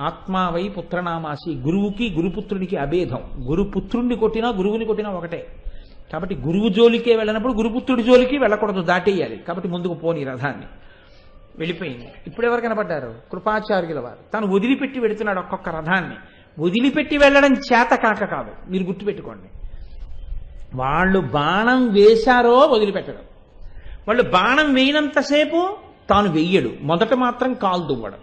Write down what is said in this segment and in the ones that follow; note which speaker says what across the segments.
Speaker 1: ఆత్మావై పుత్రనామాసి, గురువుకి గురుపుత్రుడికి అభేదం. గురుపుత్రుణ్ణి కొట్టినా గురువుని కొట్టినా ఒకటే. కాబట్టి గురువు జోలికే వెళ్ళినప్పుడు గురుపుత్రుడి జోలికి వెళ్ళకూడదు, దాటేయాలి. కాబట్టి ముందుకు పోని రథాన్ని. వెళ్ళిపోయింది. ఇప్పుడు ఎవరు కనపడ్డారు? కృపాచార్యుల వారు. తను వదిలిపెట్టి వెడుతున్నాడు ఒక్కొక్క రథాన్ని. వదిలిపెట్టి వెళ్ళడం చేత కాక కాదు, మీరు గుర్తుపెట్టుకోండి. వాళ్ళు బాణం వేశారో వదిలిపెట్టడం. వాళ్ళు బాణం వేయనంతసేపు తాను వెయ్యడు, మొదట మాత్రం కాలు దువ్వడం.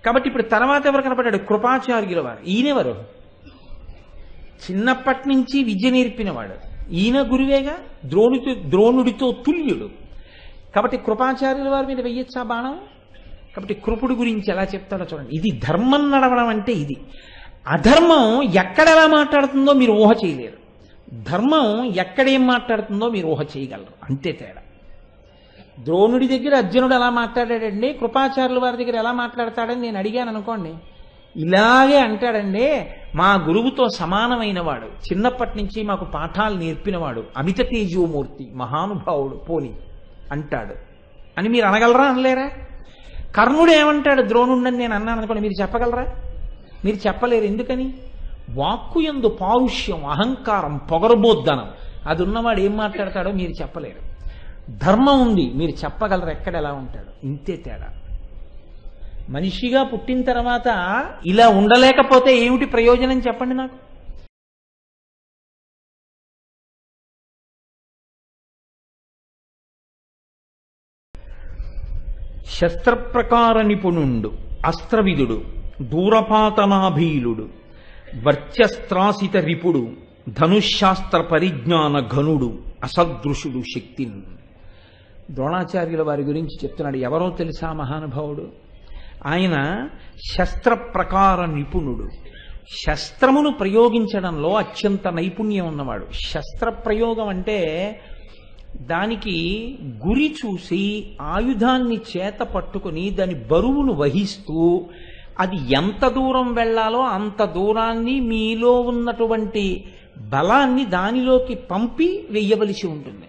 Speaker 1: కాబట్టి ఇప్పుడు తర్వాత ఎవరు కనపడ్డాడు? కృపాచార్యుల వారు. ఈయనెవరు? చిన్నప్పటి నుంచి విద్య నేర్పినవాడు. ఈయన గురువేగా, ద్రోణుడితో తుల్యుడు. కాబట్టి కృపాచార్యుల వారి మీద వెయ్యొచ్చా బాణం? కాబట్టి కృపుడు గురించి ఎలా చెప్తాడో చూడండి. ఇది ధర్మం నడవడం అంటే ఇది. అధర్మం ఎక్కడ ఎలా మాట్లాడుతుందో మీరు ఊహ చేయలేరు, ధర్మం ఎక్కడేం మాట్లాడుతుందో మీరు ఊహ చేయగలరు. అంతే తేడా. ద్రోణుడి దగ్గర అర్జునుడు ఎలా మాట్లాడాడండి, కృపాచార్యుల వారి దగ్గర ఎలా మాట్లాడతాడని నేను అడిగాను అనుకోండి. ఇలాగే అంటాడండి, మా గురువుతో సమానమైన వాడు, చిన్నప్పటి నుంచి మాకు పాఠాలు నేర్పినవాడు, అమిత తేజోమూర్తి, మహానుభావుడు పోని అంటాడు అని మీరు అనగలరా? అనలేరా? కర్ణుడు ఏమంటాడు ద్రోణుడిని నేను అన్నాను అనుకోండి, మీరు చెప్పగలరా? మీరు చెప్పలేరు. ఎందుకని? వాక్కు యందు పారుష్యం, అహంకారం, పొగరబోద్దనం అది ఉన్నవాడు ఏం మాట్లాడతాడో మీరు చెప్పలేరు. ధర్మం ఉంది, మీరు చెప్పగలరు ఎక్కడ ఎలా ఉంటాడు. ఇంతే తేడా. మనిషిగా పుట్టిన తర్వాత ఇలా ఉండలేకపోతే ఏమిటి ప్రయోజనం చెప్పండి నాకు? శస్త్రప్రకార నిపుణుండు, అస్త్రవిదుడు, దూరపాతనాభీలుడు, వర్చస్త్రాసిత రిపుడు, ధనుశాస్త్ర పరిజ్ఞాన ఘనుడు, అసదృశుడు శక్తిన్. ద్రోణాచార్యుల వారి గురించి చెప్తున్నాడు. ఎవరో తెలుసా మహానుభావుడు? ఆయన శస్త్ర ప్రకార నిపుణుడు. శస్త్రమును ప్రయోగించడంలో అత్యంత నైపుణ్యం ఉన్నవాడు. శస్త్ర ప్రయోగం అంటే దానికి గురి చూసి ఆయుధాన్ని చేత పట్టుకుని దాని బరువును వహిస్తూ అది ఎంత దూరం వెళ్ళాలో అంత దూరాన్ని మీలో ఉన్నటువంటి బలాన్ని దానిలోకి పంపి వెయ్యవలసి ఉంటుంది.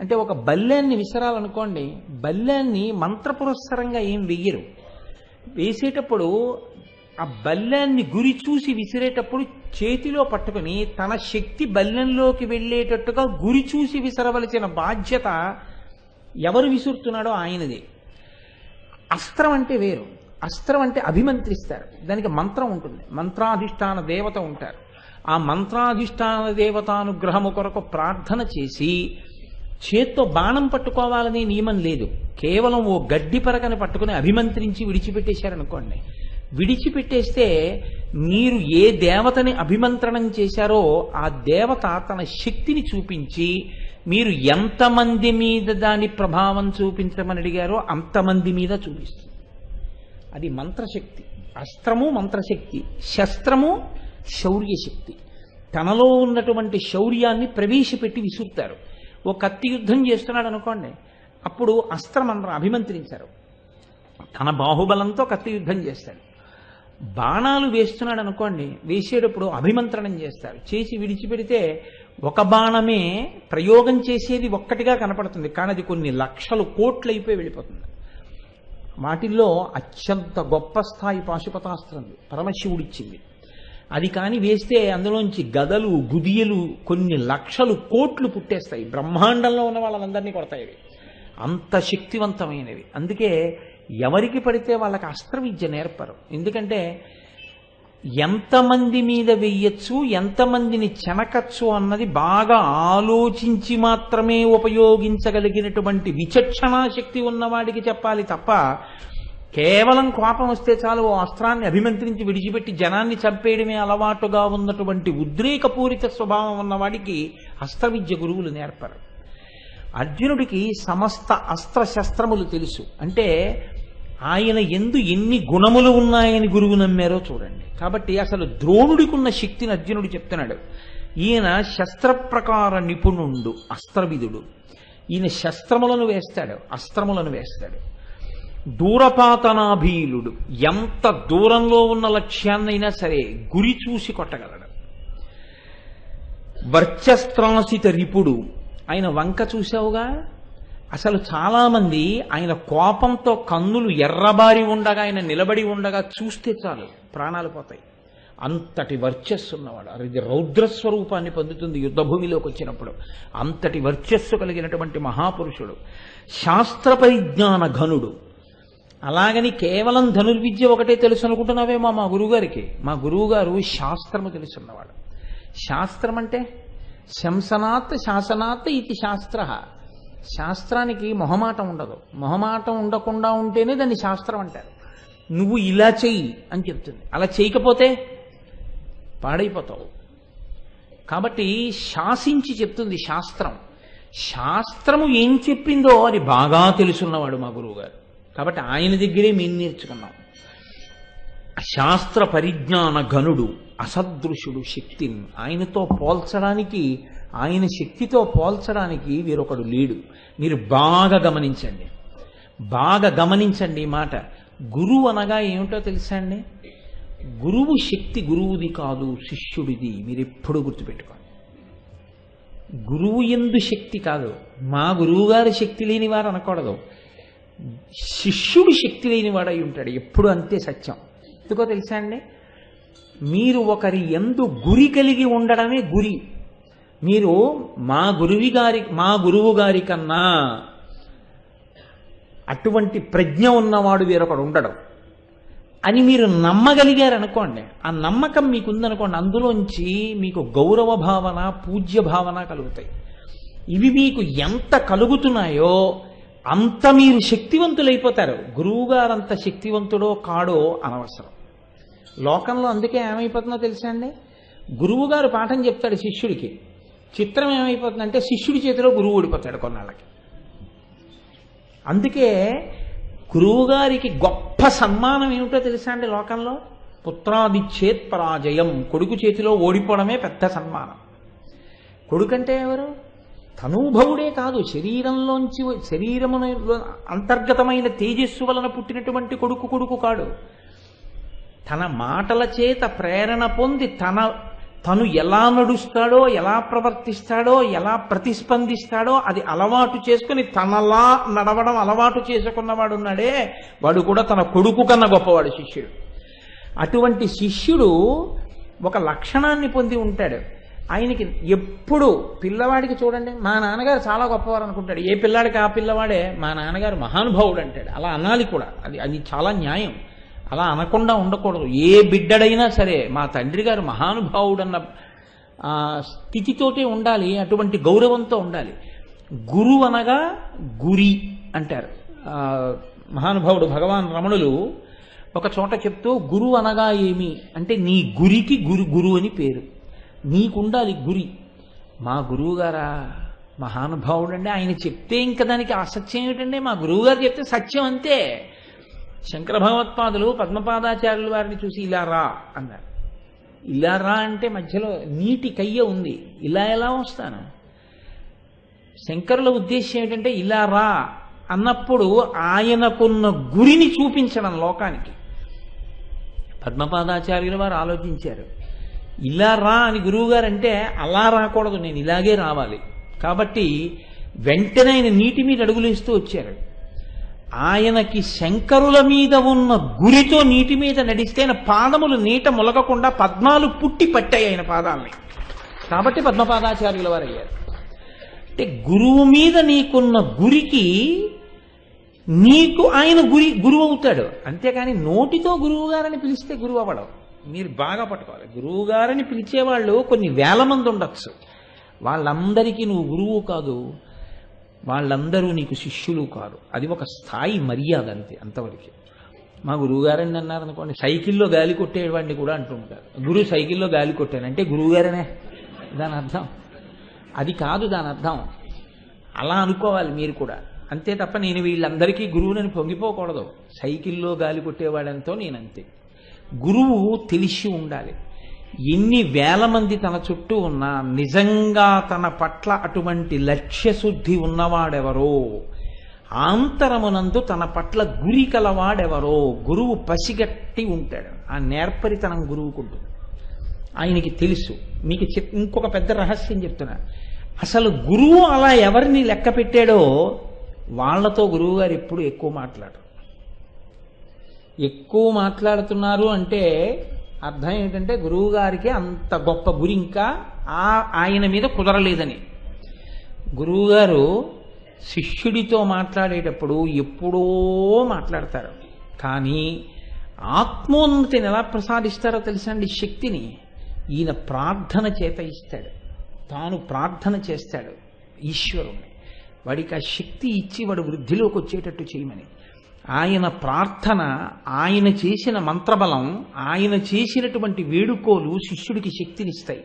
Speaker 1: అంటే ఒక బల్యాన్ని విసరాలనుకోండి, బల్యాన్ని మంత్రపురస్సరంగా ఏం వెయ్యరు. వేసేటప్పుడు ఆ బల్యాన్ని గురి చూసి విసిరేటప్పుడు చేతిలో పట్టుకుని తన శక్తి బల్యంలోకి వెళ్ళేటట్టుగా గురి చూసి విసరవలసిన బాధ్యత ఎవరు విసురుతున్నాడో ఆయనదే. అస్త్రం అంటే వేరు. అస్త్రం అంటే అభిమంత్రిస్తారు, దానికి మంత్రం ఉంటుంది, మంత్రాధిష్టాన దేవత ఉంటారు. ఆ మంత్రాధిష్టాన దేవతానుగ్రహము కొరకు ప్రార్థన చేసి చేత్తో బాణం పట్టుకోవాలనే నియమం లేదు. కేవలం ఓ గడ్డి పరకని పట్టుకుని అభిమంత్రించి విడిచిపెట్టేశారనుకోండి, విడిచిపెట్టేస్తే మీరు ఏ దేవతని అభిమంత్రణం చేశారో ఆ దేవత తన శక్తిని చూపించి మీరు ఎంతమంది మీద దాని ప్రభావం చూపించమని అడిగారో అంతమంది మీద చూపిస్తుంది. అది మంత్రశక్తి. అస్త్రము మంత్రశక్తి, శస్త్రము శౌర్యశక్తి. తనలో ఉన్నటువంటి శౌర్యాన్ని ప్రవేశపెట్టి విసురుతారు. ఓ కత్తి యుద్ధం చేస్తున్నాడు అనుకోండి, అప్పుడు అస్త్రమంత్రం అభిమంత్రించారు, తన బాహుబలంతో కత్తి యుద్ధం చేస్తాడు. బాణాలు వేస్తున్నాడు అనుకోండి, వేసేటప్పుడు అభిమంత్రణం చేస్తారు, చేసి విడిచిపెడితే ఒక బాణమే ప్రయోగం చేసేది ఒక్కటిగా కనపడుతుంది, కానీ అది కొన్ని లక్షలు కోట్లు అయిపోయి వెళ్ళిపోతుంది. వాటిల్లో అత్యంత గొప్ప స్థాయి పాశుపతాస్త్రం పరమశివుడిచ్చింది. అది కానీ వేస్తే అందులోంచి గదలు గుదియలు కొన్ని లక్షలు కోట్లు పుట్టేస్తాయి, బ్రహ్మాండంలో ఉన్న వాళ్ళందరినీ కొడతాయి. అంత శక్తివంతమైనవి. అందుకే ఎవరికి పడితే వాళ్ళకి అస్త్ర విద్య నేర్పరు. ఎందుకంటే ఎంతమంది మీద వెయ్యొచ్చు, ఎంతమందిని చెనకచ్చు అన్నది బాగా ఆలోచించి మాత్రమే ఉపయోగించగలిగినటువంటి విచక్షణా శక్తి ఉన్నవాడికి చెప్పాలి తప్ప కేవలం కోపం వస్తే చాలు ఓ అస్త్రాన్ని అభిమంత్రించి విడిచిపెట్టి జనాన్ని చంపేయడమే అలవాటుగా ఉన్నటువంటి ఉద్రేకపూరిత స్వభావం ఉన్నవాడికి అస్త్ర విద్య గురువులు నేర్పరు. అర్జునుడికి సమస్త అస్త్రశస్త్రములు తెలుసు. అంటే ఆయన ఎందు ఎన్ని గుణములు ఉన్నాయని గురువు నమ్మారో చూడండి. కాబట్టి అసలు ద్రోణుడికి ఉన్న శక్తిని అర్జునుడు చెప్తున్నాడు. ఈయన శస్త్రప్రకార నిపుణుండు, అస్త్రవిదుడు. ఈయన శస్త్రములను వేస్తాడు, అస్త్రములను వేస్తాడు. దూరపాతనాభీలుడు, ఎంత దూరంలో ఉన్న లక్ష్యాన్నైనా సరే గురి చూసి కొట్టగలడు. వర్చస్త్రాసిత రిపుడు, ఆయన వంక చూసావుగా, అసలు చాలామంది ఆయన కోపంతో కన్నులు ఎర్రబారి ఉండగా ఆయన నిలబడి ఉండగా చూస్తే చాలు ప్రాణాలు పోతాయి. అంతటి వర్చస్సు ఉన్నవాడు. అది రౌద్రస్వరూపాన్ని పొందుతుంది యుద్ధభూమిలోకి వచ్చినప్పుడు. అంతటి వర్చస్సు కలిగినటువంటి మహాపురుషుడు, శాస్త్ర పరిజ్ఞాన ఘనుడు. అలాగని కేవలం ధనుర్విద్య ఒకటే తెలుసు అనుకుంటున్నావేమో మా గురువుగారికి. మా గురువుగారు శాస్త్రము తెలుసున్నవాడు. శాస్త్రం అంటే శంసనాత్ శాసనాత్ ఇది శాస్త్ర. శాస్త్రానికి మొహమాటం ఉండదు. మొహమాటం ఉండకుండా ఉంటేనే దాన్ని శాస్త్రం అంటారు. నువ్వు ఇలా చెయ్యి అని చెప్తుంది. అలా చేయకపోతే పాడైపోతావు. కాబట్టి శాసించి చెప్తుంది శాస్త్రం. శాస్త్రము ఏం చెప్పిందో అది బాగా తెలుసున్నవాడు మా గురువు గారు. కాబట్టి ఆయన దగ్గరే మేము నేర్చుకున్నాం. శాస్త్ర పరిజ్ఞాన ఘనుడు, అసదృశుడు, శక్తిని ఆయనతో పోల్చడానికి, ఆయన శక్తితో పోల్చడానికి వేరొకడు లేడు. మీరు బాగా గమనించండి, బాగా గమనించండి ఈ మాట. గురువు అనగా ఏమిటో తెలుసా అండి? గురువు శక్తి గురువుది కాదు, శిష్యుడిది. మీరు ఎప్పుడు గుర్తుపెట్టుకోండి. గురువు యందు శక్తి కాదు. మా గురువు గారు శక్తి లేని వారు అనకూడదు. శిష్యుడు శక్తి లేనివాడై ఉంటాడు ఎప్పుడు. అంతే సత్యం. ఎందుకో తెలుసా అండి? మీరు ఒకరి యందు గురి కలిగి ఉండడమే గురి. మీరు మా గురువు గారి కన్నా అటువంటి ప్రజ్ఞ ఉన్నవాడు వేరొకడు ఉండడం అని మీరు నమ్మగలిగారు అనుకోండి. ఆ నమ్మకం మీకుందనుకోండి, అందులోంచి మీకు గౌరవ భావన, పూజ్య భావన కలుగుతాయి. ఇవి మీకు ఎంత కలుగుతున్నాయో అంత మీరు శక్తివంతులైపోతారు. గురువుగారంత శక్తివంతుడో కాడో అనవసరం. లోకంలో అందుకే ఏమైపోతుందో తెలుసా అండి? గురువుగారు పాఠం చెప్తాడు శిష్యుడికి. చిత్రం ఏమైపోతుందంటే శిష్యుడి చేతిలో గురువు ఓడిపోతాడు కొన్నాళ్ళకి. అందుకే గురువుగారికి గొప్ప సన్మానం ఏమిటో తెలుసా అండి లోకంలో? పుత్రాదిచ్చేత్ పరాజయం. కొడుకు చేతిలో ఓడిపోవడమే పెద్ద సన్మానం. కొడుకంటే ఎవరు? తనూభవుడే కాదు, శరీరమున అంతర్గతమైన తేజస్సు వలన పుట్టినటువంటి కొడుకు కాడు. తన మాటల చేత ప్రేరణ పొంది తను ఎలా నడుస్తాడో, ఎలా ప్రవర్తిస్తాడో, ఎలా ప్రతిస్పందిస్తాడో అది అలవాటు చేసుకుని తనలా నడవడం అలవాటు చేసుకున్నవాడు ఉన్నాడే, వాడు కూడా తన కొడుకు కన్నా గొప్పవాడు శిష్యుడు. అటువంటి శిష్యుడు ఒక లక్షణాన్ని పొంది ఉంటాడు. ఆయనకి ఎప్పుడు పిల్లవాడికి చూడండి, మా నాన్నగారు చాలా గొప్పవారు అనుకుంటాడు. ఏ పిల్లాడికి ఆ పిల్లవాడే మా నాన్నగారు మహానుభావుడు అంటాడు. అలా అనాలి కూడా. అది చాలా న్యాయం. అలా అనకుండా ఉండకూడదు. ఏ బిడ్డడైనా సరే మా తండ్రి గారు మహానుభావుడన్న స్థితితోటే ఉండాలి. అటువంటి గౌరవంతో ఉండాలి. గురువు అనగా గురి అంటారు. మహానుభావుడు భగవాన్ రమణులు ఒక చోట చెప్తూ, గురువు అనగా ఏమి అంటే నీ గురికి గురు అని పేరు. నీకుండాలి గురి. మా గురువుగారా మహానుభావుడండి, ఆయన చెప్తే ఇంకా దానికి అసత్యం ఏమిటండి? మా గురువుగారు చెప్తే సత్యం అంతే. శంకర భగవత్పాదులు పద్మపాదాచార్యుల వారిని చూసి ఇలా రా అన్నారు. ఇలా రా అంటే మధ్యలో నీటి కయ్య ఉంది. ఇలా ఎలా వస్తాను? శంకరుల ఉద్దేశం ఏమిటంటే ఇలా రా అన్నప్పుడు ఆయనకున్న గురిని చూపించడం లోకానికి. పద్మపాదాచార్యుల వారు ఆలోచించారు, ఇలా రా అని గురువుగారు అంటే అలా రాకూడదు, నేను ఇలాగే రావాలి. కాబట్టి వెంటనే ఆయన నీటి మీద అడుగులేస్తూ వచ్చారు. ఆయనకి శంకరుల మీద ఉన్న గురితో నీటి మీద నడిస్తే ఆయన పాదములు నీట ములగకుండా పద్మాలు పుట్టి పట్టాయి ఆయన పాదాలని. కాబట్టి పద్మపాదాచార్యుల వారు అయ్యారు. అంటే గురువు మీద నీకున్న గురికి నీకు ఆయన గురువు అవుతాడు. అంతేకాని నోటితో గురువు గారని పిలిస్తే గురువు అవ్వడం. మీరు బాగా పట్టుకోవాలి. గురువు గారని పిలిచేవాళ్ళు కొన్ని వేల మంది ఉండొచ్చు. వాళ్ళందరికీ నువ్వు గురువు కాదు, వాళ్ళందరూ నీకు శిష్యులు కాదు. అది ఒక స్థాయి మర్యాద అంతే, అంతవరకు. మా గురువుగారని అన్నారనుకోండి, సైకిల్లో గాలి కొట్టేవాడిని కూడా అంటూ ఉంటారు. గురువు సైకిల్లో గాలి కొట్టానంటే గురువుగారనే దాని అర్థం. అది కాదు దాని అర్థం. అలా అనుకోవాలి మీరు కూడా. అంతే తప్ప నేను వీళ్ళందరికీ గురువునని పొంగిపోకూడదు. సైకిల్లో గాలి కొట్టేవాడంతో నేనంతే. గురువు తెలిసి ఉండాలి. ఎన్ని వేల మంది తన చుట్టూ ఉన్నా నిజంగా తన పట్ల అటువంటి లక్ష్యశుద్ధి ఉన్నవాడెవరో, ఆంతరమునందు తన పట్ల గురి కలవాడెవరో గురువు పసిగట్టి ఉంటాడు. ఆ నేర్పరితనం గురువుకుంటుంది. ఆయనకి తెలుసు. మీకు ఇంకొక పెద్ద రహస్యం చెప్తున్నా. అసలు గురువు అలా ఎవరిని లెక్క పెట్టాడో వాళ్లతో గురువుగారు ఎప్పుడు ఎక్కువ మాట్లాడరు. ఎక్కువ మాట్లాడుతున్నారు అంటే అర్థం ఏంటంటే గురువుగారికి అంత గొప్ప గురి ఇంకా ఆయన మీద కుదరలేదని. గురువుగారు శిష్యుడితో మాట్లాడేటప్పుడు ఎప్పుడో మాట్లాడతారు, కానీ ఆత్మోన్నతిని ఎలా ప్రసాదిస్తారో తెలుసా అండి? శక్తిని ఈయన ప్రార్థన చేత ఇస్తాడు. తాను ప్రార్థన చేస్తాడు ఈశ్వరుణ్ణి, వాడికి ఆ శక్తి ఇచ్చి వాడు వృద్ధిలోకి వచ్చేటట్టు చేయమని. ఆయన ప్రార్థన, ఆయన చేసిన మంత్రబలం, ఆయన చేసినటువంటి వేడుకోలు శిష్యుడికి శక్తినిస్తాయి.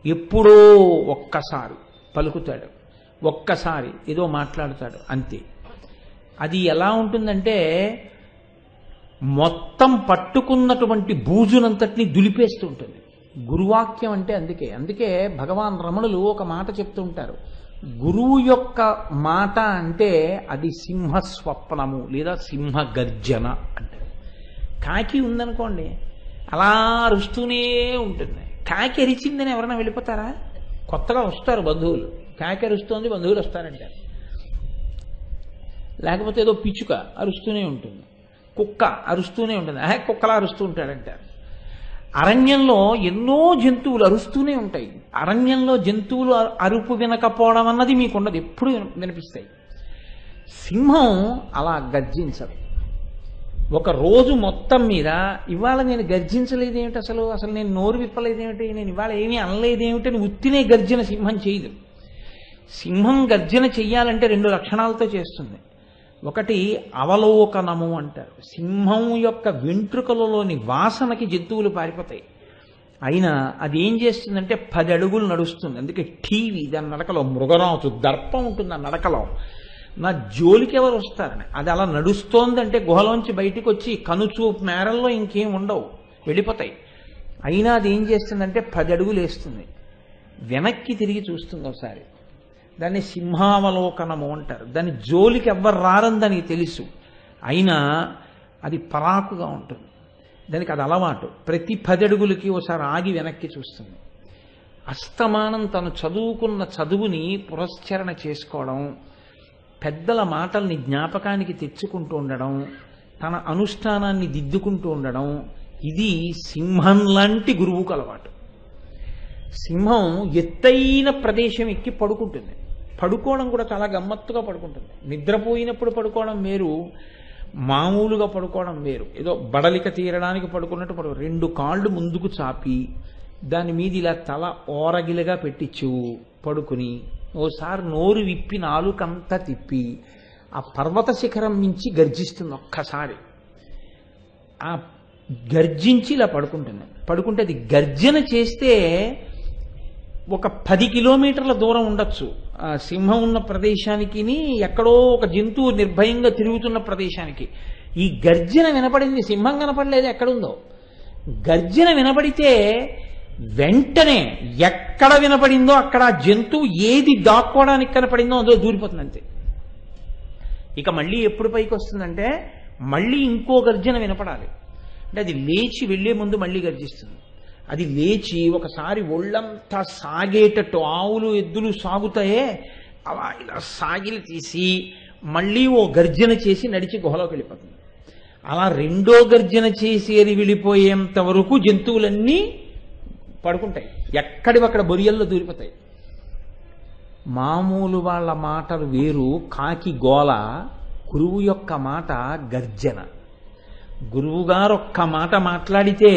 Speaker 1: ఎప్పుడో ఒక్కసారి పలుకుతాడు, ఒక్కసారి ఏదో మాట్లాడతాడు, అంతే. అది ఎలా ఉంటుందంటే మొత్తం పట్టుకున్నటువంటి బూజునంతటిని దులిపేస్తూ ఉంటుంది గురువాక్యం అంటే. అందుకే భగవాన్ రమణులు ఒక మాట చెప్తూ ఉంటారు, గురువు యొక్క మాట అంటే అది సింహ స్వప్నము లేదా సింహ గర్జన అంటారు. కాకి ఉందనుకోండి అలా అరుస్తూనే ఉంటుంది. కాకి అరిచిందని ఎవరైనా వెళ్ళిపోతారా? కొత్తగా వస్తారు బంధువులు, కాకి అరుస్తోంది బంధువులు వస్తారంటారు. లేకపోతే ఏదో పిచ్చుక అరుస్తూనే ఉంటుంది, కుక్క అరుస్తూనే ఉంటుంది, కుక్కలా అరుస్తూ ఉంటాడంటారు. అరణ్యంలో ఎన్నో జంతువులు అరుస్తూనే ఉంటాయి. అరణ్యంలో జంతువులు అరుపు వినకపోవడం అన్నది మీకుండదు, ఎప్పుడు వినిపిస్తాయి. సింహం అలా గర్జించదు. ఒక రోజు మొత్తం మీద ఇవాళ నేను గర్జించలేదేమిటి, అసలు నేను నోరు విప్పలేదేమిటి, నేను ఇవాళ ఏమీ అనలేదేమిటి అని ఉత్తినే గర్జన సింహం చేయదు. సింహం గర్జన చెయ్యాలంటే 2 లక్షణాలతో చేస్తుంది. ఒకటి అవలోకనము అంటారు. సింహం యొక్క వెంట్రుకలలోని వాసనకి జంతువులు పారిపోతాయి. అయినా అది ఏం చేస్తుందంటే 10 అడుగులు నడుస్తుంది. అందుకే టీవీ దాని నడకలో మృగరాజు దర్పం ఉంటుంది. ఆ నడకలో నా జోలికి ఎవరు వస్తారని అది అలా నడుస్తోందంటే గుహలోంచి బయటికి వచ్చి కనుచూపు మేరల్లో ఇంకేం ఉండవు, వెళ్ళిపోతాయి. అయినా అది ఏం చేస్తుందంటే 10 అడుగులు వేస్తుంది, వెనక్కి తిరిగి చూస్తుంది ఒకసారి. దాన్ని సింహావలోకనము అంటారు. దాని జోలికి ఎవ్వరు రారని దానికి తెలుసు, అయినా అది పరాకుగా ఉంటుంది. దానికి అది అలవాటు. ప్రతి 10 అడుగులకి ఒకసారి ఆగి వెనక్కి చూస్తుంది. అస్తమానం తను చదువుకున్న చదువుని పురస్చరణ చేసుకోవడం, పెద్దల మాటల్ని జ్ఞాపకానికి తెచ్చుకుంటూ ఉండడం, తన అనుష్ఠానాన్ని దిద్దుకుంటూ ఉండడం, ఇది సింహం లాంటి గురువుకు అలవాటు. సింహం ఎత్తైన ప్రదేశం ఎక్కి పడుకుంటుంది. పడుకోవడం కూడా చాలా గమ్మత్తుగా పడుకుంటుంది. నిద్రపోయినప్పుడు పడుకోవడం వేరు, మామూలుగా పడుకోవడం వేరు. ఏదో బడలిక తీరడానికి పడుకున్నట్టు 2 కాళ్ళు ముందుకు చాపి దాని మీద ఇలా తల ఓరగిలిగా పెట్టించు పడుకుని ఓసారి నోరు విప్పి నాలుకంతా తిప్పి ఆ పర్వత శిఖరం నుంచి గర్జిస్తుంది ఒక్కసారి. ఆ గర్జించి ఇలా పడుకుంటే అది గర్జన చేస్తే ఒక 10 కిలోమీటర్ల దూరం ఉండొచ్చు ఆ సింహం ఉన్న ప్రదేశానికి, ఎక్కడో ఒక జంతువు నిర్భయంగా తిరుగుతున్న ప్రదేశానికి. ఈ గర్జన వినపడింది, సింహం కనపడలేదు ఎక్కడుందో. గర్జన వినపడితే వెంటనే ఎక్కడ వినపడిందో అక్కడ ఆ జంతువు ఏది దాక్కోవడానికి కనపడిందో అందులో దూరిపోతుంది అంతే. ఇక మళ్ళీ ఎప్పుడు పైకి వస్తుందంటే మళ్ళీ ఇంకో గర్జన వినపడాలి. అంటే అది లేచి వెళ్లే ముందు మళ్ళీ గర్జిస్తుంది. అది లేచి ఒకసారి ఒళ్ళంతా సాగేటట్టు, ఆవులు ఎద్దులు సాగుతాయే అలా ఇలా సాగిలు తీసి మళ్ళీ ఓ గర్జన చేసి నడిచి గుహలోకి వెళ్ళిపోతుంది. అలా 2వ గర్జన చేసి అది వెళ్ళిపోయేంత వరకు జంతువులన్నీ పడుకుంటాయి, ఎక్కడివక్కడ బొరియల్లో దూరిపోతాయి. మామూలు వాళ్ళ మాటలు వేరు, కాకి గోల. గురువు యొక్క మాట గర్జన. గురువుగారు ఒక్క మాట మాట్లాడితే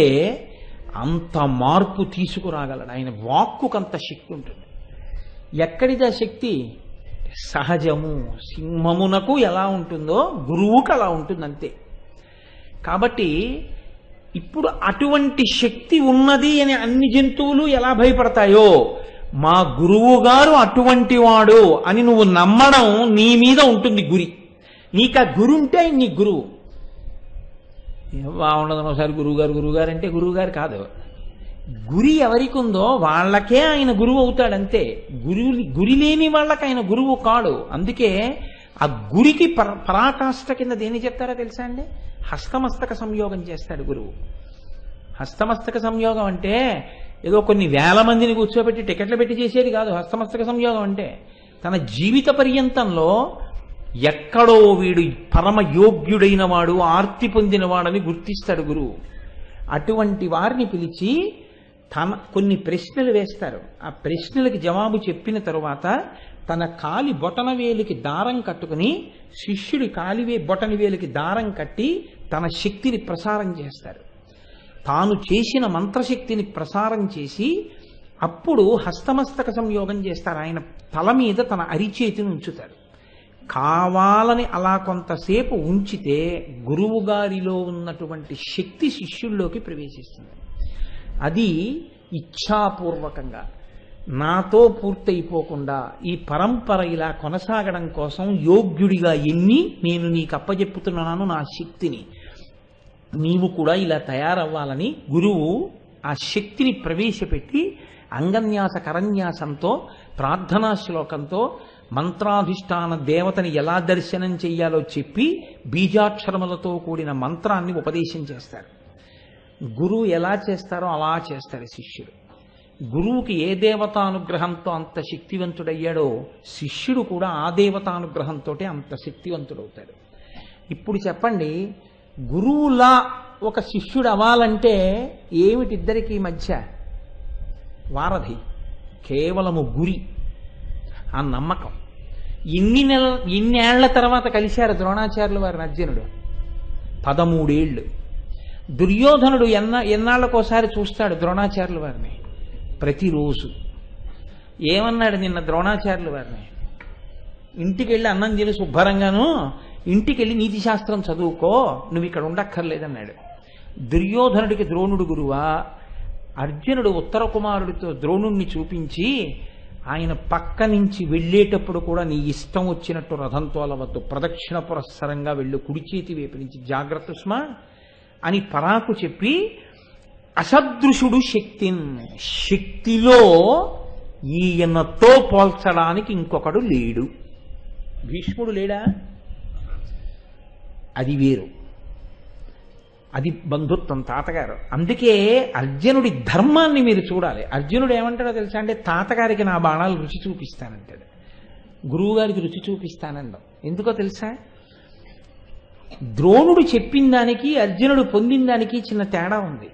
Speaker 1: అంత మార్పు తీసుకురాగలడు. ఆయన వాక్కుకంత శక్తి ఉంటుంది. ఎక్కడిదా శక్తి? సహజము. సింహమునకు ఎలా ఉంటుందో గురువుకు అలా ఉంటుంది అంతే. కాబట్టి ఇప్పుడు అటువంటి శక్తి ఉన్నది అని అన్ని జంతువులు ఎలా భయపడతాయో, మా గురువు గారు అటువంటి వాడు అని నువ్వు నమ్మడం నీ మీద ఉంటుంది గురి. నీకు ఆ గురు ఉంటే ఆయన నీ గురువు. బాగుండదు ఒకసారి గురువుగారు అంటే గురువుగారు కాదు. గురి ఎవరికి ఉందో వాళ్ళకే ఆయన గురువు అవుతాడంతే. గురి లేని వాళ్ళకి ఆయన గురువు కాడు. అందుకే ఆ గురికి పరాకాష్ఠ కింద దేని చెప్తారో తెలుసా అండి? హస్తమస్తక సంయోగం చేస్తాడు గురువు. హస్తమస్తక సంయోగం అంటే ఏదో కొన్ని వేల మందిని కూర్చోబెట్టి టికెట్లు పెట్టి చేసేది కాదు. హస్తమస్తక సంయోగం అంటే తన జీవిత పర్యంతంలో ఎక్కడో వీడు పరమ యోగ్యుడైన వాడు, ఆర్తి పొందినవాడని గుర్తిస్తాడు గురువు. అటువంటి వారిని పిలిచి కొన్ని ప్రశ్నలు వేస్తారు. ఆ ప్రశ్నలకి జవాబు చెప్పిన తరువాత తన కాలి బొటన వేలికి దారం కట్టుకుని శిష్యుడి బొటన వేలికి దారం కట్టి తన శక్తిని ప్రసారం చేస్తారు. తాను చేసిన మంత్రశక్తిని ప్రసారం చేసి అప్పుడు హస్తమస్తక సంయోగం చేస్తారు. ఆయన తల మీద తన అరిచేతిని ఉంచుతారు. కావాలని అలా కొంతసేపు ఉంచితే గురువు గారిలో ఉన్నటువంటి శక్తి శిష్యుల్లోకి ప్రవేశిస్తుంది. అది ఇచ్ఛాపూర్వకంగా, నాతో పూర్తయిపోకుండా ఈ పరంపర ఇలా కొనసాగడం కోసం యోగ్యుడిగా ఎన్ని నేను నీకు అప్పజెప్పుతున్నాను నా శక్తిని, నీవు కూడా ఇలా తయారవ్వాలని గురువు ఆ శక్తిని ప్రవేశపెట్టి అంగన్యాస కరన్యాసంతో ప్రార్థనా శ్లోకంతో మంత్రాధిష్టాన దేవతని ఎలా దర్శనం చెయ్యాలో చెప్పి బీజాక్షరములతో కూడిన మంత్రాన్ని ఉపదేశం చేస్తారు. గురువు ఎలా చేస్తారో అలా చేస్తారు శిష్యుడు. గురువుకి ఏ దేవతానుగ్రహంతో అంత శక్తివంతుడయ్యాడో శిష్యుడు కూడా ఆ దేవతానుగ్రహంతో అంత శక్తివంతుడవుతాడు. ఇప్పుడు చెప్పండి, గురువులా ఒక శిష్యుడు అవ్వాలంటే ఏమిటి ఇద్దరికి మధ్య వారధి? కేవలము గురి, ఆ నమ్మకం. ఇన్నేళ్ల తర్వాత కలిశారు ద్రోణాచార్యుల వారిని అర్జునుడు. 13 ఏళ్ళు. దుర్యోధనుడు ఎన్నాళ్ళకోసారి చూస్తాడు ద్రోణాచార్యుల వారిని? ప్రతిరోజు. ఏమన్నాడు నిన్న ద్రోణాచార్యుల వారిని? ఇంటికి వెళ్ళి అన్నం తిని శుభ్రంగాను ఇంటికి వెళ్ళి నీతి శాస్త్రం చదువుకో, నువ్వు ఇక్కడ ఉండక్కర్లేదన్నాడు. దుర్యోధనుడికి ద్రోణుడు గురువా? అర్జునుడు ఉత్తర కుమారుడితో ద్రోణుణ్ణి చూపించి ఆయన పక్క నుంచి వెళ్ళేటప్పుడు కూడా నీ ఇష్టం వచ్చినట్టు రథంతో అలవద్దు, ప్రదక్షిణ పురస్సరంగా వెళ్ళు, కుడి చేతి వైపు నుంచి జాగ్రత్త స్మా అని పరాకు చెప్పి అసదృశుడు శక్తిలో ఈయనతో పోల్చడానికి ఇంకొకడు లేడు. భీష్ముడు లేడా? అది వేరు, అది బంధుత్వం తాతగారు. అందుకే అర్జునుడి ధర్మాన్ని మీరు చూడాలి. అర్జునుడు ఏమంటాడో తెలుసా అంటే, తాతగారికి నా బాణాలు రుచి చూపిస్తానంటాడు, గురువుగారికి రుచి చూపిస్తానంటాం. ఎందుకో తెలుసా? ద్రోణుడు చెప్పిన దానికి అర్జునుడు పొందిన దానికి చిన్న తేడా ఉంది.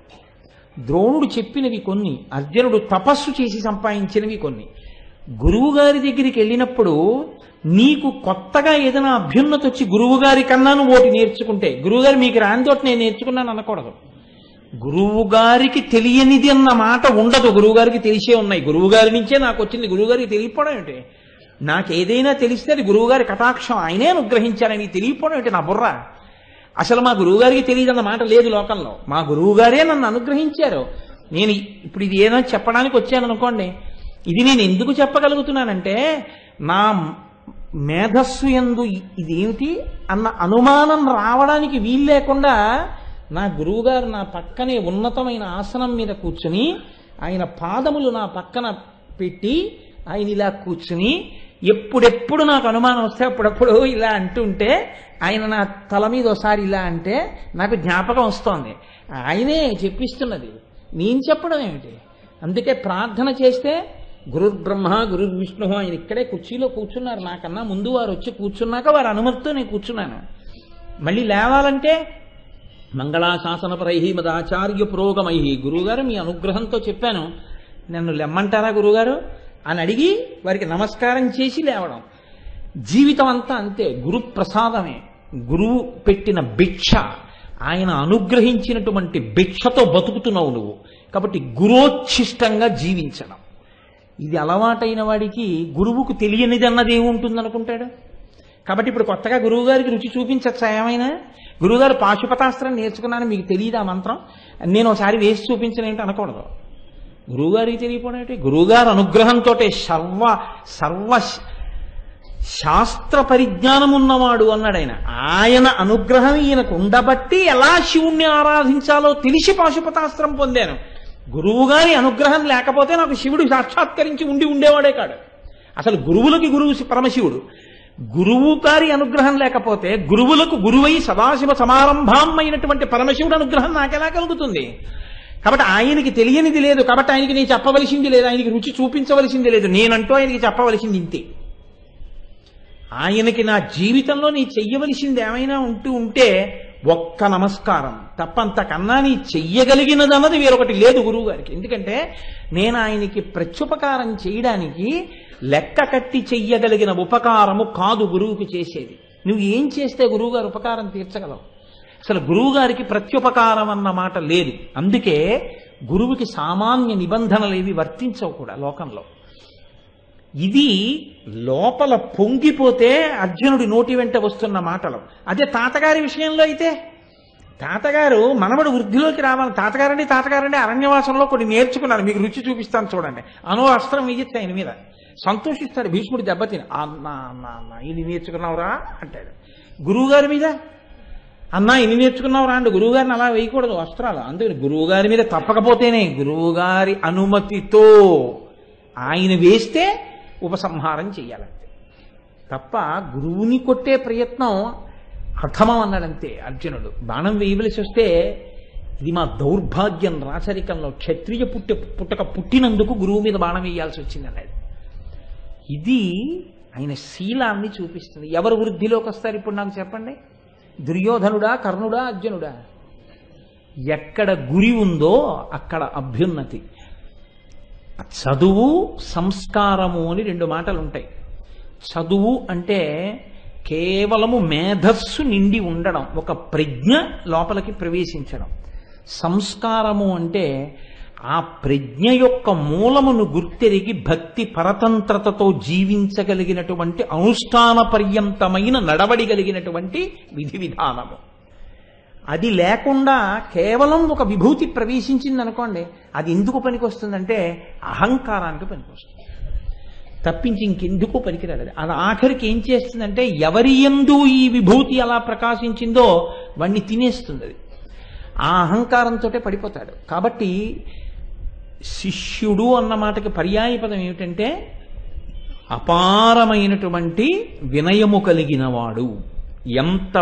Speaker 1: ద్రోణుడు చెప్పినవి కొన్ని, అర్జునుడు తపస్సు చేసి సంపాదించినవి కొన్ని. గురువుగారి దగ్గరికి వెళ్ళినప్పుడు నీకు కొత్తగా ఏదైనా అభ్యున్నతి వచ్చి గురువుగారి కన్నా నువ్వు ఓటి నేర్చుకుంటే, గురువుగారు మీకు రానితోటి నేను నేర్చుకున్నాను అనకూడదు. గురువుగారికి తెలియనిది అన్న మాట ఉండదు, గురువుగారికి తెలిసే ఉన్నాయి. గురువుగారి నుంచే నాకు వచ్చింది, గురువుగారికి తెలియకపోవడం ఏంటి? నాకు ఏదైనా తెలిస్తే అది గురువుగారి కటాక్షం, ఆయనే అనుగ్రహించారని తెలియకపోవడం ఏంటి నా బుర్ర? అసలు మా గురువుగారికి తెలియదన్న మాట లేదు లోకంలో, మా గురువుగారే నన్ను అనుగ్రహించారు. నేను ఇప్పుడు ఇది ఏదైనా చెప్పడానికి వచ్చాను అనుకోండి, ఇది నేను ఎందుకు చెప్పగలుగుతున్నానంటే నా మేధస్సు యందు ఇదేమిటి అన్న అనుమానం రావడానికి వీలు లేకుండా నా గురువుగారు నా పక్కనే ఉన్నతమైన ఆసనం మీద కూర్చుని ఆయన పాదములు నా పక్కన పెట్టి ఆయన ఇలా కూర్చుని ఎప్పుడెప్పుడు నాకు అనుమానం వస్తే అప్పుడప్పుడు ఇలా అంటుంటే ఆయన నా తల మీద ఒకసారి ఇలా అంటే నాకు జ్ఞాపకం వస్తోంది. ఆయనే చెప్పిస్తున్నది, నేను చెప్పడం ఏమిటి? అందుకే ప్రార్థన చేస్తే గురుర్బ్రహ్మ గురుర్విష్ణు, ఆయన ఇక్కడే కుర్చీలో కూర్చున్నారు, నాకన్నా ముందు వారు వచ్చి కూర్చున్నాక వారి అనుమతితో నేను కూర్చున్నాను. మళ్ళీ లేవాలంటే మంగళాశాసనపరై మదాచార్య పురోగమై, గురువుగారు మీ అనుగ్రహంతో చెప్పాను, నన్ను లెమ్మంటారా గురువుగారు అని అడిగి వారికి నమస్కారం చేసి లేవడం. జీవితం అంతా అంతే, గురు ప్రసాదమే, గురువు పెట్టిన భిక్ష, ఆయన అనుగ్రహించినటువంటి భిక్షతో బతుకుతున్నావు నువ్వు. కాబట్టి గురోచ్ఛిష్టంగా జీవించడం, ఇది అలవాటైన వాడికి గురువుకు తెలియనిది అన్నది ఏముంటుంది అనుకుంటాడు. కాబట్టి ఇప్పుడు కొత్తగా గురువు గారికి రుచి చూపించచ్చా? ఏమైనా గురువుగారు పాశుపతాస్త్రం నేర్చుకున్నాను, మీకు తెలియదు ఆ మంత్రం, నేను ఒకసారి వేసి చూపించనేంటి అనకూడదు. గురువుగారికి తెలియపోవడం ఏంటి? గురువుగారు అనుగ్రహంతో సర్వ శాస్త్ర పరిజ్ఞానం ఉన్నవాడు అన్నాడు ఆయన. ఆయన అనుగ్రహం ఈయనకు ఉండబట్టి ఎలా శివుణ్ణి ఆరాధించాలో తెలిసి పాశుపతాస్త్రం పొందాను. గురువుగారి అనుగ్రహం లేకపోతే నాకు శివుడు సాక్షాత్కరించి ఉండేవాడే కాడు. అసలు గురువులకి గురువు పరమశివుడు. గురువు గారి అనుగ్రహం లేకపోతే గురువులకు గురువై సదాశివ సమారంభం అయినటువంటి పరమశివుడు అనుగ్రహం నాకెలా కలుగుతుంది? కాబట్టి ఆయనకి తెలియనిది లేదు, కాబట్టి ఆయనకి నేను చెప్పవలసింది లేదు, ఆయనకి రుచి చూపించవలసింది లేదు, నేనంటూ ఆయనకి చెప్పవలసింది ఇంతే. ఆయనకి నా జీవితంలో నీ చెయ్యవలసింది ఏమైనా ఉంటే ఒక్క నమస్కారం తప్పంతకన్నా నీ చెయ్యగలిగినదన్నది వేరొకటి లేదు గురువు గారికి. ఎందుకంటే నేను ఆయనకి ప్రత్యుపకారం చేయడానికి లెక్క కట్టి చెయ్యగలిగిన ఉపకారము కాదు గురువుకి చేసేది. నువ్వు ఏం చేస్తే గురువుగారు ఉపకారం తీర్చగలవు? అసలు గురువుగారికి ప్రత్యుపకారం అన్న మాట లేదు. అందుకే గురువుకి సామాన్య నిబంధనలేవి వర్తించవు కూడా లోకంలో. ఇది లోపల పొంగిపోతే అర్జునుడి నోటి వెంట వస్తున్న మాటలు. అదే తాతగారి విషయంలో అయితే తాతగారు మనవడు వృద్ధిలోకి రావాలి. తాతగారండి అరణ్యవాసంలో కొన్ని నేర్చుకున్నారు, మీకు రుచి చూపిస్తాను చూడండి. అనో అస్త్రం వేయచ్చు ఆయన మీద, సంతోషిస్తాడు. భీష్ముడి దెబ్బతిని అన్న ఇది నేర్చుకున్నావురా అంటాడు. గురువుగారి మీద అన్నా ఇన్ని నేర్చుకున్నావురా అంటే గురువుగారిని అలా వేయకూడదు అస్త్రాలు. అందుకని గురువుగారి మీద తప్పకపోతేనే గురువుగారి అనుమతితో ఆయన వేస్తే ఉపసంహారం చెయ్యాలంతే తప్ప గురువుని కొట్టే ప్రయత్నం అధమం అన్నాడంతే అర్జునుడు. బాణం వేయవలసి వస్తే ఇది మా దౌర్భాగ్యం, రాచరికంలో క్షత్రియ పుట్టక పుట్టినందుకు గురువు మీద బాణం వేయాల్సి వచ్చింది అన్నాడు. ఇది ఆయన శీలాన్ని చూపిస్తుంది. ఎవరు వృద్ధిలోకి వస్తారు ఇప్పుడు నాకు చెప్పండి? దుర్యోధనుడా, కర్ణుడా, అర్జునుడా? ఎక్కడ గురి ఉందో అక్కడ అభ్యున్నతి. చదువు సంస్కారము అని రెండు మాటలు ఉంటాయి. చదువు అంటే కేవలము మేధస్సు నిండి ఉండడం, ఒక ప్రజ్ఞ లోపలికి ప్రవేశించడం. సంస్కారము అంటే ఆ ప్రజ్ఞ యొక్క మూలమును గుర్తెరిగి భక్తి పరతంత్రతతో జీవించగలిగినటువంటి అనుష్ఠాన పర్యంతమైన నడవడిగలిగినటువంటి విధి విధానము. అది లేకుండా కేవలం ఒక విభూతి ప్రవేశించింది అనుకోండి, అది ఎందుకు పనికొస్తుందంటే అహంకారానికి పనికొస్తుంది తప్పించి ఇంకెందుకు పనికిరాదు. అది ఆఖరికి ఏం చేస్తుందంటే ఎవరి యందు ఈ విభూతి అలా ప్రకాశించిందో వాణ్ణి తినేస్తుంది. అది ఆ అహంకారంతో పడిపోతాడు. కాబట్టి శిష్యుడు అన్న మాటకి పర్యాయ పదం ఏమిటంటే అపారమైనటువంటి వినయము కలిగిన వాడు. ఎంత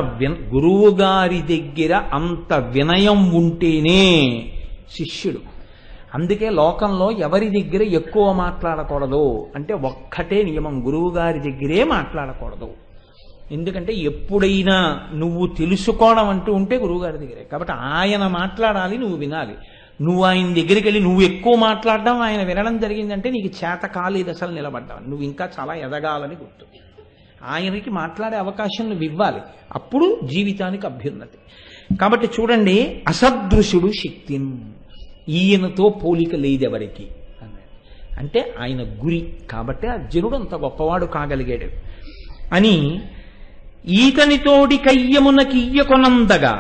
Speaker 1: గురువు గారి దగ్గర అంత వినయం ఉంటేనే శిష్యుడు. అందుకే లోకంలో ఎవరి దగ్గర ఎక్కువ మాట్లాడకూడదు అంటే ఒక్కటే నియమం, గురువు గారి దగ్గరే మాట్లాడకూడదు. ఎందుకంటే ఎప్పుడైనా నువ్వు తెలుసుకోవడం అంటూ ఉంటే గురువుగారి దగ్గరే. కాబట్టి ఆయన మాట్లాడాలి, నువ్వు వినాలి. నువ్వు ఆయన దగ్గరికి వెళ్ళి నువ్వు ఎక్కువ మాట్లాడడం, ఆయన వినడం జరిగిందంటే నీకు చేత కాలేదు అసలు నిలబడ్డావు. నువ్వు ఇంకా చాలా ఎదగాలని గుర్తు. ఆయనకి మాట్లాడే అవకాశం నువ్వు ఇవ్వాలి, అప్పుడు జీవితానికి అభ్యున్నతి. కాబట్టి చూడండి, అసదృశుడు శక్తిన్, ఈయనతో పోలిక లేదెవరికి అన్నాడు. అంటే ఆయన గురి కాబట్టి అర్జునుడు అంత గొప్పవాడు కాగలిగాడు అని. ఈతనితోడి కయ్యమునకియ్య కొనందగా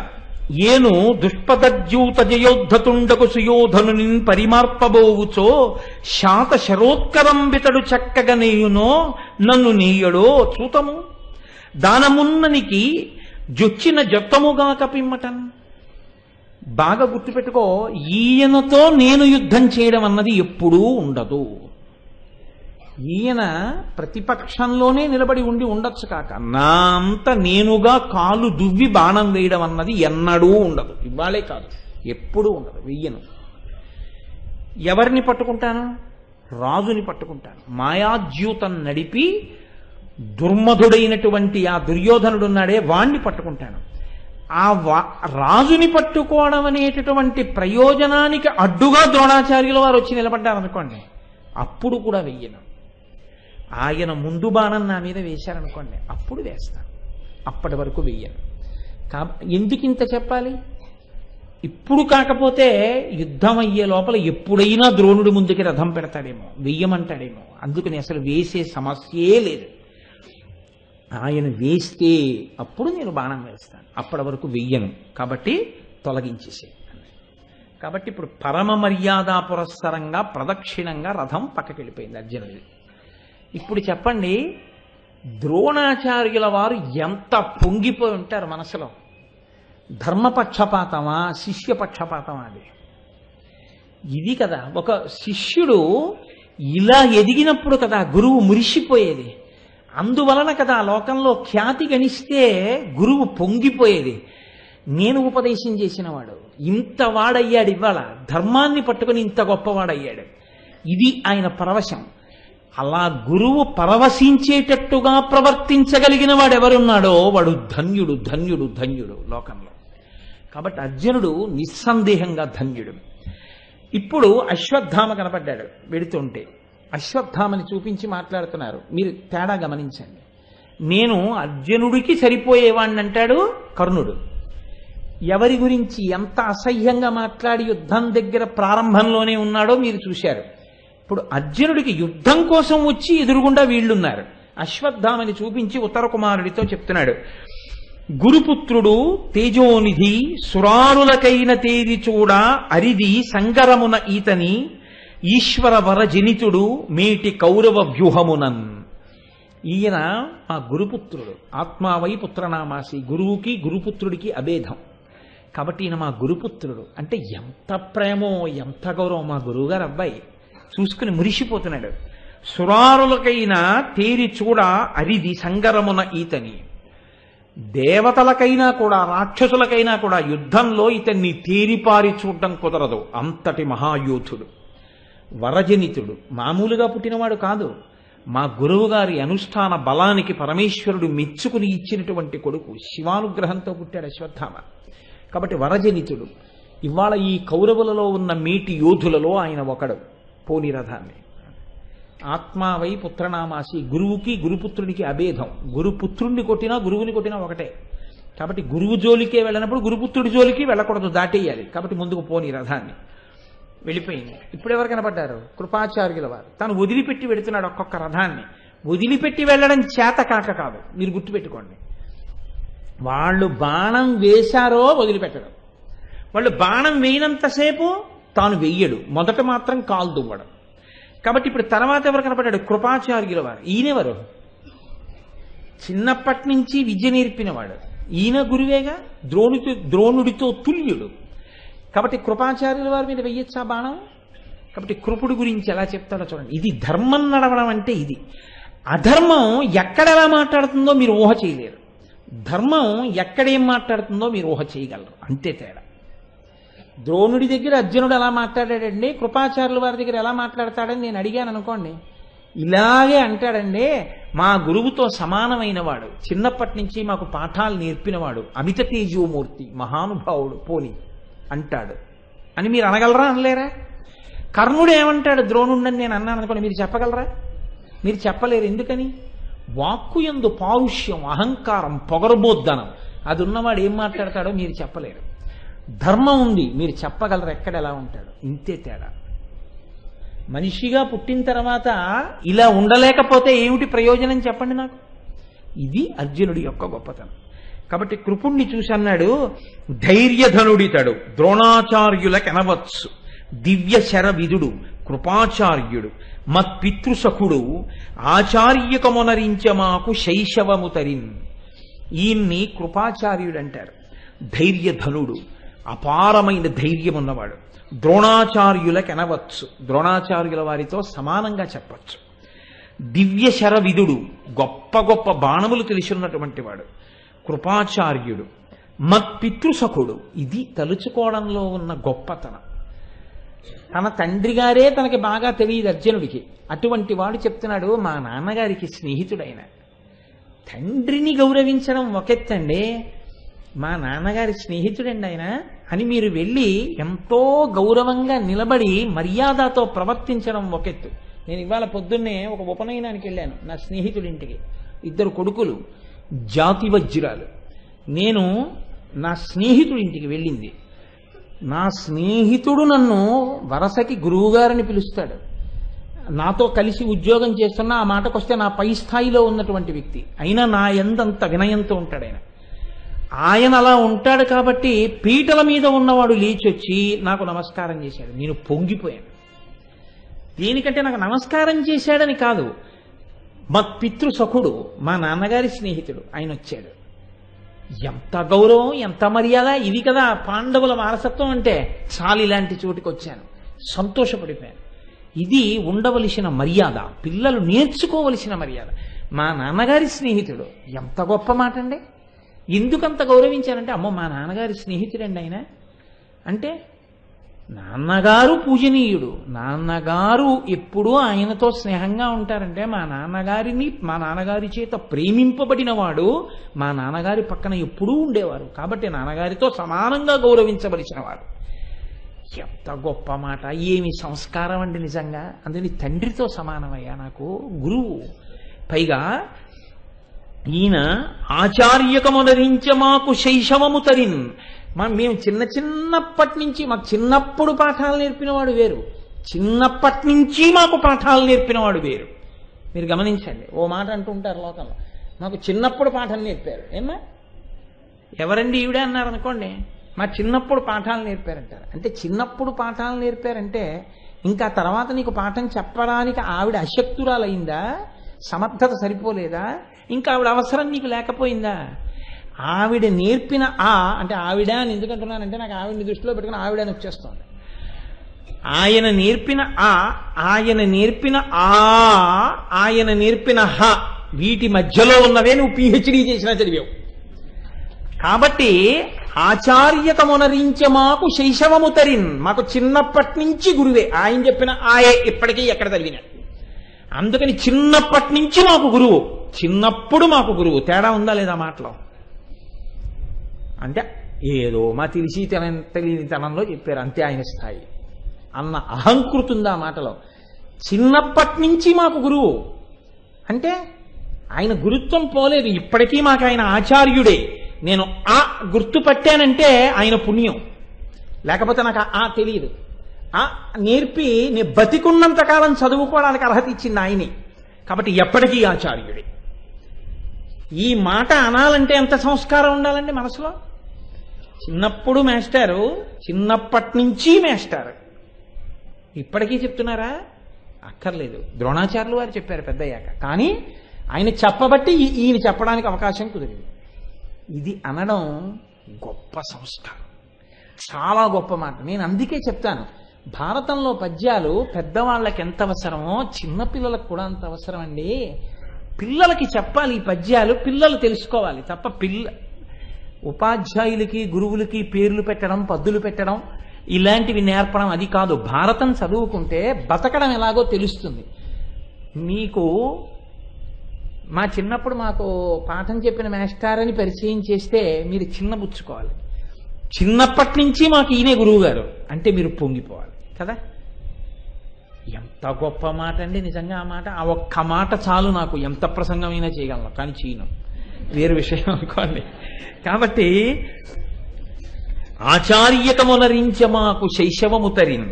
Speaker 1: ఏను దుష్పదజ్యూత జయోద్ధతుండకు సుయోధనుని పరిమార్పబోవుచో శాత శరోత్కరంబితడు చక్కగా నేయునో నన్ను నేయడో చూతము దానమున్ననికి జొచ్చిన జత్తముగా కపిమ్మటన్. బాగా గుర్తుపెట్టుకో, ఈయనతో నేను యుద్ధం చేయడం అన్నది ఎప్పుడూ ఉండదు. ఈయన ప్రతిపక్షంలోనే నిలబడి ఉండొచ్చు కాక నా అంత నేనుగా కాలు దువ్వి బాణం వేయడం అన్నది ఎన్నడూ ఉండదు. ఇవాళే కాదు, ఎప్పుడూ ఉండదు. వెయ్యను. ఎవరిని పట్టుకుంటాను? రాజుని పట్టుకుంటాను. మాయాజ్యూతం నడిపి దుర్మధుడైనటువంటి ఆ దుర్యోధనుడున్నాడే వాణ్ణి పట్టుకుంటాను. ఆ రాజుని పట్టుకోవడం అనేటటువంటి ప్రయోజనానికి అడ్డుగా ద్రోణాచార్యుల వారు వచ్చి నిలబడ్డారనుకోండి, అప్పుడు కూడా వెయ్యను. ఆయన ముందు బాణం నా మీద వేశారనుకోండి, అప్పుడు వేస్తాను. అప్పటి వరకు వెయ్యను. ఎందుకు ఇంత చెప్పాలి? ఇప్పుడు కాకపోతే యుద్ధం అయ్యే లోపల ఎప్పుడైనా ద్రోణుడి ముందుకి రథం పెడతాడేమో, వెయ్యమంటాడేమో. అందుకని అసలు వేసే సమస్యే లేదు. ఆయన వేస్తే అప్పుడు నేను బాణం వేస్తాను, అప్పటి వరకు వెయ్యను. కాబట్టి తొలగించేసే. కాబట్టి ఇప్పుడు పరమ మర్యాద పురస్సరంగా ప్రదక్షిణంగా రథం పక్కకి వెళ్ళిపోయింది అర్జునుడి. ఇప్పుడు చెప్పండి, ద్రోణాచార్యుల వారు ఎంత పొంగిపోయి ఉంటారు మనసులో. ధర్మపక్షపాతమా, శిష్యపక్షపాతమా? అది ఇది కదా. ఒక శిష్యుడు ఇలా ఎదిగినప్పుడు కదా గురువు మురిసిపోయేది. అందువలన కదా లోకంలో ఖ్యాతి గణిస్తే గురువు పొంగిపోయేది. నేను ఉపదేశం చేసినవాడు ఇంత వాడయ్యాడు, ఇవాళ ధర్మాన్ని పట్టుకుని ఇంత గొప్పవాడయ్యాడు. ఇది ఆయన పరవశం. అలా గురువు పరవశించేటట్టుగా ప్రవర్తించగలిగిన వాడెవరున్నాడో వాడు ధన్యుడు ధన్యుడు ధన్యుడు లోకంలో. కాబట్టి అర్జునుడు నిస్సందేహంగా ధన్యుడు. ఇప్పుడు అశ్వత్థామ కనపడ్డాడు వెడుతుంటే. అశ్వత్థామని చూపించి మాట్లాడుతున్నారు. మీరు తేడా గమనించండి. నేను అర్జునుడికి సరిపోయేవాణ్ణి అంటాడు కర్ణుడు. ఎవరి గురించి ఎంత అసహ్యంగా మాట్లాడి యుద్ధం దగ్గర ప్రారంభంలోనే ఉన్నాడో మీరు చూశారు. ఇప్పుడు అర్జునుడికి యుద్ధం కోసం వచ్చి ఎదురుగుండా వీళ్ళున్నారు. అశ్వత్థామని చూపించి ఉత్తర కుమారుడితో చెప్తున్నాడు, గురుపుత్రుడు తేజోనిధి సురారులకైన తేరి చూడ అరిది సంగరమున ఈతని ఈశ్వర వరజనితుడు మేటి కౌరవ వ్యూహమునన్. ఈయన మా గురుపుత్రుడు. ఆత్మావై పుత్రనామాసి. గురువుకి గురుపుత్రుడికి అభేదం. కాబట్టి ఈయన మా గురుపుత్రుడు అంటే ఎంత ప్రేమో ఎంత గౌరవం. మా గురువుగారు అబ్బాయి చూసుకుని మురిసిపోతున్నాడు. సురారులకైనా తేరి చూడ అరిది సంగరమున ఈతని. దేవతలకైనా కూడా రాక్షసులకైనా కూడా యుద్ధంలో ఇతన్ని తేరిపారి చూడడం కుదరదు. అంతటి మహాయోధుడు, వరజనితుడు, మామూలుగా పుట్టినవాడు కాదు. మా గురువు గారి అనుష్ఠాన బలానికి పరమేశ్వరుడు మెచ్చుకుని ఇచ్చినటువంటి కొడుకు. శివానుగ్రహంతో పుట్టాడు అశ్వత్థామ. కాబట్టి వరజనితుడు. ఇవాళ ఈ కౌరవులలో ఉన్న మేటి యోధులలో ఆయన ఒకడు. పోని రథాన్ని. ఆత్మావై పుత్రనామాసి. గురువుకి గురుపుత్రుడికి అభేదం. గురుపుత్రుణ్ణి కొట్టినా గురువుని కొట్టినా ఒకటే. కాబట్టి గురువు జోలికే వెళ్ళినప్పుడు గురుపుత్రుడి జోలికి వెళ్ళకూడదు, దాటేయాలి. కాబట్టి ముందుకు పోని రథాన్ని. వెళ్ళిపోయింది. ఇప్పుడు ఎవరు కనపడ్డారు? కృపాచార్యుల వారు. తను వదిలిపెట్టి వెళుతున్నాడు ఒక్కొక్క రథాన్ని. వదిలిపెట్టి వెళ్ళడం చేత కాక కాదు, మీరు గుర్తుపెట్టుకోండి. వాళ్ళు బాణం వేశారో వదిలిపెట్టడం. వాళ్ళు బాణం వేయనంతసేపు తాను వెయ్యడు. మొదట మాత్రం కాలు దువ్వడం. కాబట్టి ఇప్పుడు తర్వాత ఎవరు కనపడ్డాడు? కృపాచార్యుల వారు. ఈయనెవరు? చిన్నప్పటి నుంచి విద్య నేర్పినవాడు. ఈయన గురువేగా. ద్రోణుడితో తుల్యుడు. కాబట్టి కృపాచార్యుల వారి మీద వెయ్యొచ్చా బాణం? కాబట్టి కృపుడి గురించి ఎలా చెప్తాడో చూడండి. ఇది ధర్మం నడవడం అంటే ఇది. అధర్మం ఎక్కడ ఎలా మాట్లాడుతుందో మీరు ఊహ చేయలేరు. ధర్మం ఎక్కడేం మాట్లాడుతుందో మీరు ఊహ చేయగలరు. అంతే తేడా. ద్రోణుడి దగ్గర అర్జునుడు ఎలా మాట్లాడాడండి, కృపాచార్యుల వారి దగ్గర ఎలా మాట్లాడతాడని నేను అడిగాను అనుకోండి. ఇలాగే అంటాడండి. మా గురువుతో సమానమైన వాడు, చిన్నప్పటి నుంచి మాకు పాఠాలు నేర్పినవాడు, అమిత తేజోమూర్తి, మహానుభావుడు పోని అంటాడు అని మీరు అనగలరా? అనలేరా? కర్ణుడు ఏమంటాడు ద్రోణుడని నేను అన్నాను అనుకోండి, మీరు చెప్పగలరా? మీరు చెప్పలేరు. ఎందుకని? వాక్కు యందు పారుష్యం, అహంకారం, పొగరబోద్దనం అది ఉన్నవాడు ఏం మాట్లాడతాడో మీరు చెప్పలేరు. ధర్మం ఉంది, మీరు చెప్పగలరు ఎక్కడ ఎలా ఉంటాడు. ఇంతే తేడా. మనిషిగా పుట్టిన తర్వాత ఇలా ఉండలేకపోతే ఏమిటి ప్రయోజనం చెప్పండి నాకు. ఇది అర్జునుడి యొక్క గొప్పతనం. కాబట్టి కృపుణ్ణి చూసి అన్నాడు, ధైర్యధనుడితడు ద్రోణాచార్యులకెనవచ్చు దివ్య శరవిధుడు కృపాచార్యుడు మత్పితృసఖుడు ఆచార్యకమునరించ మాకు శైశవము తరిన్. ఈయన్ని కృపాచార్యుడు అంటారు. ధైర్యధనుడు, అపారమైన ధైర్యం ఉన్నవాడు. ద్రోణాచార్యులకెనవచ్చు, ద్రోణాచార్యుల వారితో సమానంగా చెప్పచ్చు. దివ్య శరవిధుడు, గొప్ప గొప్ప బాణములు తెలిసినటువంటి వాడు కృపాచార్యుడు. మత్పితృసఖుడు, ఇది తలుచుకోవడంలో ఉన్న గొప్పతనం. తన తండ్రి గారే తనకి బాగా తెలియదు అర్జునుడికి. అటువంటి వాడు చెప్తున్నాడు, మా నాన్నగారికి స్నేహితుడైన. తండ్రిని గౌరవించడం ఒకెత్తండి, మా నాన్నగారి స్నేహితుడండి ఆయన అని మీరు వెళ్ళి ఎంతో గౌరవంగా నిలబడి మర్యాదతో ప్రవర్తించడం ఒకెత్తు. నేను ఇవాళ పొద్దున్నే ఒక ఉపనయనానికి వెళ్ళాను నా స్నేహితుడింటికి. 2 కొడుకులు, జాతి వజ్రాలు. నేను నా స్నేహితుడింటికి వెళ్ళింది. నా స్నేహితుడు నన్ను వరసకి గురువుగారని పిలుస్తాడు. నాతో కలిసి ఉద్యోగం చేస్తున్నా ఆ మాటకొస్తే నా పై స్థాయిలో ఉన్నటువంటి వ్యక్తి అయినా నా ఎందంత వినయంతో ఉంటాడు ఆయన. ఆయన అలా ఉంటాడు కాబట్టి పీటల మీద ఉన్నవాడు లేచొచ్చి నాకు నమస్కారం చేశాడు. నేను పొంగిపోయాను. దేనికంటే నాకు నమస్కారం చేశాడని కాదు, మా పితృసఖుడు, మా నాన్నగారి స్నేహితుడు, ఆయన వచ్చాడు. ఎంత గౌరవం, ఎంత మర్యాద. ఇది కదా పాండవుల వారసత్వం అంటే. చాలు ఇలాంటి చోటుకి వచ్చాను, సంతోషపడిపోయాను. ఇది ఉండవలసిన మర్యాద, పిల్లలు నేర్చుకోవలసిన మర్యాద. మా నాన్నగారి స్నేహితుడు, ఎంత గొప్ప మాట అండి. ఎందుకంత గౌరవించానంటే, అమ్మో మా నాన్నగారి స్నేహితుడండి ఆయన అంటే నాన్నగారు పూజనీయుడు. నాన్నగారు ఎప్పుడూ ఆయనతో స్నేహంగా ఉంటారంటే మా నాన్నగారి చేత ప్రేమింపబడిన వాడు మా నాన్నగారి పక్కన ఎప్పుడూ ఉండేవారు. కాబట్టి నాన్నగారితో సమానంగా గౌరవించవలసిన వారు. ఎంత గొప్ప మాట! ఏమి సంస్కారం అండి నిజంగా. అందుకని తండ్రితో సమానమయ్యా నాకు గురువు. పైగా ఈయన ఆచార్యకమునరించ మాకు శైశవము తరిన్. మేము చిన్నప్పటి నుంచి, మాకు చిన్నప్పుడు పాఠాలు నేర్పినవాడు వేరు, చిన్నప్పటి నుంచి మాకు పాఠాలు నేర్పినవాడు వేరు. మీరు గమనించండి. ఓ మాట అంటుంటారు లోకంలో, మాకు చిన్నప్పుడు పాఠాలు నేర్పారు. ఏమ్మా ఎవరండి ఈవిడే అన్నారు అనుకోండి, మా చిన్నప్పుడు పాఠాలు నేర్పారంటారు. అంటే చిన్నప్పుడు పాఠాలు నేర్పారంటే ఇంకా తర్వాత నీకు పాఠం చెప్పడానికి ఆవిడ అశక్తురాలైందా? సమర్థత సరిపోలేదా? ఇంకా ఆవిడ అవసరం నీకు లేకపోయిందా? ఆవిడ నేర్పిన అంటే ఆవిడ అని ఎందుకంటున్నానంటే నాకు ఆవిడని దృష్టిలో పెట్టుకుని ఆవిడ అని వచ్చేస్తుంది. ఆయన నేర్పిన ఆయన నేర్పిన ఆయన నేర్పిన వీటి మధ్యలో ఉన్నవే నువ్వు పిహెచ్డీ చేసినా చదివావు. కాబట్టి ఆచార్యకమునరించ మాకు శైశవము తరిన్. మాకు చిన్నప్పటి నుంచి గురువే. ఆయన చెప్పిన ఆయే ఇప్పటికీ ఎక్కడ తరిగినా. అందుకని చిన్నప్పటి నుంచి మాకు గురువు, చిన్నప్పుడు మాకు గురువు. తేడా ఉందా లేదా మాటలో? అంటే ఏదో మా తెలియనితనంలో చెప్పారు అంతే ఆయన స్థాయి అన్న అహంకృతి ఉందా మాటలో. చిన్నప్పటి నుంచి మాకు గురువు అంటే ఆయన గురుత్వం పోలేదు. ఇప్పటికీ మాకు ఆయన ఆచార్యుడే. నేను గుర్తుపట్టానంటే ఆయన పుణ్యం, లేకపోతే నాకు తెలియదు. నేర్పి నేను బతికున్నంత కాలం చదువుకోవడానికి అర్హత ఇచ్చింది ఆయనే. కాబట్టి ఎప్పటికీ ఆచార్యుడే. ఈ మాట అనాలంటే ఎంత సంస్కారం ఉండాలండి మనసులో. చిన్నప్పుడు మేస్టారు, చిన్నప్పటి నుంచి మేస్టారు. ఇప్పటికీ చెప్తున్నారా? అక్కర్లేదు. ద్రోణాచార్యులు వారు చెప్పారు పెద్దయ్యాక. కానీ ఆయన చెప్పబట్టి ఈయన చెప్పడానికి అవకాశం కుదిరింది. ఇది అనడం గొప్ప సంస్కారం, చాలా గొప్ప మాట. నేను అందుకే చెప్తాను, భారతంలో పద్యాలు పెద్దవాళ్ళకి ఎంత అవసరమో చిన్నపిల్లలకు కూడా అంత అవసరం అండి. పిల్లలకి చెప్పాలి ఈ పద్యాలు, పిల్లలు తెలుసుకోవాలి తప్ప ఉపాధ్యాయులకి గురువులకి పేర్లు పెట్టడం, పద్దులు పెట్టడం, ఇలాంటివి నేర్పడం అది కాదు. భారతం చదువుకుంటే బతకడం ఎలాగో తెలుస్తుంది మీకు. మా చిన్నప్పుడు మాకు పాఠం చెప్పిన మాస్టర్ అని పరిచయం చేస్తే మీరు చిన్నబుచ్చుకోవాలి. చిన్నప్పటి నుంచి మాకు ఈయనే గురువు గారు అంటే మీరు పొంగిపోవాలి కదా. ఎంత గొప్ప మాట అండి నిజంగా. ఆ మాట, ఆ ఒక్క మాట చాలు నాకు. ఎంత ప్రసంగమైనా చేయగలను, కానీ చేయను, వేరు విషయం అనుకోండి. కాబట్టి ఆచార్యకమునరించ మాకు శైశవము తరిన్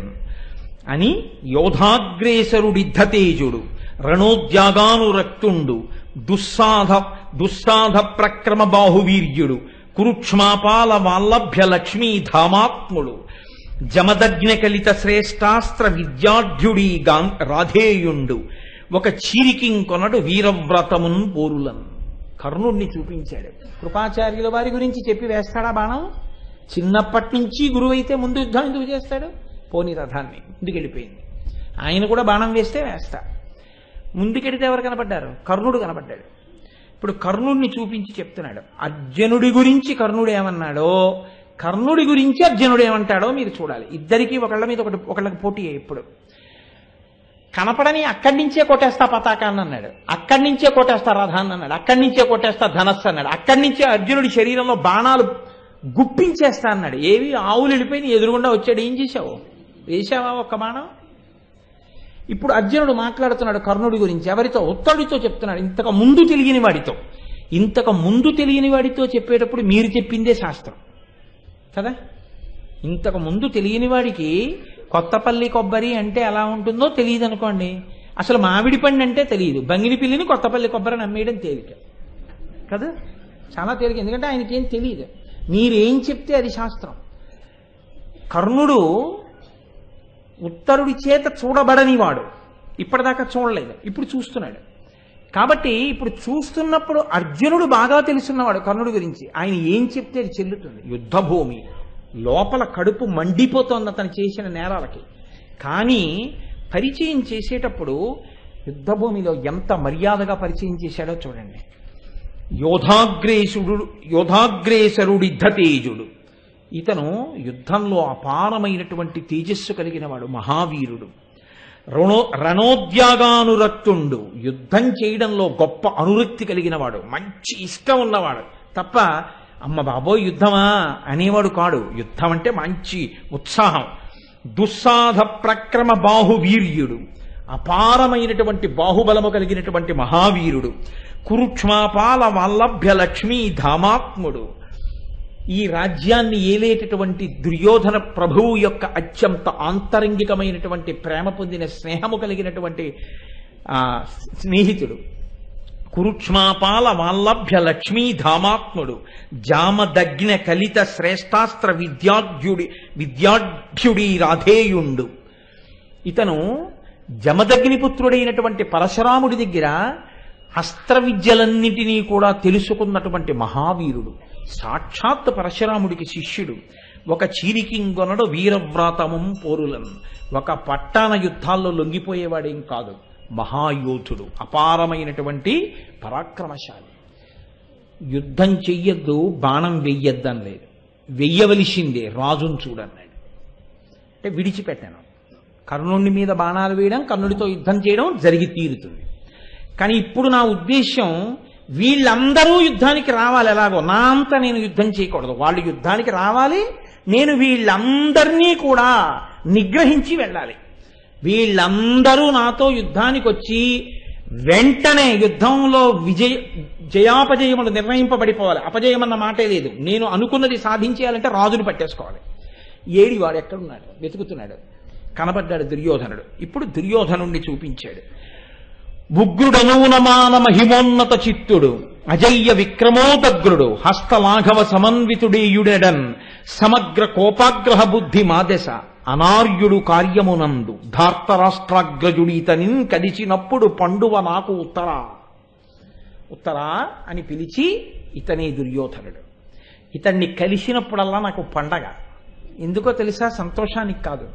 Speaker 1: అని యోధాగ్రేసరుడిద్ధతేజుడు రణోద్యాగానురక్తుండు దుస్సాధ ప్రక్రమ బాహువీర్యుడు కురుక్ష్మాపాల వాల్లభ్య లక్ష్మీ ధామాత్ముడు జమదగ్న కలిత శ్రేష్టాస్త్ర విద్యాఢ్యుడి రాధేయుండు ఒక చీరికింకొనడు వీరవ్రతమున్ పోరులను. కర్ణుడిని చూపించాడు. కృపాచార్యుల వారి గురించి చెప్పి వేస్తాడా బాణం? చిన్నప్పటి నుంచి గురువు అయితే ముందు యుద్ధం ఎందుకు చేస్తాడు? పోని రథాన్ని ముందుకెళ్ళిపోయింది. ఆయన కూడా బాణం వేస్తే వేస్తా. ముందుకెడితే ఎవరు కనపడ్డారు? కర్ణుడు కనపడ్డాడు. ఇప్పుడు కర్ణుడిని చూపించి చెప్తున్నాడు. అర్జునుడి గురించి కర్ణుడు ఏమన్నాడో, కర్ణుడి గురించి అర్జునుడు ఏమంటాడో మీరు చూడాలి. ఇద్దరికీ ఒకళ్ళ మీద ఒకళ్ళకి పోటీ. ఇప్పుడు కనపడని అక్కడి నుంచే కొట్టేస్తా పతాకాన్ని అన్నాడు, అక్కడి నుంచే కొట్టేస్తా రథాన్ని అన్నాడు, అక్కడి నుంచే కొట్టేస్తా ధనస్సు అన్నాడు, అక్కడి నుంచే అర్జునుడి శరీరంలో బాణాలు గుప్పించేస్తా అన్నాడు. ఏవి ఆవులు వెళ్ళిపోయి ఎదురుగుండా వచ్చాడు. ఏం చేశావు? వేశావా ఒక్క బాణం? ఇప్పుడు అర్జునుడు మాట్లాడుతున్నాడు కర్ణుడి గురించి. ఎవరితో? ఉత్తరుడితో చెప్తున్నాడు. ఇంతకు ముందు తెలియని వాడితో. ఇంతకు ముందు తెలియని వాడితో చెప్పేటప్పుడు మీరు చెప్పిందే శాస్త్రం కదా. ఇంతకు ముందు తెలియని వాడికి కొత్తపల్లి కొబ్బరి అంటే ఎలా ఉంటుందో తెలియదు అనుకోండి. అసలు మామిడి పండు అంటే తెలియదు, బంగిని పిల్లిని కొత్తపల్లి కొబ్బరి నమ్మేయడం తేలిక కదా, చాలా తేలిక. ఎందుకంటే ఆయనకేం తెలియదు. మీరేం చెప్తే అది శాస్త్రం. కర్ణుడు ఉత్తరుడి చేత చూడబడని వాడు, ఇప్పటిదాకా చూడలేదు, ఇప్పుడు చూస్తున్నాడు. కాబట్టి ఇప్పుడు చూస్తున్నప్పుడు అర్జునుడు బాగా తెలుసున్నవాడు కర్ణుడి గురించి. ఆయన ఏం చెప్తే అది చెల్లుతుంది. యుద్ధభూమి లోపల కడుపు మండిపోతోంది అతను చేసిన నేరాలకి. కానీ పరిచయం చేసేటప్పుడు యుద్ధభూమిలో ఎంత మర్యాదగా పరిచయం చేశాడో చూడండి. యోధాగ్రేసరుడిద్ధతేజుడు. ఇతను యుద్ధంలో అపారమైనటువంటి తేజస్సు కలిగిన వాడు, మహావీరుడు, రణోద్యాగానురక్తుండు, యుద్ధం చేయడంలో గొప్ప అనురక్తి కలిగిన వాడు, మంచి ఇష్టం ఉన్నవాడు తప్ప అమ్మ బాబోయ్ యుద్ధమా అనేవాడు కాడు. యుద్ధం అంటే మంచి ఉత్సాహం. దుస్సాధ ప్రక్రమ బాహువీర్యుడు, అపారమైనటువంటి బాహుబలము కలిగినటువంటి మహావీరుడు, కురుక్ష్మాపాల వల్లభ్య లక్ష్మీ ధామాత్ముడు, ఈ రాజ్యాన్ని ఏలేటటువంటి దుర్యోధన ప్రభువు యొక్క అత్యంత ఆంతరంగికమైనటువంటి ప్రేమ పొందిన స్నేహము కలిగినటువంటి స్నేహితుడు, కురుక్ష్మాపాల వల్లభ్య లక్ష్మీ ధామాత్ముడు, జామదగ్న కలిత శ్రేష్టాస్త్ర విద్యాఢ్యుడి రాధేయుండు. ఇతను జమదగ్నిపుత్రుడైనటువంటి పరశురాముడి దగ్గర అస్త్ర విద్యలన్నింటినీ కూడా తెలుసుకున్నటువంటి మహావీరుడు, సాక్షాత్ పరశురాముడికి శిష్యుడు. ఒక చీరికింగొనడు వీరవ్రాతమం పోరులను, ఒక పట్టాణ యుద్ధాల్లో లొంగిపోయేవాడేం కాదు, మహాయోధుడు, అపారమైనటువంటి పరాక్రమశాలి. యుద్ధం చెయ్యొద్దు, బాణం వెయ్యొద్దని లేదు, వెయ్యవలసిందే, రాజును చూడన్నాడు. అంటే విడిచిపెట్టాను. కర్ణుడి మీద బాణాలు వేయడం, కర్ణుడితో యుద్ధం చేయడం జరిగి తీరుతుంది. కానీ ఇప్పుడు నా ఉద్దేశం వీళ్ళందరూ యుద్ధానికి రావాలి. ఎలాగో నా అంతా నేను యుద్ధం చేయకూడదు, వాళ్ళు యుద్ధానికి రావాలి, నేను వీళ్ళందరినీ కూడా నిగ్రహించి వెళ్ళాలి. వీళ్ళందరూ నాతో యుద్ధానికి వచ్చి వెంటనే యుద్ధంలో జయాపజయములు నిర్ణయింపబడిపోవాలి. అపజయం అన్న మాటే లేదు. నేను అనుకున్నది సాధించేయాలంటే రాజును పట్టేసుకోవాలి. ఏడివాడు ఎక్కడున్నాడు వెతుకుతున్నాడు, కనబడ్డాడు దుర్యోధనుడు. ఇప్పుడు దుర్యోధనుణ్ణి చూపించాడు. ఉగ్రుడనూనమాన మహిమోన్నత చిత్తుడు, అజయ్య విక్రమోదగ్రుడు, హస్తలాఘవ సమన్వితుడేయుడెడన్, సమగ్ర కోపాగ్రహ బుద్ధి మాదెస, అనార్యుడు కార్యమునందు, ధార్తరాష్ట్రాగ్రజుడీతనిన్ కదిచినప్పుడు పండువ నాకు ఉత్తరా అని పిలిచి, ఇతనే దుర్యోధనుడు. ఇతన్ని కలిసినప్పుడల్లా నాకు పండగ. ఎందుకో తెలుసా? సంతోషానికి కాదు.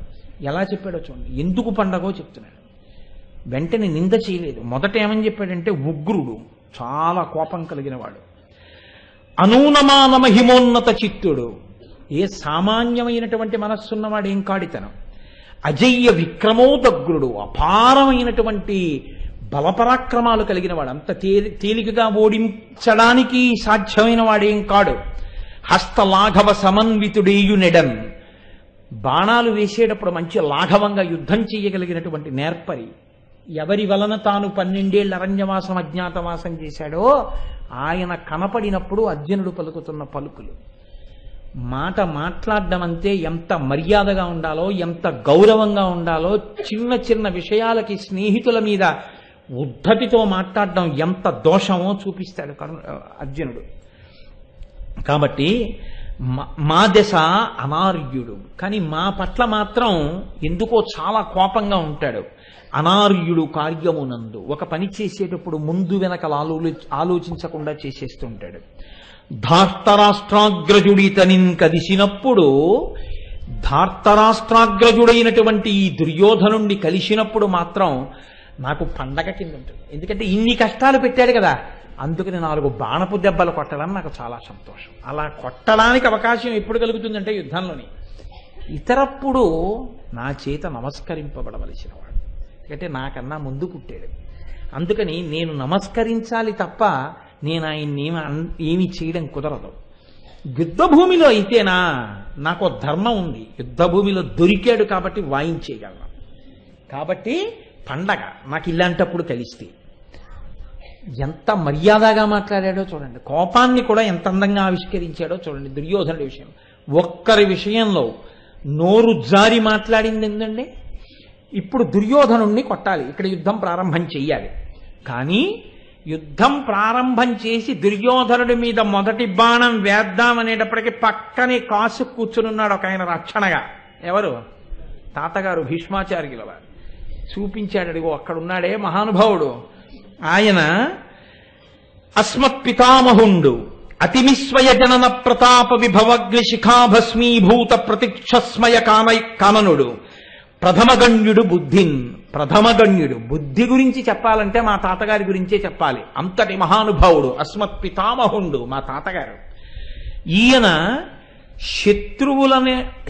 Speaker 1: ఎలా చెప్పాడో చూడండి. ఎందుకు పండగో చెప్తున్నాడు. వెంటనే నింద చేయలేదు. మొదట ఏమని చెప్పాడంటే ఉగ్రుడు, చాలా కోపం కలిగిన వాడు, అనూనమాన మహిమోన్నత చిత్తుడు, ఏ సామాన్యమైనటువంటి మనస్సున్నవాడు ఏం కాడితను, అజయ్య విక్రమోదగ్రుడు, అపారమైనటువంటి బలపరాక్రమాలు కలిగిన వాడు, అంత తేలికగా ఓడించడానికి సాధ్యమైన వాడేం కాడు. హస్తలాఘవ సమన్వితుడేయునెడన్, బాణాలు వేసేటప్పుడు మంచి లాఘవంగా యుద్ధం చేయగలిగినటువంటి నేర్పరి. ఎవరి వలన తాను 12 ఏళ్ల అరణ్యవాసం అజ్ఞాతవాసం చేశాడో ఆయన కనపడినప్పుడు అర్జునుడు పలుకుతున్న పలుకులు, మాట మాట్లాడడం అంతే ఎంత మర్యాదగా ఉండాలో, ఎంత గౌరవంగా ఉండాలో, చిన్న చిన్న విషయాలకి స్నేహితుల మీద ఉద్ధతితో మాట్లాడడం ఎంత దోషమో చూపిస్తాడు అర్జునుడు. కాబట్టి మా దశ అనార్యుడు, కానీ మా పట్ల మాత్రం ఎందుకో చాలా కోపంగా ఉంటాడు. అనార్యుడు కార్యమునందు, ఒక పని చేసేటప్పుడు ముందు వెనకలు ఆలోచించకుండా చేసేస్తుంటాడు. ధార్తరాష్ట్రాగ్రజుడితనిన్ కదిసినప్పుడు, ధార్తరాష్ట్రాగ్రజుడైనటువంటి ఈ దుర్యోధనుణ్ణి కలిసినప్పుడు మాత్రం నాకు పండగ కింద ఉంటుంది. ఎందుకంటే ఇన్ని కష్టాలు పెట్టాడు కదా, అందుకని 4 బాణపు దెబ్బలు కొట్టడం నాకు చాలా సంతోషం. అలా కొట్టడానికి అవకాశం ఎప్పుడు కలుగుతుందంటే యుద్ధంలోని. ఇతరప్పుడు నా చేత నమస్కరింపబడవలసిన వాడు, ఎందుకంటే నాకన్నా ముందు పుట్టాడు. అందుకని నేను నమస్కరించాలి తప్ప నేను ఆయన్ని ఏమి చేయడం కుదరదు. యుద్ధభూమిలో అయితేనా నాకు ధర్మం ఉంది, యుద్ధభూమిలో దొరికాడు కాబట్టి వాయించేయగలను. కాబట్టి పండగ నాకు ఇలాంటప్పుడు కలిస్తే. ఎంత మర్యాదగా మాట్లాడాడో చూడండి, కోపాన్ని కూడా ఎంత అందంగా ఆవిష్కరించాడో చూడండి దుర్యోధనుడి విషయం. ఒక్కరి విషయంలో నోరు జారి మాట్లాడింది ఏంటండి? ఇప్పుడు దుర్యోధనుణ్ణి కొట్టాలి, ఇక్కడ యుద్ధం ప్రారంభం చెయ్యాలి. కానీ యుద్ధం ప్రారంభం చేసి దుర్యోధనుడి మీద మొదటి బాణం వేద్దామనేటప్పటికీ పక్కనే కాసు కూర్చునున్నాడు ఒక ఆయన రక్షణగా. ఎవరు? తాతగారు భీష్మాచార్యుల వారు. చూపించాడు, అడిగో అక్కడున్నాడే మహానుభావుడు. ఆయన అస్మత్పితామహుండు, అతిమిస్వయ జనన ప్రతాప విభవగ్ని శిఖాభస్మీభూత ప్రతిక్షస్మయ కాననుడు, ప్రథమగణ్యుడు బుద్ధిన్. ప్రథమగణ్యుడు, బుద్ధి గురించి చెప్పాలంటే మా తాతగారి గురించే చెప్పాలి. అంతటి మహానుభావుడు అస్మత్పితామహుండు మా తాతగారు. ఈయన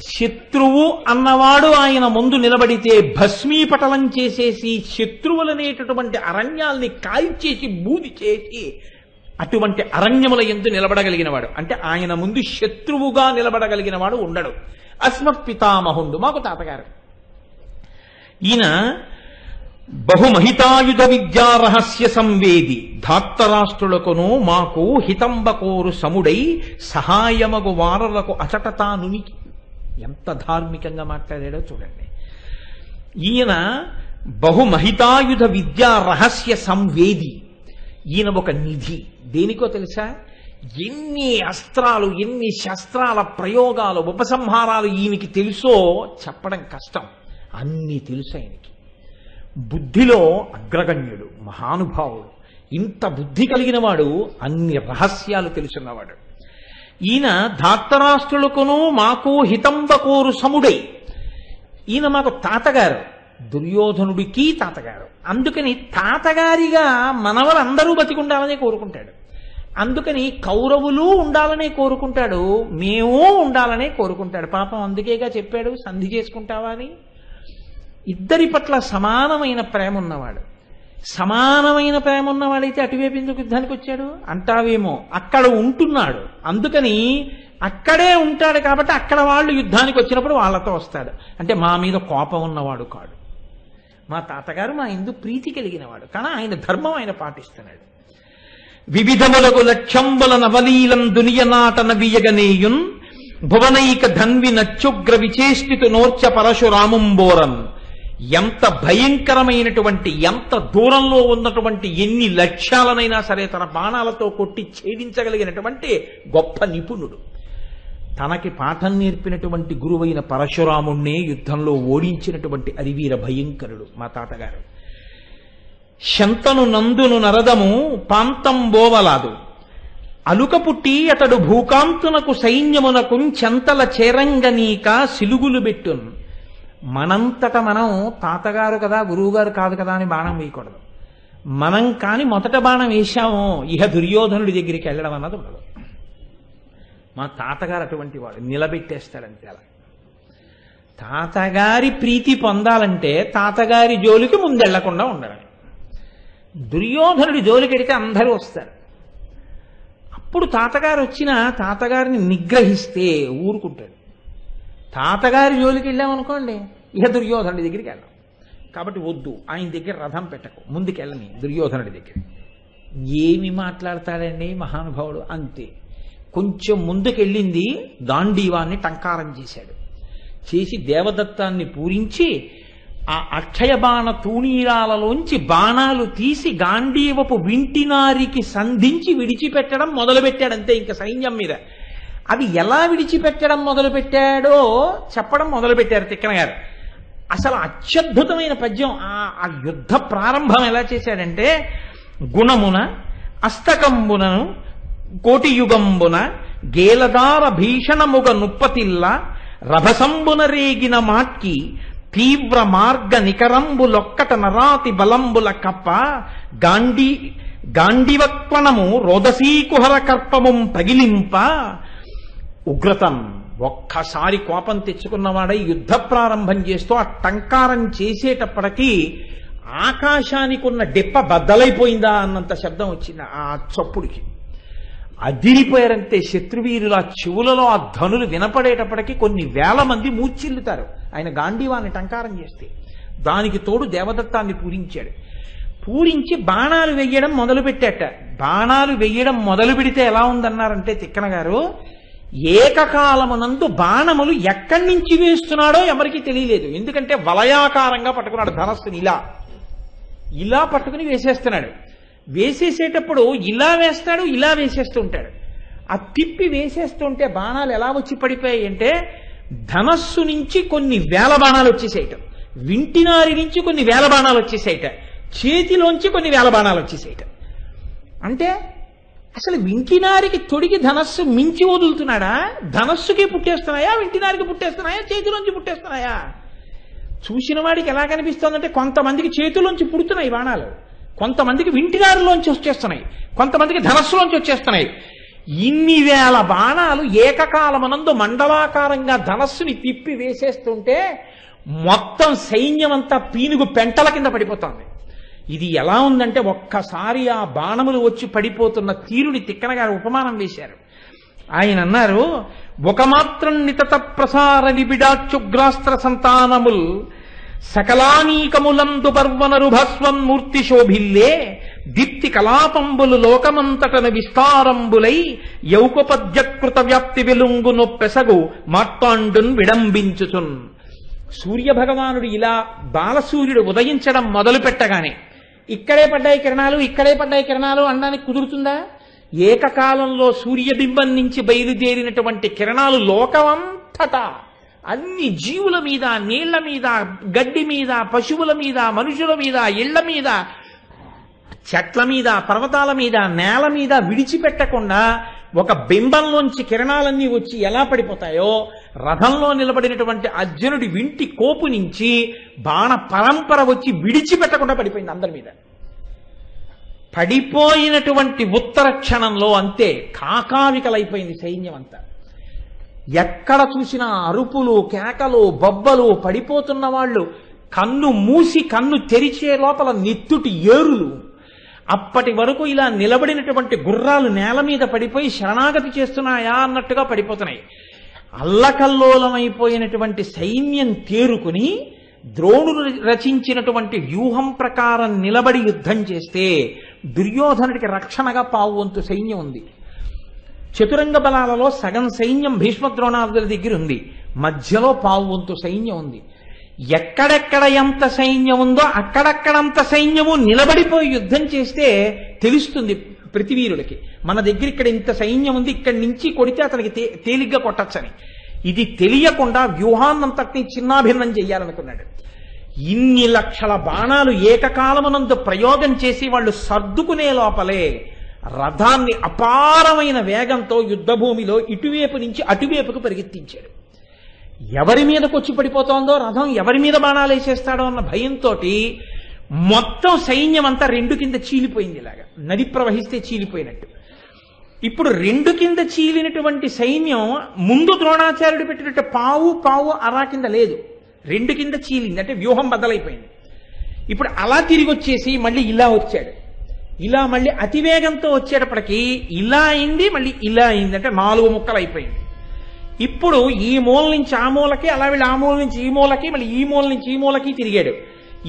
Speaker 1: శత్రువు అన్నవాడు ఆయన ముందు నిలబడితే భస్మీపటలం చేసేసి శత్రువులనేటటువంటి అరణ్యాల్ని కాల్చేసి బూది చేసి అటువంటి అరణ్యముల యందు నిలబడగలిగిన వాడు. అంటే ఆయన ముందు శత్రువుగా నిలబడగలిగిన వాడు ఉండడు. అస్మత్ పితామహుండు, మాకు తాతగారు. ఈయన బహుమహితాయుధ విద్యా రహస్య సంవేది, ధాత్తరాష్ట్రులకును మాకు హితంబకోరు సముడై సహాయమగు వారలకు అచట తానునికి. ఎంత ధార్మికంగా మాట్లాడాడో చూడండి. ఈయన బహుమహితాయుధ విద్యా రహస్య సంవేది. ఈయన ఒక నిధి. దేనికో తెలుసా? ఎన్ని అస్త్రాలు, ఎన్ని శస్త్రాల ప్రయోగాలు, ఉపసంహారాలు ఈయనకి తెలుసో చెప్పడం కష్టం. అన్నీ తెలుసు ఆయనకి. బుద్ధిలో అగ్రగణ్యుడు, మహానుభావుడు. ఇంత బుద్ధి కలిగిన వాడు, అన్ని రహస్యాలు తెలుసున్నవాడు. ఈయన ధాత్తరాష్ట్రులకును మాకు హితంబకోరు సముడై. ఈయన మాకు తాతగారు, దుర్యోధనుడికి తాతగారు. అందుకని తాతగారిగా మనవలందరూ బతికుండాలనే కోరుకుంటాడు. అందుకని కౌరవులు ఉండాలనే కోరుకుంటాడు, మేము ఉండాలనే కోరుకుంటాడు. పాపం అందుకేగా చెప్పాడు సంధి చేసుకుంటావా అని. ఇద్దరి పట్ల సమానమైన ప్రేమ ఉన్నవాడు. సమానమైన ప్రేమ ఉన్నవాడైతే అటువైపు ఎందుకు యుద్ధానికి వచ్చాడు అంటావేమో. అక్కడ ఉంటున్నాడు, అందుకని అక్కడే ఉంటాడు కాబట్టి అక్కడ వాళ్ళు యుద్ధానికి వచ్చినప్పుడు వాళ్ళతో వస్తాడు. అంటే మా మీద కోపం ఉన్నవాడు కాడు. మా తాతగారు మా ఇందు ప్రీతి కలిగినవాడు, కానీ ఆయన ధర్మం ఆయన పాటిస్తున్నాడు. వివిధములకు లక్ష్యంబుల నవలీలం దునియనాటన వియగనేయున్ భువనైక ధన్వి నచ్చుగ్ర విచేష్టితు నోర్చ పరశురాముంబోరన్. ఎంత భయంకరమైనటువంటి, ఎంత దూరంలో ఉన్నటువంటి ఎన్ని లక్ష్యాలనైనా సరే తన బాణాలతో కొట్టి ఛేదించగలిగినటువంటి గొప్ప నిపుణుడు. తనకి పాఠం నేర్పినటువంటి గురువైన పరశురాముణ్ణే యుద్ధంలో ఓడించినటువంటి అరివీర భయంకరుడు మా తాతగారు. శంతను నందును నరదము పాంతం బోవలాదు అలుక పుట్టి అతడు భూకాంతునకు సైన్యమునకు చెంతల చేరంగనీక సిలుగులు బెట్టున్. మనంతట మనం తాతగారు కదా గురువుగారు కాదు కదా అని బాణం వేయకూడదు. మనం కాని మొదట బాణం వేశామో ఇహ దుర్యోధనుడి దగ్గరికి వెళ్ళడం అన్నది ఉండదు. మా తాతగారు అటువంటి వాడు, నిలబెట్టేస్తాడంతే. అలా తాతగారి ప్రీతి పొందాలంటే తాతగారి జోలికి ముందెళ్లకుండా ఉండడం. దుర్యోధనుడి జోలికెడితే అందరూ వస్తారు. అప్పుడు తాతగారు వచ్చినా తాతగారిని నిగ్రహిస్తే ఊరుకుంటాడు. తాతగారి జోలికి వెళ్ళామనుకోండి ఇక దుర్యోధనుడి దగ్గరికి వెళ్ళాం. కాబట్టి వద్దు, ఆయన దగ్గర రథం పెట్టకు, ముందుకెళ్ళని దుర్యోధనుడి దగ్గర. ఏమి మాట్లాడతాడండి మహానుభావుడు. అంతే, కొంచెం ముందుకెళ్ళింది గాంధీవాన్ని టంకారం చేశాడు. చేసి దేవదత్తాన్ని పూరించి ఆ అక్షయ బాణ తూణీరాలలోంచి బాణాలు తీసి గాంధీవపు వింటినారికి సంధించి విడిచిపెట్టడం మొదలుపెట్టాడంతే. ఇంకా సైన్యం మీద అవి ఎలా విడిచిపెట్టడం మొదలుపెట్టాడో చెప్పడం మొదలుపెట్టారు తిక్కన గారు. అసలు అత్యద్భుతమైన పద్యం. ఆ యుద్ధ ప్రారంభం ఎలా చేశాడంటే, గుణమున అస్తకంబునను కోటియుగంబున గేలదార భీషణముగ నుప్పతిల్ల రభసంబున రేగిన మాట్కి తీవ్ర మార్గ నికరంబులొక్కట నరాతి బలంబుల కప్ప గాండివక్వణము రోదసీకుహర కర్పముం పగిలింప. ఉగ్రతం ఒక్కసారి కోపం తెచ్చుకున్నవాడై యుద్ధ ప్రారంభం చేస్తూ ఆ టంకారం చేసేటప్పటికీ ఆకాశానికి ఉన్న డెప్ప బద్దలైపోయిందా అన్నంత శబ్దం వచ్చింది ఆ చప్పుడికి. అదిరిపోయారంతే శత్రువీరుల చెవులలో ఆ ధనులు వినపడేటప్పటికీ కొన్ని వేల మంది మూర్ఛిల్లుతారు ఆయన గాంధీవాన్ని టంకారం చేస్తే. దానికి తోడు దేవదత్తాన్ని పూరించాడు. పూరించి బాణాలు వెయ్యడం మొదలుపెట్టాట. బాణాలు వెయ్యడం మొదలు పెడితే ఎలా ఉందన్నారంటే తిక్కన గారు, ఏకకాలమునందు బాణములు ఎక్కడి నుంచి వేస్తున్నాడో ఎవరికి తెలియలేదు. ఎందుకంటే వలయాకారంగా పట్టుకున్నాడు ధనస్సుని, ఇలా పట్టుకుని వేసేస్తున్నాడు. వేసేసేటప్పుడు ఇలా వేస్తాడు, ఇలా వేసేస్తూ ఉంటాడు. ఆ తిప్పి వేసేస్తుంటే బాణాలు ఎలా వచ్చి పడిపోయాయి అంటే, ధనస్సు నుంచి కొన్ని వేల బాణాలు వచ్చేసేయటం, వింటినారి నుంచి కొన్ని వేల బాణాలు వచ్చేసేయట, చేతిలోంచి కొన్ని వేల బాణాలు వచ్చేసేయట. అంటే అసలు వింటినారికి తొడిగి ధనస్సు మించి వదులుతున్నాడా? ధనస్సుకి పుట్టేస్తున్నాయా, వింటినారికి పుట్టేస్తున్నాయా, చేతిలోంచి పుట్టేస్తున్నాయా? చూసిన వాడికి ఎలా కనిపిస్తోందంటే, కొంతమందికి చేతిలోంచి పుడుతున్నాయి బాణాలు, కొంతమందికి వింటినారులోంచి వచ్చేస్తున్నాయి, కొంతమందికి ధనస్సులోంచి వచ్చేస్తున్నాయి. ఇన్ని వేల బాణాలు ఏకకాలమనందు మండలాకారంగా ధనస్సుని తిప్పి వేసేస్తుంటే మొత్తం సైన్యమంతా పీనుగు పెంటల కింద పడిపోతుంది. ఇది ఎలా ఉందంటే ఒక్కసారి ఆ బాణములు వచ్చి పడిపోతున్న తీరుని తిక్కన గారు ఉపమానం వేశారు. ఆయన అన్నారు, ఒక మాత్రం నితత ప్రసార నిబిడాచుగ్రాస్త్ర సంతానముల్ సకలానీకములందు పర్వనరు భస్వం మూర్తి శోభిల్లే దీప్తి కలాపంబులు లోకమంతటన విస్తారంబులై యౌకపద్యకృత వ్యాప్తి వెలుంగు నొప్పెసగు మార్తాండున్ విడంబించుచున్. సూర్యభగవానుడు ఇలా బాలసూర్యుడు ఉదయించడం మొదలు పెట్టగానే ఇక్కడే పడ్డాయి కిరణాలు, ఇక్కడే పడ్డాయి కిరణాలు అనడానికి కుదురుతుందా? ఏకకాలంలో సూర్యబింబం నుంచి బయలుదేరినటువంటి కిరణాలు లోకమంతటా అన్ని జీవుల మీద, నీళ్ల మీద, గడ్డి మీద, పశువుల మీద, మనుషుల మీద, ఇళ్ల మీద, చెట్ల మీద, పర్వతాల మీద, నేల మీద విడిచిపెట్టకుండా ఒక బింబంలోంచి కిరణాలన్నీ వచ్చి ఎలా పడిపోతాయో రథంలో నిలబడినటువంటి అర్జునుడి వింటి కోపు నుంచి బాణ పరంపర వచ్చి విడిచిపెట్టకుండా పడిపోయింది అందరి మీద. పడిపోయినటువంటి ఉత్తర క్షణంలో అంతే కాకావికలైపోయింది సైన్యం అంతా. ఎక్కడ చూసినా అరుపులు, కేకలు, బొబ్బలు, పడిపోతున్న వాళ్ళు కన్ను మూసి కన్ను తెరిచే లోపల నెత్తుటి ఏరులు. అప్పటి వరకు ఇలా నిలబడినటువంటి గుర్రాలు నేల మీద పడిపోయి శరణాగతి చేస్తున్నాయా అన్నట్టుగా పడిపోతున్నాయి. అల్లకల్లోలమైపోయినటువంటి సైన్యం తేరుకుని ద్రోణుడు రచించినటువంటి వ్యూహం ప్రకారం నిలబడి యుద్ధం చేస్తే దుర్యోధనుడికి రక్షణగా పావువంతు సైన్యం ఉంది. చతురంగ బలాలలో సగం సైన్యం భీష్మద్రోణాదుల దగ్గర ఉంది, మధ్యలో పావువంతు సైన్యం ఉంది. ఎక్కడెక్కడ ఎంత సైన్యం ఉందో అక్కడక్కడంత సైన్యము నిలబడిపోయి యుద్ధం చేస్తే తెలుస్తుంది ప్రతి వీరుడికి, మన దగ్గర ఇక్కడ ఇంత సైన్యం ఉంది, ఇక్కడి నుంచి కొడితే అతనికి తేలిగ్గా కొట్టచ్చని. ఇది తెలియకుండా వ్యూహాన్నంతటినీ చిన్నాభిన్నం చెయ్యాలనుకున్నాడు. ఇన్ని లక్షల బాణాలు ఏకకాలమునందు ప్రయోగం చేసి వాళ్ళు సర్దుకునే లోపలే రథాన్ని అపారమైన వేగంతో యుద్ధభూమిలో ఇటువైపు నుంచి అటువైపుకు పరిగెత్తించాడు. ఎవరి మీదకు వచ్చి పడిపోతోందో రథం, ఎవరి మీద బాణాలు వేసేస్తాడో అన్న భయంతో మొత్తం సైన్యం అంతా రెండు కింద చీలిపోయింది. ఇలాగా నది ప్రవహిస్తే చీలిపోయినట్టు. ఇప్పుడు రెండు కింద చీలినటువంటి సైన్యం ముందు ద్రోణాచార్యుడు పెట్టినట్టు పావు అరా కింద లేదు, రెండు కింద చీలింది, అంటే వ్యూహం బద్దలైపోయింది. ఇప్పుడు అలా తిరిగి వచ్చేసి మళ్ళీ ఇలా వచ్చాడు, ఇలా మళ్ళీ అతివేగంతో వచ్చేటప్పటికి ఇలా అయింది, మళ్ళీ ఇలా అయింది, అంటే 4 ముక్కలు అయిపోయింది. ఇప్పుడు ఈ మూల నుంచి ఆ మూలకి, అలా వెళ్ళి ఆ మూల నుంచి ఈ మూలకి, మళ్ళీ ఈ మూల నుంచి ఈ మూలకి తిరిగాడు.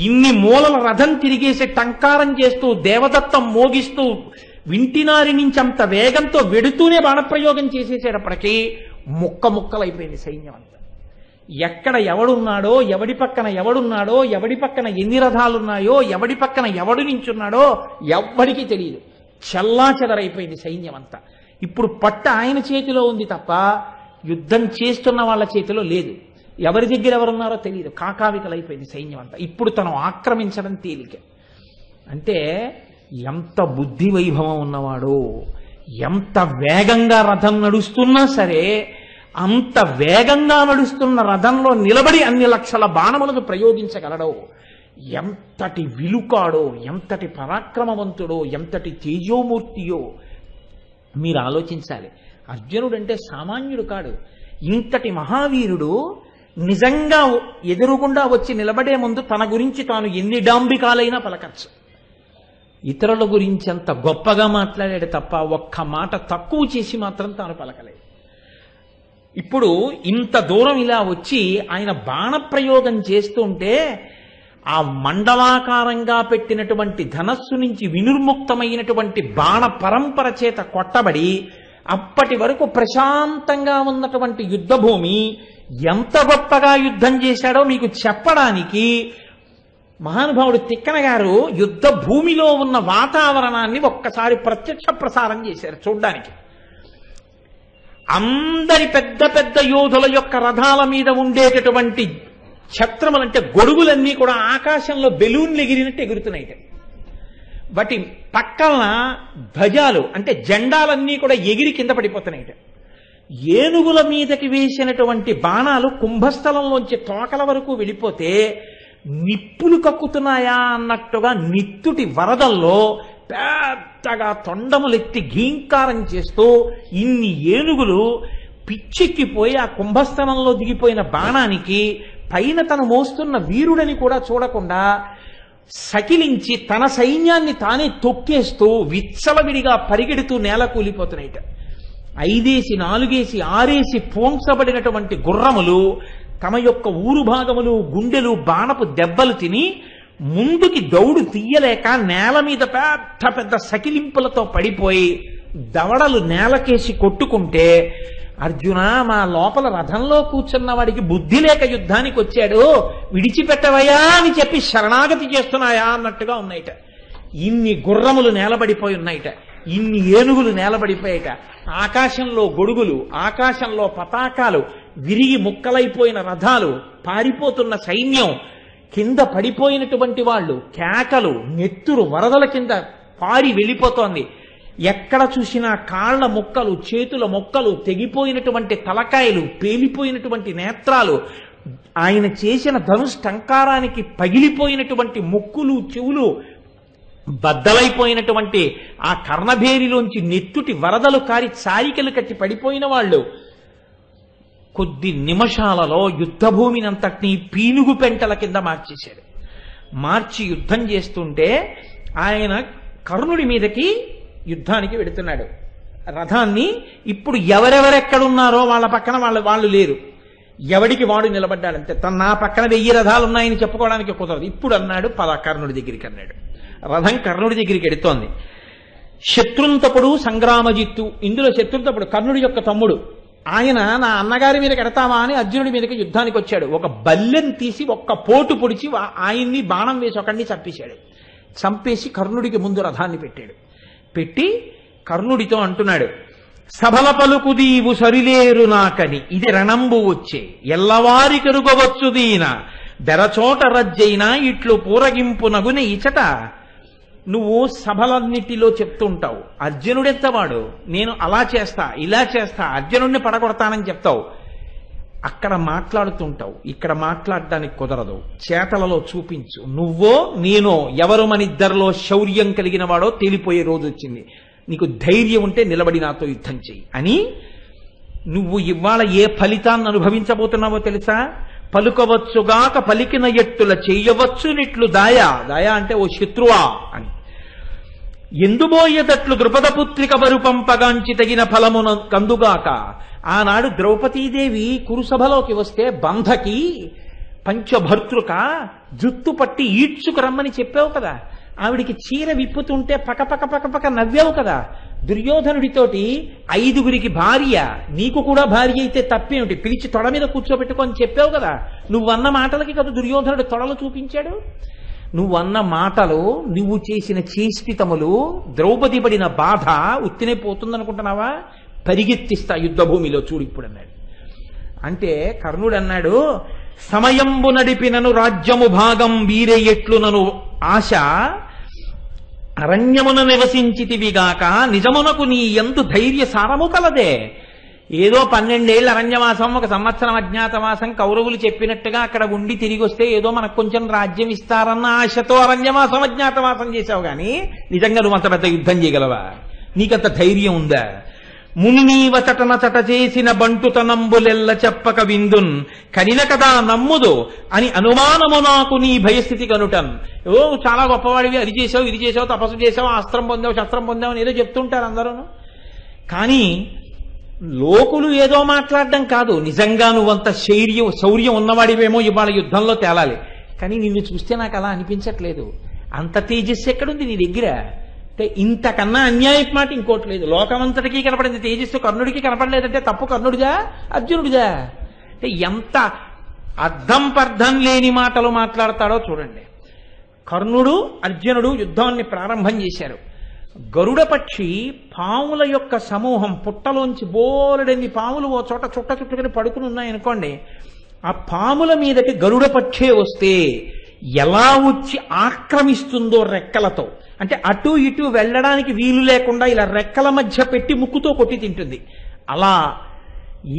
Speaker 1: ఇన్ని మూలల రథం తిరిగేసి టంకారం చేస్తూ దేవదత్తం మోగిస్తూ వింటినారి నుంచి అంత వేగంతో వెడుతూనే బాణప్రయోగం చేసేసేటప్పటికీ ముక్కలైపోయింది సైన్యం అంతా. ఎక్కడ ఎవడున్నాడో, ఎవడి పక్కన ఎవడున్నాడో, ఎవడి పక్కన ఎన్ని రథాలున్నాయో, ఎవడి పక్కన ఎవడు నించున్నాడో ఎవ్వడికి తెలియదు. చెల్లాచెదరైపోయింది సైన్యం అంతా. ఇప్పుడు పట్ట ఆయన చేతిలో ఉంది తప్ప యుద్ధం చేస్తున్న వాళ్ళ చేతిలో లేదు. ఎవరి దగ్గర ఎవరున్నారో తెలియదు. కాకావికలైపోయింది సైన్యం అంతా. ఇప్పుడు తను ఆక్రమించడం తేలిక. అంటే ఎంత బుద్ధి వైభవం ఉన్నవాడో, ఎంత వేగంగా రథం నడుస్తున్నా సరే అంత వేగంగా నడుస్తున్న రథంలో నిలబడి అన్ని లక్షల బాణములను ప్రయోగించగలడో, ఎంతటి విలుకాడో, ఎంతటి పరాక్రమవంతుడో, ఎంతటి తేజోమూర్తియో మీరు ఆలోచించాలి. అర్జునుడు అంటే సామాన్యుడు కాడు. ఇంతటి మహావీరుడు నిజంగా ఎదురుగుండా వచ్చి నిలబడే ముందు తన గురించి తాను ఎన్ని డాంబికాలైనా పలకచ్చు. ఇతరుల గురించి అంత గొప్పగా మాట్లాడాడు తప్ప ఒక్క మాట తక్కువ చేసి మాత్రం తాను పలకలేదు. ఇప్పుడు ఇంత దూరం ఇలా వచ్చి ఆయన బాణప్రయోగం చేస్తుంటే ఆ మండలాకారంగా పెట్టినటువంటి ధనస్సు నుంచి వినిర్ముక్తమైనటువంటి బాణ పరంపర చేత కొట్టబడి అప్పటి వరకు ప్రశాంతంగా ఉన్నటువంటి యుద్ధభూమి ఎంత గొప్పగా యుద్ధం చేశాడో మీకు చెప్పడానికి మహానుభావుడు తిక్కన గారు యుద్ధ భూమిలో ఉన్న వాతావరణాన్ని ఒక్కసారి ప్రత్యక్ష ప్రసారం చేశారు చూడ్డానికి. అందరి పెద్ద పెద్ద యోధుల యొక్క రథాల మీద ఉండేటటువంటి ఛత్రములంటే గొడుగులన్నీ కూడా ఆకాశంలో బెలూన్లు ఎగిరినట్టు ఎగురుతున్నాయి. వాటి పక్కన ధ్వజాలు అంటే జెండాలన్నీ కూడా ఎగిరి కింద పడిపోతున్నాయి. ఏనుగుల మీదకి వేసినటువంటి బాణాలు కుంభస్థలంలోంచి తోకల వరకు వెళ్ళిపోతే నిప్పులు కక్కుతున్నాయా అన్నట్టుగా నిత్తుటి వరదల్లో పెద్దగా తొండములెత్తి ఘీంకారం చేస్తూ ఇన్ని ఏనుగులు పిచ్చెక్కిపోయి ఆ కుంభస్థలంలో దిగిపోయిన బాణానికి పైన తను మోస్తున్న వీరుడని కూడా చూడకుండా సకిలించి తన సైన్యాన్ని తానే తొక్కేస్తూ విచ్చలవిడిగా పరిగెడుతూ నేల కూలిపోతున్నాయిట. 5 4 6 పోంచబడినటువంటి గుర్రములు తమ యొక్క ఊరు భాగములు గుండెలు బాణపు దెబ్బలు తిని ముందుకి దౌడు తీయలేక నేల మీద పెద్ద పెద్ద సకిలింపులతో పడిపోయి దవడలు నేలకేసి కొట్టుకుంటే, అర్జున మా లోపల రథంలో కూర్చున్న వాడికి బుద్ధి లేక యుద్ధానికి వచ్చాడు, విడిచిపెట్టవయా అని చెప్పి శరణాగతి చేస్తున్నాయా అన్నట్టుగా ఉన్నాయిట. ఇన్ని గుర్రములు నేలబడిపోయి ఉన్నాయిట, ఇన్ని ఏనుగులు నేలబడిపోయాయిట. ఆకాశంలో గొడుగులు, ఆకాశంలో పతాకాలు, విరిగి ముక్కలైపోయిన రథాలు, పారిపోతున్న సైన్యం, కింద పడిపోయినటువంటి వాళ్ళు, కేకలు, నెత్తురు వరదల కింద పారి వెళ్ళిపోతోంది. ఎక్కడ చూసినా కాళ్ల ముక్కలు, చేతుల ముక్కలు, తెగిపోయినటువంటి తలకాయలు, పేలిపోయినటువంటి నేత్రాలు, ఆయన చేసిన ధనుష్టంకారానికి పగిలిపోయినటువంటి ముక్కులు చెవులు, బద్దలైపోయినటువంటి ఆ కర్ణభేరిలోంచి నెత్తుటి వరదలు కారి చారికలు కట్టి పడిపోయిన వాళ్ళు. కొద్ది నిమిషాలలో యుద్ధభూమినంతటినీ పీనుగు పెంటల కింద మార్చేశాడు. మార్చి యుద్ధం చేస్తుంటే ఆయన కర్ణుడి మీదకి యుద్ధానికి వెడుతున్నాడు. రథాన్ని ఇప్పుడు ఎవరెవరెక్కడున్నారో వాళ్ళ పక్కన వాళ్ళు లేరు, ఎవడికి వాడు నిలబడ్డాడంతే. నా పక్కన 1000 రథాలు ఉన్నాయని చెప్పుకోవడానికి కుదరదు. ఇప్పుడు అన్నాడు, పద కర్ణుడి దగ్గరికి అన్నాడు. రథం కర్ణుడి దగ్గరికి ఎడుతోంది. శత్రుంతపుడు సంగ్రామజిత్తు, ఇందులో శత్రుంతపుడు కర్ణుడి యొక్క తమ్ముడు. ఆయన నా అన్నగారి మీదకి ఎడతావా అని అర్జునుడి మీదకి యుద్ధానికి వచ్చాడు. ఒక బల్లెం తీసి ఒక్క పోటు పొడిచి ఆయన్ని బాణం వేసి ఒకడిని చంపేశాడు. చంపేసి కర్ణుడికి ముందు రథాన్ని పెట్టాడు. పెట్టి కర్ణుడితో అంటున్నాడు, సభల పలుకు దీవు సరిలేరు నాకని ఇది రణంబు వచ్చే ఎల్లవారి కరుగవచ్చు దీన బెరచోట రజ్జైనా ఇట్లు పూరగింపు నగున ఇచట. నువ్వు సభలన్నిటిలో చెప్తుంటావు, అర్జునుడెత్తవాడు, నేను అలా చేస్తా ఇలా చేస్తా, అర్జునుడిని పడగొడతానని చెప్తావు. అక్కడ మాట్లాడుతుంటావు, ఇక్కడ మాట్లాడడానికి కుదరదు, చేతలలో చూపించు. నువ్వో నేనో ఎవరు మనిద్దరిలో శౌర్యం కలిగిన వాడో తేలిపోయే రోజు వచ్చింది. నీకు ధైర్యం ఉంటే నిలబడి నాతో యుద్ధం చెయ్యి అని. నువ్వు ఇవాళ ఏ ఫలితాన్ని అనుభవించబోతున్నావో తెలుసా? పలుకవచ్చుగాక పలికిన ఎట్టుల చెయ్యవచ్చు నిట్లు దాయా. దాయా అంటే ఓ శత్రువా అని. ఎందుబోయేటట్లు ద్రుపదపుత్రిక బరు పంపగాంచి తగిన ఫలమున కందుగాక. ఆనాడు ద్రౌపదీదేవి కురుసభలోకి వస్తే బంధకి పంచభర్తృక జుత్తు పట్టి ఈడ్చుకు రమ్మని చెప్పావు కదా. ఆవిడికి చీర విప్పుతుంటే పకపక పకపక నవ్వావు కదా. దుర్యోధనుడితోటి 5గురికి భార్య, నీకు కూడా భార్య అయితే తప్పేమిటి, పిలిచి తొడ మీద కూర్చోబెట్టుకొని చెప్పావు కదా. నువ్వన్న మాటలకి కదా దుర్యోధనుడు తొడలు చూపించాడు. నువ్వన్న మాటలు, నువ్వు చేసిన చేష్టితములు, ద్రౌపది పడిన బాధ ఉత్తినే పోతుందనుకుంటున్నావా? పరిగెత్తిస్తా యుద్ధభూమిలో చూడు ఇప్పుడు అన్నాడు. అంటే కర్ణుడు అన్నాడు, సమయంబు నడిపినను రాజ్యము భాగం వీరే ఎట్లు నను ఆశ అరణ్యమున నివసించితివిగాక నిజమునకు నీ ఎందు ధైర్య సారము కలదే. ఏదో 12 ఏళ్ల అరణ్యవాసం, 1 సంవత్సరం అజ్ఞాతవాసం కౌరవులు చెప్పినట్టుగా అక్కడ ఉండి తిరిగి వస్తే ఏదో మనకు కొంచెం రాజ్యం ఇస్తారన్న ఆశతో అరణ్యవాసం అజ్ఞాతవాసం చేశావు గాని నిజంగా నువ్వు అంత పెద్ద యుద్ధం చేయగలవా? నీకంత ధైర్యం ఉందా? మునినీవ చటన చట చేసిన బంటుతనంబులెల్ల చెప్పక విందున్ కనిన కదా నమ్ముదు అని అనుమానము నాకు నీ భయస్థితి కనుటన్. ఏదో చాలా గొప్పవాడివి, అది చేసావు ఇది చేసావు, తపస్సు చేసావు, అస్త్రం పొందావు శస్త్రం పొందావు అని ఏదో చెప్తుంటారు అందరూ. కానీ లోకులు ఏదో మాట్లాడడం కాదు, నిజంగా నువ్వంత శౌర్యం ఉన్నవాడివేమో ఇవాళ యుద్ధంలో తేలాలి. కానీ నిన్ను చూస్తే నాకు అలా అనిపించట్లేదు. అంత తేజస్సు ఎక్కడుంది నీ దగ్గర? అంటే ఇంతకన్నా అన్యాయం మాట ఇంకోటి లేదు. లోకమంతటికీ కనపడింది తేజస్సు, కర్ణుడికి కనపడలేదంటే తప్పు కర్ణుడిదా అర్జునుడిదా? అంటే ఎంత అర్థం పర్థం లేని మాటలు మాట్లాడతాడో చూడండి. కర్ణుడు అర్జునుడు యుద్ధాన్ని ప్రారంభం చేశారు. గరుడ పక్షి పాముల యొక్క సమూహం, పుట్టలోంచి బోలెడన్ని పాములు ఓ చోట చుట్ట చుట్టుకుని పడుకుని ఉన్నాయనుకోండి. ఆ పాముల మీదకి గరుడ పక్షే వస్తే ఎలా వచ్చి ఆక్రమిస్తుందో రెక్కలతో, అంటే అటు ఇటు వెళ్ళడానికి వీలు లేకుండా ఇలా రెక్కల మధ్య పెట్టి ముక్కుతో కొట్టి తింటుంది. అలా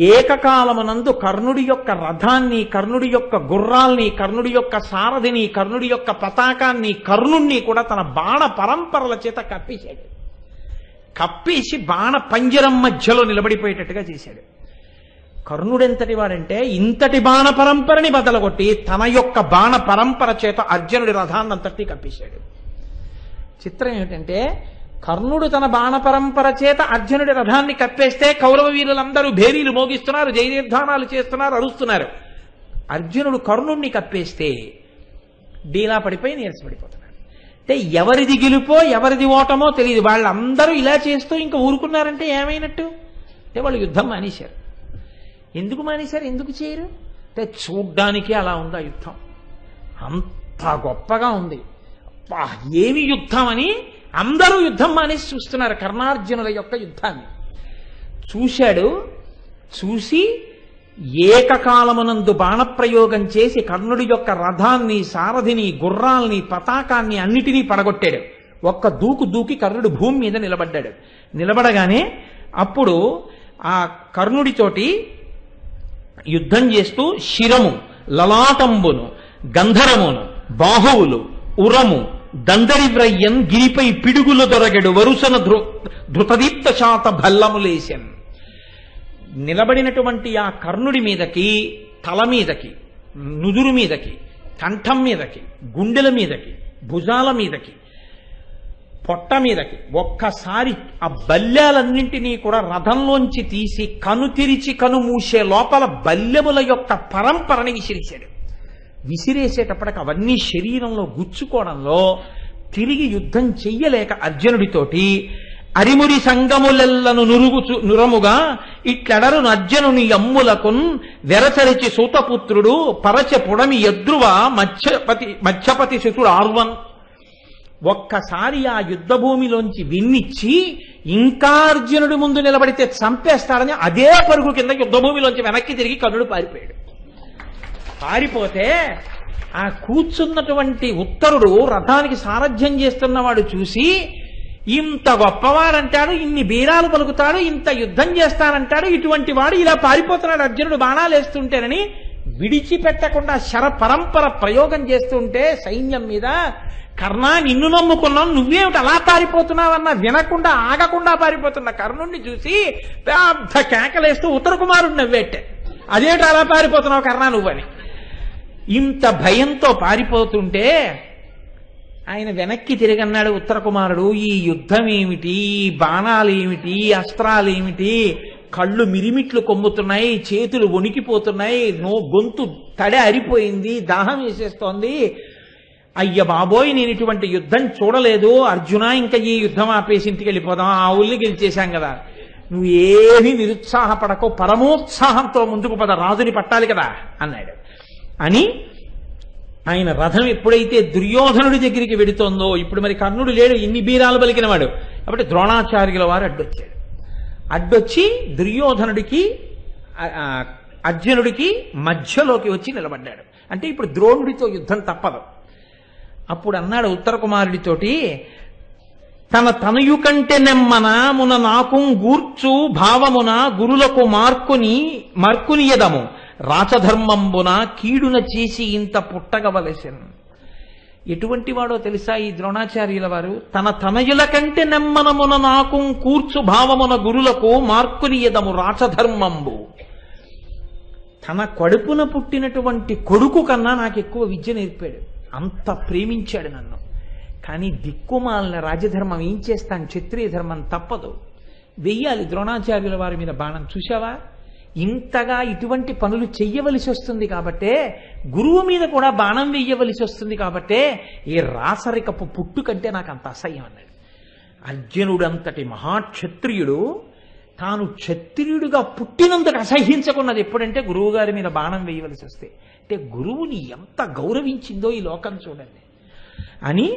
Speaker 1: ఏకకాలమునందు కర్ణుడి యొక్క రథాన్ని, కర్ణుడి యొక్క గుర్రాల్ని, కర్ణుడి యొక్క సారథిని, కర్ణుడి యొక్క పతాకాన్ని, కర్ణుణ్ణి కూడా తన బాణ పరంపరల చేత కప్పేశాడు. కప్పేసి బాణ పంజరం మధ్యలో నిలబడిపోయేటట్టుగా చేశాడు. కర్ణుడెంతటి వాడంటే ఇంతటి బాణ పరంపరని బదలగొట్టి తన యొక్క బాణ పరంపర చేత అర్జునుడి రథాన్నంతటి కప్పేశాడు. చిత్రం ఏమిటంటే, కర్ణుడు తన బాణ పరంపర చేత అర్జునుడి రథాన్ని కప్పేస్తే కౌరవ వీరులందరూ భేరీలు మోగిస్తున్నారు, జయనిర్ధానాలు చేస్తున్నారు, అరుస్తున్నారు. అర్జునుడు కర్ణుణ్ణి కప్పేస్తే డీలా పడిపోయి నీరసపడిపోతున్నారు. అంటే ఎవరిది గెలుపో ఎవరిది ఓటమో తెలియదు. వాళ్ళందరూ ఇలా చేస్తూ ఇంకా ఊరుకున్నారంటే ఏమైనట్టు? అంటే వాళ్ళు యుద్ధం మానేశారు. ఎందుకు మానేశారు? ఎందుకు చేయరు? అంటే చూడ్డానికి అలా ఉంది ఆ యుద్ధం, అంత గొప్పగా ఉంది. ఏమి యుద్ధం అని అందరూ యుద్ధం మానేసి చూస్తున్నారు. కర్ణార్జునుల యొక్క యుద్ధాన్ని చూశాడు. చూసి ఏకకాలమునందు బాణప్రయోగం చేసి కర్ణుడి యొక్క రథాన్ని, సారథిని, గుర్రాల్ని, పతాకాన్ని అన్నిటినీ పడగొట్టాడు. ఒక్క దూకు దూకి కర్ణుడు భూమి మీద నిలబడ్డాడు. నిలబడగానే అప్పుడు ఆ కర్ణుడితోటి యుద్ధం చేస్తూ శిరము, లలాటంబును, గంధరమును, బాహువులు, ఉరము, దందరివ్రయ్యం గిరిపై పిడుగులు దొరగడు వరుసన ధృతదీప్త శాత భల్లములేశం. నిలబడినటువంటి ఆ కర్ణుడి మీదకి, తల మీదకి, నుదురు మీదకి, కంఠం మీదకి, గుండెల మీదకి, భుజాల మీదకి, పొట్ట మీదకి ఒక్కసారి ఆ బల్యాలన్నింటినీ కూడా రథంలోంచి తీసి కను తెరిచి కను మూసే లోపల బల్యముల యొక్క పరంపరని విసిరేశాడు. విసిరేసేటప్పటికి అవన్నీ శరీరంలో గుచ్చుకోవడంలో తిరిగి యుద్ధం చెయ్యలేక అర్జునుడితోటి అరిమురి సంగములెల్లను నురముగా ఇట్లెడరు అర్జునుని అమ్ములకున్ వెరచరిచి సూతపుత్రుడు పరచ పొడమి ఎద్రువ మధ్యపతి శిశుడు ఆర్వన్. ఒక్కసారి ఆ యుద్ధ భూమిలోంచి విన్నిచ్చి ఇంకా అర్జునుడి ముందు నిలబడితే చంపేస్తాడని అదే పరుగు కింద యుద్ధ భూమిలోంచి వెనక్కి తిరిగి కర్ణుడు పారిపోయాడు. పారిపోతే ఆ కూర్చున్నటువంటి ఉత్తరుడు, రథానికి సారథ్యం చేస్తున్నవాడు చూసి, ఇంత గొప్పవాడంటాడు, ఇన్ని బీరాలు పలుకుతాడు, ఇంత యుద్ధం చేస్తానంటాడు, ఇటువంటి వాడు ఇలా పారిపోతున్నాడు అర్జునుడు బాణాలు వేస్తుంటేనని విడిచిపెట్టకుండా శర పరంపర ప్రయోగం చేస్తుంటే సైన్యం మీద, కర్ణ నిన్ను నమ్ముకున్నాం, నువ్వేమిటి అలా పారిపోతున్నావన్నా వినకుండా ఆగకుండా పారిపోతున్న కర్ణుణ్ణి చూసి పెద్ద కేకలేస్తూ ఉత్తర కుమారుడు నవ్వేట్టే, అదేమిటి అలా పారిపోతున్నావు కర్ణ నువ్వని. ఇంత భయంతో పారిపోతుంటే ఆయన వెనక్కి తిరిగన్నాడు ఉత్తర కుమారుడు, ఈ యుద్ధం ఏమిటి, బాణాలేమిటి, అస్త్రాలేమిటి, కళ్ళు మిరిమిట్లు కొమ్ముతున్నాయి, చేతులు వణికిపోతున్నాయి, గొంతు తడి అరిపోయింది, దాహం వేసేస్తోంది, అయ్య బాబోయ్ నేను ఇటువంటి యుద్ధం చూడలేదు, అర్జున ఇంకా ఈ యుద్ధం ఆపేసి ఇంటికి వెళ్ళిపోదాం, ఆవుల్ని గెలిచేశాం కదా, నువ్వు ఏమీ నిరుత్సాహపడకో, పరమోత్సాహంతో ముందుకు పద, రాజుని పట్టాలి కదా అన్నాడు. అని ఆయన రథం ఎప్పుడైతే దుర్యోధనుడి దగ్గరికి వెడుతోందో, ఇప్పుడు మరి కర్ణుడు లేడు, ఇన్ని బీరాలు పలికినవాడు కాబట్టి ద్రోణాచార్యుల వారు అడ్డొచ్చాడు. అడ్డొచ్చి దుర్యోధనుడికి అర్జునుడికి మధ్యలోకి వచ్చి నిలబడ్డాడు. అంటే ఇప్పుడు ద్రోణుడితో యుద్ధం తప్పదు. అప్పుడు అన్నాడు ఉత్తర కుమారుడితోటి, తన తనయు కంటే నెమ్మన మున నాకు గూర్చు భావమున గురులకు మార్కునియదము రాచధర్మంబున కీడున చేసి ఇంత పుట్టగవలసెను. ఎటువంటి వాడో తెలుసా ఈ ద్రోణాచార్యుల వారు? తన తనయుల కంటే నెమ్మనమున నాకు కూర్చు భావమున గురులకు మార్కునియదము రాచధర్మంబు. తన కడుపున పుట్టినటువంటి కొడుకు కన్నా నాకు ఎక్కువ విద్య నేర్పాడు, అంత ప్రేమించాడు నన్ను. కానీ దిక్కుమాలిన రాజధర్మం ఏం చేస్తాను, క్షత్రియ ధర్మం తప్పదు, వెయ్యాలి ద్రోణాచార్యుల వారి మీద బాణం. చూశావా, ఇంతగా ఇటువంటి పనులు చెయ్యవలసి వస్తుంది కాబట్టే, గురువు మీద కూడా బాణం వెయ్యవలసి వస్తుంది కాబట్టే ఈ రాసరికపు పుట్టు కంటే నాకు అంత అసహ్యం అన్నాడు. అర్జునుడంతటి మహాక్షత్రియుడు తాను క్షత్రియుడిగా పుట్టినందుకు అసహ్యించుకున్నది ఎప్పుడంటే గురువు గారి మీద బాణం వేయవలసి వస్తే. అంటే గురువుని ఎంత గౌరవించిందో ఈ లోకం చూడండి అని.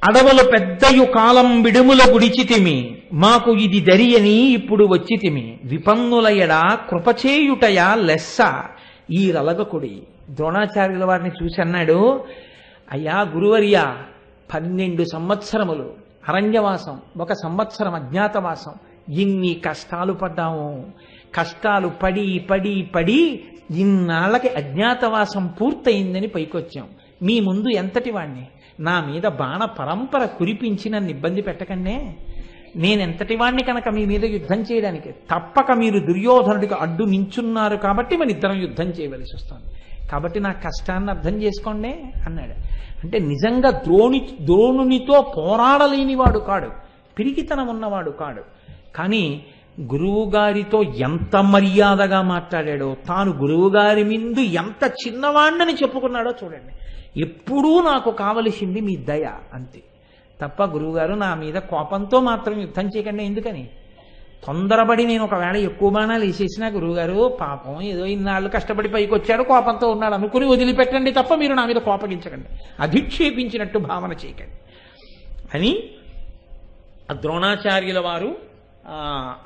Speaker 1: అడవులు పెద్దయు కాలం విడుముల గుడిచితిమి, మాకు ఇది దరియని ఇప్పుడు వచ్చితిమి, విపన్నులయడ కృపచేయుటయ లెస్స ఈ రలగకుడి. ద్రోణాచార్యుల వారిని చూసి అన్నాడు, అయ్యా గురువర్య, 12 సంవత్సరములు అరణ్యవాసం, 1 సంవత్సరం అజ్ఞాతవాసం, ఇన్ని కష్టాలు పడ్డాము, కష్టాలు పడి పడి పడి ఇన్నాళ్ళకి అజ్ఞాతవాసం పూర్తయిందని పైకొచ్చాం. మీ ముందు ఎంతటి వాణ్ణి? నా మీద బాణ పరంపర కురిపించి నన్ను ఇబ్బంది పెట్టకండే. నేనెంతటి వాణ్ణి కనుక మీ మీద యుద్ధం చేయడానికి? తప్పక మీరు దుర్యోధనుడికి అడ్డు నించున్నారు కాబట్టి మన ఇద్దరం యుద్ధం చేయవలసి వస్తుంది. కాబట్టి నా కష్టాన్ని అర్థం చేసుకోండి అన్నాడు. అంటే నిజంగా ద్రోణునితో పోరాడలేనివాడు కాడు, పిరికితనం ఉన్నవాడు కాడు. కానీ గురువుగారితో ఎంత మర్యాదగా మాట్లాడాడో, తాను గురువుగారి ముందు ఎంత చిన్నవాణ్ణని చెప్పుకున్నాడో చూడండి. ఎప్పుడూ నాకు కావలసింది మీ దయ అంతే తప్ప గురువుగారు నా మీద కోపంతో మాత్రం యుద్ధం చేయకండి. ఎందుకని? తొందరపడి నేను ఒకవేళ ఎక్కువ బాణాలు వేసేసినా గురువుగారు పాపం ఏదో ఇన్నాళ్ళు కష్టపడి పైకి వచ్చాడు కోపంతో ఉన్నాడు అనుకుని వదిలిపెట్టండి తప్ప మీరు నా మీద కోపగించకండి, అధిక్షేపించినట్టు భావన చేయకండి అని ద్రోణాచార్యుల వారు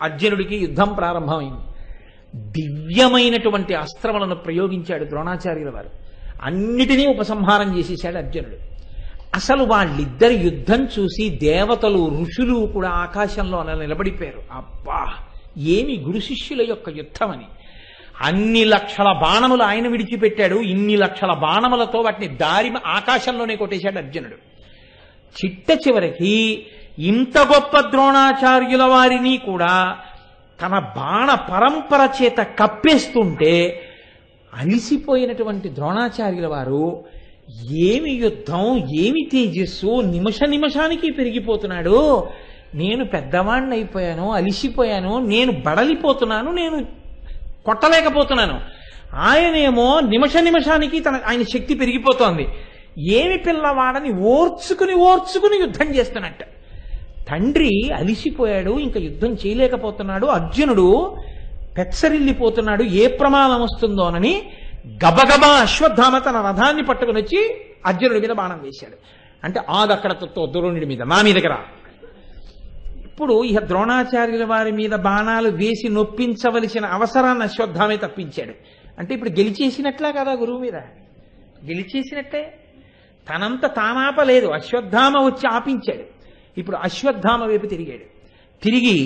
Speaker 1: అర్జునుడికి యుద్ధం ప్రారంభమైంది. దివ్యమైనటువంటి అస్త్రములను ప్రయోగించాడు ద్రోణాచార్యుల వారు. అన్నిటినీ ఉపసంహారం చేసేశాడు అర్జునుడు. అసలు వాళ్ళిద్దరి యుద్ధం చూసి దేవతలు ఋషులు కూడా ఆకాశంలో అలా నిలబడిపోయారు. అబ్బా ఏమి గురు శిష్యుల యొక్క యుద్ధం అని. అన్ని లక్షల బాణములు ఆయన విడిచిపెట్టాడు. ఇన్ని లక్షల బాణములతో వాటిని దారి ఆకాశంలోనే కొట్టేశాడు అర్జునుడు. చిట్ట చివరికి ఇంత గొప్ప ద్రోణాచార్యుల వారిని కూడా తన బాణ పరంపర చేత కప్పేస్తుంటే అలిసిపోయినటువంటి ద్రోణాచార్యుల వారు ఏమి యుద్ధం, ఏమి తేజస్సు, నిమిష నిమిషానికి పెరిగిపోతున్నాడు. నేను పెద్దవాణ్ణి అయిపోయాను, అలిసిపోయాను, నేను బడలిపోతున్నాను, నేను కొట్టలేకపోతున్నాను. ఆయనేమో నిమిష నిమిషానికి ఆయన శక్తి పెరిగిపోతోంది. ఏమి పిల్లవాడని ఓర్చుకుని యుద్ధం చేస్తున్నట్ట. తండ్రి అలిసిపోయాడు, ఇంకా యుద్ధం చేయలేకపోతున్నాడు. అర్జునుడు పెచ్చరిల్లిపోతున్నాడు, ఏ ప్రమాదం వస్తుందోనని గబగబా అశ్వత్థామ తన రథాన్ని పట్టుకుని వచ్చి అర్జునుడి మీద బాణం వేశాడు. అంటే ఆదక్కడతో ద్రోణుడి మీద, నా మీదకి రా. ఇప్పుడు ఇక ద్రోణాచార్యుల వారి మీద బాణాలు వేసి నొప్పించవలసిన అవసరాన్ని అశ్వత్థామే తప్పించాడు. అంటే ఇప్పుడు గెలిచేసినట్లా కదా గురువు మీద? గెలిచేసినట్టే. తనంత తానాపలేదు, అశ్వత్థామ వచ్చి ఆపించాడు. ఇప్పుడు అశ్వత్థామ వైపు తిరిగాడు. తిరిగి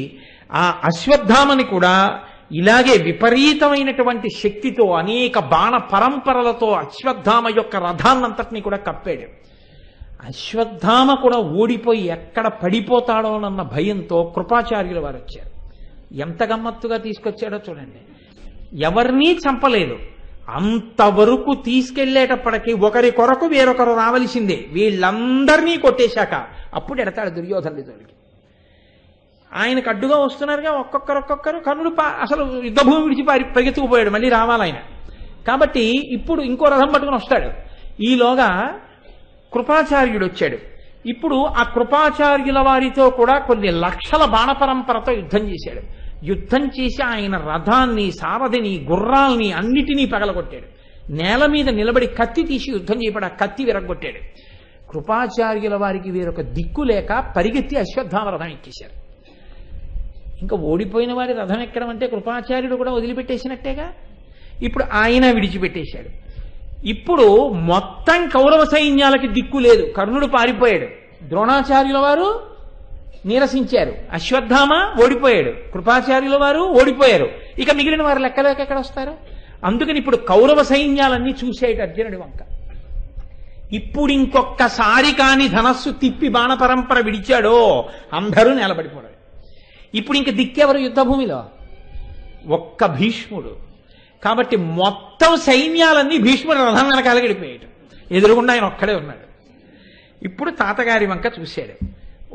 Speaker 1: ఆ అశ్వత్థామని కూడా ఇలాగే విపరీతమైనటువంటి శక్తితో అనేక బాణ పరంపరలతో అశ్వత్థామ యొక్క రథాన్నంతటినీ కూడా కప్పాడు. అశ్వత్థామ కూడా ఓడిపోయి ఎక్కడ పడిపోతాడోనన్న భయంతో కృపాచార్యుల వారు వచ్చారు. ఎంత గమ్మత్తుగా తీసుకొచ్చాడో చూడండి. ఎవరినీ చంపలేదు. అంతవరకు తీసుకెళ్లేటప్పటికీ ఒకరి కొరకు వేరొకరు రావలసిందే. వీళ్ళందరినీ కొట్టేశాక అప్పుడు ఎడతాడు దుర్యోధనుడి జోలికి. ఆయనకు అడ్డుగా వస్తున్నారుగా ఒక్కొక్కరు. కర్ణుడు అసలు యుద్ధభూమి విడిచి పరిగెత్తుకుపోయాడు, మళ్ళీ రావాలయన. కాబట్టి ఇప్పుడు ఇంకో రథం పట్టుకుని వస్తాడు. ఈలోగా కృపాచార్యుడు వచ్చాడు. ఇప్పుడు ఆ కృపాచార్యుల వారితో కూడా కొన్ని లక్షల బాణ పరంపరతో యుద్ధం చేశాడు. యుద్ధం చేసి ఆయన రథాన్ని, సారథిని, గుర్రాల్ని అన్నిటినీ పగలగొట్టాడు. నేల మీద నిలబడి కత్తి తీసి యుద్ధం చేయబడి ఆ కత్తి విరగొట్టాడు. కృపాచార్యుల వారికి వేరొక దిక్కు లేక పరిగెత్తి అశ్వత్థామ రథం ఎక్కేశారు. ఇంకా ఓడిపోయిన వారి రథం ఎక్కడం అంటే కృపాచార్యుడు కూడా వదిలిపెట్టేసినట్టేగా. ఇప్పుడు ఆయన విడిచిపెట్టేశాడు. ఇప్పుడు మొత్తం కౌరవ సైన్యాలకి దిక్కు లేదు. కర్ణుడు పారిపోయాడు, ద్రోణాచార్యుల వారు నీరసించారు, అశ్వత్థామ ఓడిపోయాడు, కృపాచార్యుల వారు ఓడిపోయారు. ఇక మిగిలిన వారు లెక్కలేక ఎక్కడ వస్తారు? అందుకని ఇప్పుడు కౌరవ సైన్యాలన్నీ చూసేట అర్జునుడి వంక. ఇప్పుడు ఇంకొక్కసారి కాని ధనస్సు తిప్పి బాణ పరంపర విడిచాడో అందరూ నిలబడిపోయారు. ఇప్పుడు ఇంక దిక్కెవరు యుద్ధభూమిలో? ఒక్క భీష్ముడు. కాబట్టి మొత్తం సైన్యాలన్నీ భీష్ముడు రథం వెనకాల గడిపోయాడు. ఎదురుగుండా ఆయన ఒక్కడే ఉన్నాడు. ఇప్పుడు తాతగారి వంక చూశాడు.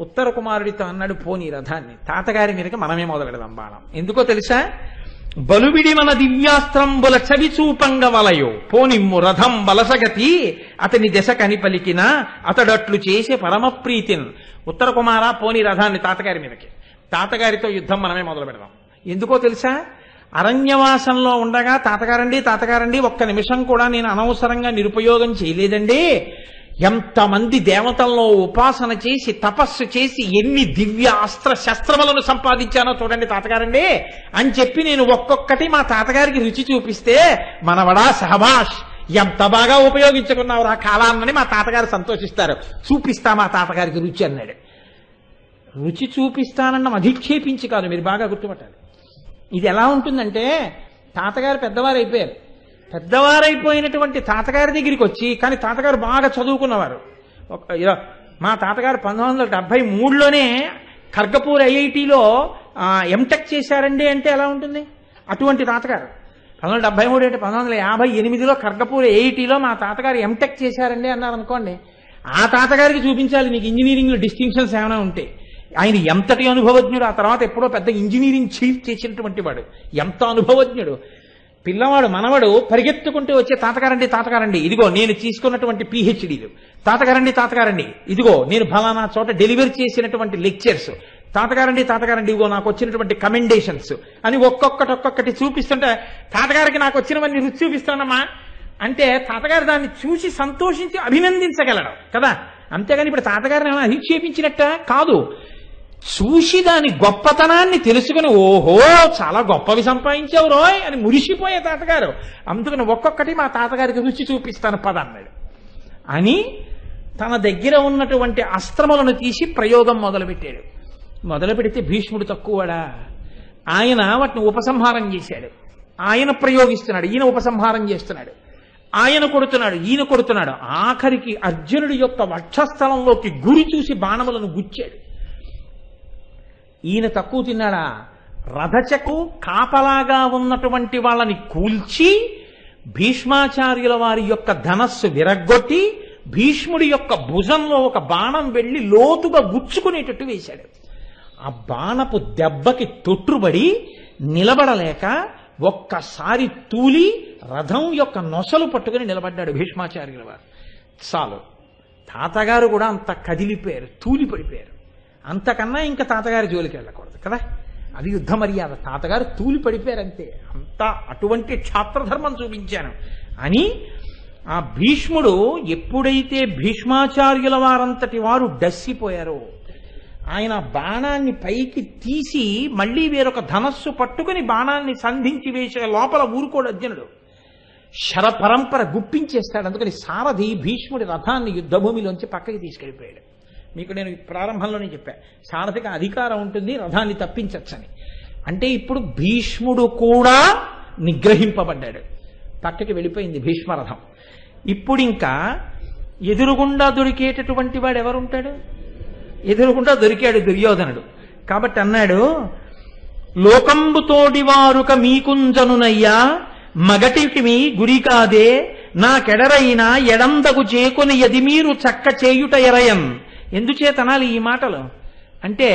Speaker 1: ఉత్తర కుమారుడితో అన్నాడు, పోనీ రథాన్ని తాతగారి మీదకి మనమే మొదలెడదాం బాణం. ఎందుకో తెలుసా? బలువిడి మన దివ్యాస్త్రంబుల చవి చూపంగ వలయో పోనిమ్ము రథం బలసగతి అతని దశ కని పలికిన అతడట్లు చేసే పరమప్రీతిన్. ఉత్తర కుమార పోనీ రథాన్ని తాతగారి మీదకి, తాతగారితో యుద్ధం మనమే మొదలు పెడదాం. ఎందుకో తెలుసా? అరణ్యవాసంలో ఉండగా తాతగారండి ఒక్క నిమిషం కూడా నేను అనవసరంగా నిరుపయోగం చేయలేదండి. ఎంతమంది దేవతల్లో ఉపాసన చేసి తపస్సు చేసి ఎన్ని దివ్య అస్త్ర శస్త్రములను సంపాదించానో చూడండి తాతగారండి అని చెప్పి నేను ఒక్కొక్కటి మా తాతగారికి రుచి చూపిస్తే మనవడా సహబాష్ ఎంత బాగా ఉపయోగించుకున్నావు ఆ కాలాన్నని మా తాతగారు సంతోషిస్తారు. చూపిస్తా మా తాతగారికి రుచి అన్నాడు. రుచి చూపిస్తానన్న అధిక్షేపించి కాదు, మీరు బాగా గుర్తుపట్టాలి. ఇది ఎలా ఉంటుందంటే, తాతగారు పెద్దవారైపోయారు. పెద్దవారైపోయినటువంటి తాతగారి దగ్గరికి వచ్చి, కానీ తాతగారు బాగా చదువుకున్నవారు. మా తాతగారు 1973లోనే ఖర్గపూర్ ఐఐటిలో ఎంటెక్ చేశారండి అంటే ఎలా ఉంటుంది? అటువంటి తాతగారు. 1973 అంటే 1958లో ఖర్గపూర్ ఐఐటిలో మా తాతగారు ఎంటెక్ చేశారండి అన్నారు అనుకోండి, ఆ తాతగారికి చూపించాలి నీకు ఇంజనీరింగ్లో డిస్టింక్షన్స్ ఏమైనా ఉంటే. ఆయన ఎంతటి అనుభవజ్ఞుడు, ఆ తర్వాత ఎప్పుడో పెద్ద ఇంజనీరింగ్ చీఫ్ చేసినటువంటి వాడు, ఎంత అనుభవజ్ఞుడు. పిల్లవాడు మనవడు పరిగెత్తుకుంటూ వచ్చే తాతగారండి ఇదిగో నేను తీసుకున్నటువంటి పిహెచ్డీలు, తాతగారండి ఇదిగో నేను ఫలానా చోట డెలివరీ చేసినటువంటి లెక్చర్స్, తాతగారండి ఇదిగో నాకు వచ్చినటువంటి కమెండేషన్స్ అని ఒక్కొక్కటి చూపిస్తుంటే, తాతగారికి నాకు వచ్చినవన్నీ రుచి చూపిస్తానమ్మా అంటే తాతగారు దాన్ని చూసి సంతోషించి అభినందించగలడు కదా. అంతేగాని ఇప్పుడు తాతగారిని ఏమైనా అధిక్షేపించినట్ట కాదు, చూసి దాని గొప్పతనాన్ని తెలుసుకుని ఓహో చాలా గొప్పవి సంపాదించావు రోయ్ అని మురిసిపోయే తాతగారు. అందుకని ఒక్కొక్కటి మా తాతగారికి రుచి చూపిస్తాను పద అన్నాడు అని తన దగ్గర ఉన్నటువంటి అస్త్రములను తీసి ప్రయోగం మొదలుపెట్టాడు. మొదలు పెడితే భీష్ముడు తక్కువడా, ఆయన వాటిని ఉపసంహారం చేశాడు. ఆయన ప్రయోగిస్తున్నాడు, ఈయన ఉపసంహారం చేస్తున్నాడు. ఆయన కొడుతున్నాడు, ఈయన కొడుతున్నాడు. ఆఖరికి అర్జునుడి యొక్క వక్షస్థలంలోకి గురి చూసి బాణములను గుచ్చాడు. ఈయన తక్కువ తిన్నాడా? రథచకు కాపలాగా ఉన్నటువంటి వాళ్ళని కూల్చి భీష్మాచార్యుల వారి యొక్క ధనస్సు విరగ్గొట్టి భీష్ముడి యొక్క భుజంలో ఒక బాణం వెళ్లి లోతుగా గుచ్చుకునేటట్టు వేశాడు. ఆ బాణపు దెబ్బకి తొట్టుబడి నిలబడలేక ఒక్కసారి తూలి రథం యొక్క నొసలు పట్టుకుని నిలబడ్డాడు భీష్మాచార్యుల వారు. చాలు, తాతగారు కూడా అంత కదిలిపోయారు, తూలి పడిపోయారు. అంతకన్నా ఇంకా తాతగారి జోలికి వెళ్ళకూడదు కదా, అది యుద్ధ మర్యాద. తాతగారు తూలి పడిపోయారు అంతే. అంతా అటువంటి క్షాత్రధర్మం చూపించాను అని ఆ భీష్ముడు ఎప్పుడైతే భీష్మాచార్యుల వారంతటి వారు డస్సిపోయారో, ఆయన బాణాన్ని పైకి తీసి మళ్లీ వేరొక ధనస్సు పట్టుకుని బాణాన్ని సంధించి వేసే లోపల ఊరుకోడు అర్జునుడు. శరపరంపర గుప్పించేస్తాడు. అందుకని సారథి భీష్ముడి రథాన్ని యుద్ధభూమిలోంచి పక్కకి తీసుకెళ్ళిపోయాడు. మీకు నేను ప్రారంభంలోనే చెప్పా, సారథికి అధికారం ఉంటుంది రథాన్ని తప్పించచ్చని. అంటే ఇప్పుడు భీష్ముడు కూడా నిగ్రహింపబడ్డాడు, పక్కకి వెళ్ళిపోయింది భీష్మరథం. ఇప్పుడు ఇంకా ఎదురుగుండా దొరికేటటువంటి వాడు ఎవరుంటాడు? ఎదురుగుండా దొరికాడు దుర్యోధనుడు. కాబట్టి అన్నాడు, లోకంబుతోడి వారుక మీకుంజనునయ్యా మగటికి మీ గురి కాదే నాకెడరైనా ఎడందగు చేకొని ఎది మీరు చక్క చేయుట ఎరయన్. ఎందుచేతనాలి ఈ మాటలు అంటే,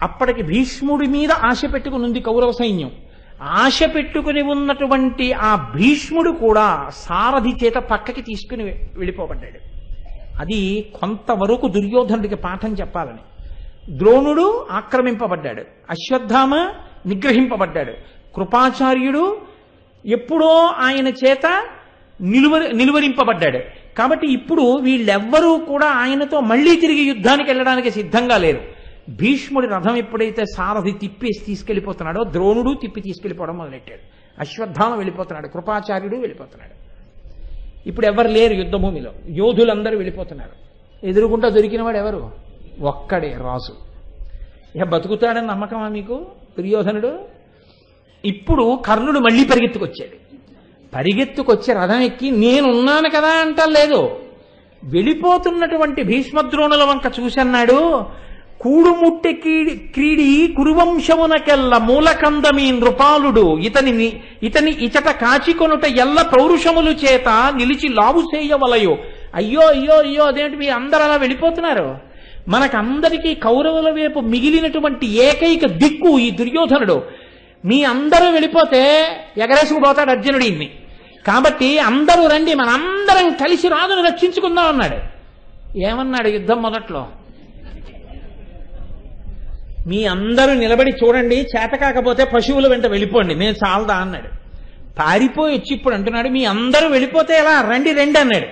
Speaker 1: అప్పటికి భీష్ముడి మీద ఆశ పెట్టుకుని ఉంది కౌరవ సైన్యం. ఆశ పెట్టుకుని ఉన్నటువంటి ఆ భీష్ముడు కూడా సారథి చేత పక్కకి తీసుకుని వెళ్ళిపోబడ్డాడు. అది కొంతవరకు దుర్యోధనుడికి పాఠం చెప్పాలని. ద్రోణుడు ఆక్రమింపబడ్డాడు, అశ్వత్థామ నిగ్రహింపబడ్డాడు, కృపాచార్యుడు ఎప్పుడో ఆయన చేత నిలువరింపబడ్డాడు. కాబట్టి ఇప్పుడు వీళ్ళెవ్వరూ కూడా ఆయనతో మళ్లీ తిరిగి యుద్ధానికి వెళ్ళడానికి సిద్ధంగా లేరు. భీష్ముడి రథం ఎప్పుడైతే సారథి తిప్పేసి తీసుకెళ్లిపోతున్నాడో, ద్రోణుడు తిప్పి తీసుకెళ్లిపోవడం మొదలెట్టాడు. అశ్వత్థామ వెళ్ళిపోతున్నాడు, కృపాచార్యుడు వెళ్ళిపోతున్నాడు. ఇప్పుడు ఎవరు లేరు యుద్ధభూమిలో, యోధులందరూ వెళ్ళిపోతున్నారు. ఎదురుగుంటా దొరికినవాడు ఎవరు? ఒక్కడే రాజు. ఇక బతుకుతాడని నమ్మకమా మీకు దుర్యోధనుడు? ఇప్పుడు కర్ణుడు మళ్లీ పరిగెత్తుకొచ్చి రథం ఎక్కి నేనున్నాను కదా అంటలేదు. వెళ్ళిపోతున్నటువంటి భీష్మద్రోణుల వంక చూసన్నాడు, కూడుముట్టె క్రీడి కురువంశమునకెల్ల మూలకందమీ నృపాలుడు ఇతని ఇచట కాచికొనుట ఎల్ల పౌరుషములు చేత నిలిచి లావు చేయవలయో. అయ్యో అయ్యో అయ్యో, అదేంటి మీ అందరు అలా వెళ్ళిపోతున్నారు? మనకందరికీ కౌరవుల వైపు మిగిలినటువంటి ఏకైక దిక్కు ఈ దుర్యోధనుడు. మీ అందరూ వెళ్ళిపోతే ఎగరేసుకుపోతాడు అర్జునుడు ఇన్ని. కాబట్టి అందరూ రండి, మనందరం కలిసి రాజును రక్షించుకుందాం అన్నాడు. ఏమన్నాడు యుద్ధం మొదట్లో? మీ అందరూ నిలబడి చూడండి, చేత కాకపోతే పశువుల వెంట వెళ్ళిపోండి, నేను చాలదా అన్నాడు. పారిపోయి వచ్చి ఇప్పుడు అంటున్నాడు, మీ అందరూ వెళ్ళిపోతే ఎలా, రండి రండి అన్నాడు.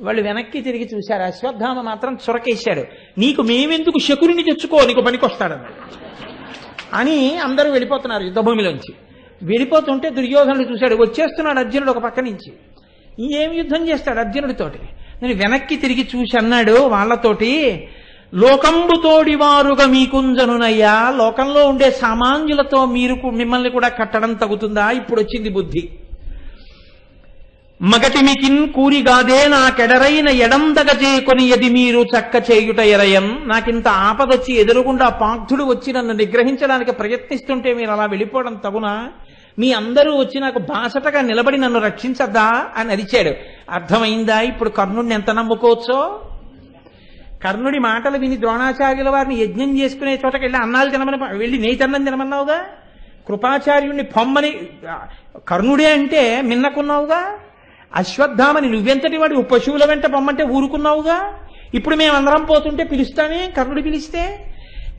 Speaker 1: వాళ్ళు వెనక్కి తిరిగి చూశారు. అశ్వత్థామ మాత్రం చురకేశాడు, నీకు మేమెందుకు శకుని తెచ్చుకో, నీకు పనికొస్తాడన్నాడు అని. అందరూ వెళ్ళిపోతున్నారు యుద్ధభూమిలోంచి. వెళ్ళిపోతుంటే దుర్యోధనుడు చూశాడు, వచ్చేస్తున్నాడు అర్జునుడు ఒక పక్క నుంచి. ఏం యుద్ధం చేస్తాడు అర్జునుడితోటి? నేను వెనక్కి తిరిగి చూసి అన్నాడు వాళ్ళతోటి, లోకంబుతోడివారుగా మీకుంజనునయ్యా, లోకంలో ఉండే సామాన్యులతో మీరు మిమ్మల్ని కూడా కట్టడం తగుతుందా? ఇప్పుడు వచ్చింది బుద్ధి. మగటిమికిన్ కూరిగాదే నాకెడరైన ఎడందగజేకొని ఎది మీరు చక్క చేయుట ఎరయం. నాకింత ఆపదొచ్చి ఎదురుగుండా పార్థుడు వచ్చి నన్ను నిగ్రహించడానికి ప్రయత్నిస్తుంటే మీరు అలా వెళ్ళిపోవడం తగునా? మీ అందరూ వచ్చి నాకు బాసటగా నిలబడి నన్ను రక్షించద్దా అని అరిచాడు. అర్థమైందా ఇప్పుడు కర్ణుడిని ఎంత నమ్ముకోవచ్చో? కర్ణుడి మాటలు విని ద్రోణాచార్యుల వారిని యజ్ఞం చేసుకునే చోటకి వెళ్ళి అన్నాలు తినమని వెళ్ళి నెయ్యి తినమన్నావుగా. కృపాచార్యుణ్ణి పొమ్మని కర్ణుడే అంటే మిన్నకున్నావుగా. అశ్వత్థామని నువ్వెంతటి వాడి పశువుల వెంట పొమ్మంటే ఊరుకున్నావుగా. ఇప్పుడు మేమందరం పోతుంటే పిలుస్తానే కర్ణుడి పిలిస్తే.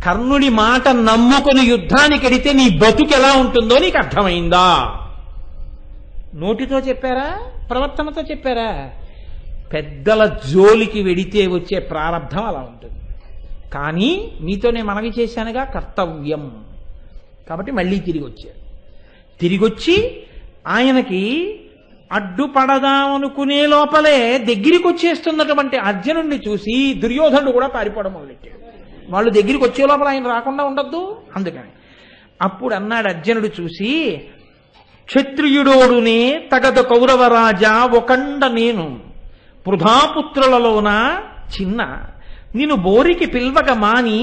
Speaker 1: కర్ణుడి మాట నమ్ముకుని యుద్ధానికి ఎడితే నీ బతుకు ఎలా ఉంటుందో నీకు అర్థమైందా? నోటితో చెప్పారా, ప్రవర్తనతో చెప్పారా? పెద్దల జోలికి వెడితే వచ్చే ప్రారంధం అలా ఉంటుంది. కానీ మీతోనే మనవి చేశానుగా, కర్తవ్యం. కాబట్టి మళ్ళీ తిరిగొచ్చి ఆయనకి అడ్డుపడదామనుకునే లోపలే దగ్గరికి వచ్చేస్తున్నటువంటి అర్జునుడిని చూసి దుర్యోధనుడు కూడా పారిపోవడం మొదలెట్టాడు. వాళ్ళు దగ్గరికి వచ్చే లోపల ఆయన రాకుండా ఉండద్దు అందుకని. అప్పుడు అన్నాడు అర్జునుడు చూసి, క్షత్రియుడోడునే తగదు కౌరవరాజా ఒకండ నేను పృథాపుత్రులలోన చిన్న నిన్ను బోరికి పిల్వగ మాని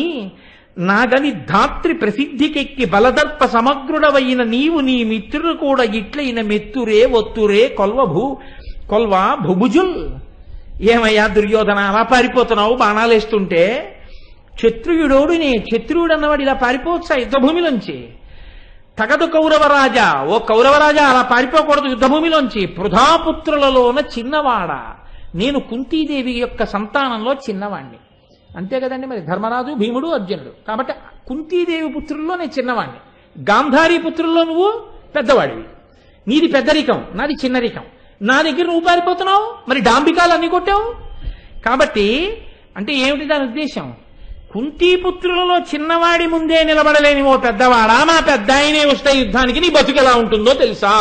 Speaker 1: నాగని ధాత్రి ప్రసిద్ధికెక్కి బలదర్ప సమగ్రుడవైన నీవు నీ మిత్రులు కూడా ఇట్లైన మెత్తురే ఒత్తురే కొల్వా భుభుజుల్. ఏమయ్యా దుర్యోధన అలా పారిపోతున్నావు బాణాలేస్తుంటే? క్షత్రియుడోడునే, క్షత్రియుడు అన్నవాడు ఇలా పారిపోవచ్చా యుద్ధభూమిలోంచి? తగదు కౌరవరాజా, ఓ కౌరవరాజా అలా పారిపోకూడదు యుద్ధభూమిలోంచి. పృథాపుత్రులలోన చిన్నవాడా, నేను కుంతీదేవి యొక్క సంతానంలో చిన్నవాణ్ణి. అంతే కదండి మరి, ధర్మరాజు భీముడు అర్జునుడు. కాబట్టి కుంతీదేవి పుత్రుల్లో నేను చిన్నవాణ్ణి. గాంధారీ పుత్రుల్లో నువ్వు పెద్దవాడివి. నీది పెద్దరికం, నాది చిన్నరికం. నా దగ్గర నువ్వు పారిపోతున్నావు, మరి డాంబికాలు అన్ని కొట్టావు. కాబట్టి అంటే ఏమిటి దాని ఉద్దేశం? కుంతీపుత్రులలో చిన్నవాడి ముందే నిలబడలేని ఓ పెద్దవాడా, మా పెద్ద ఆయనే వస్తే యుద్ధానికి నీ బతుకు ఎలా ఉంటుందో తెలుసా?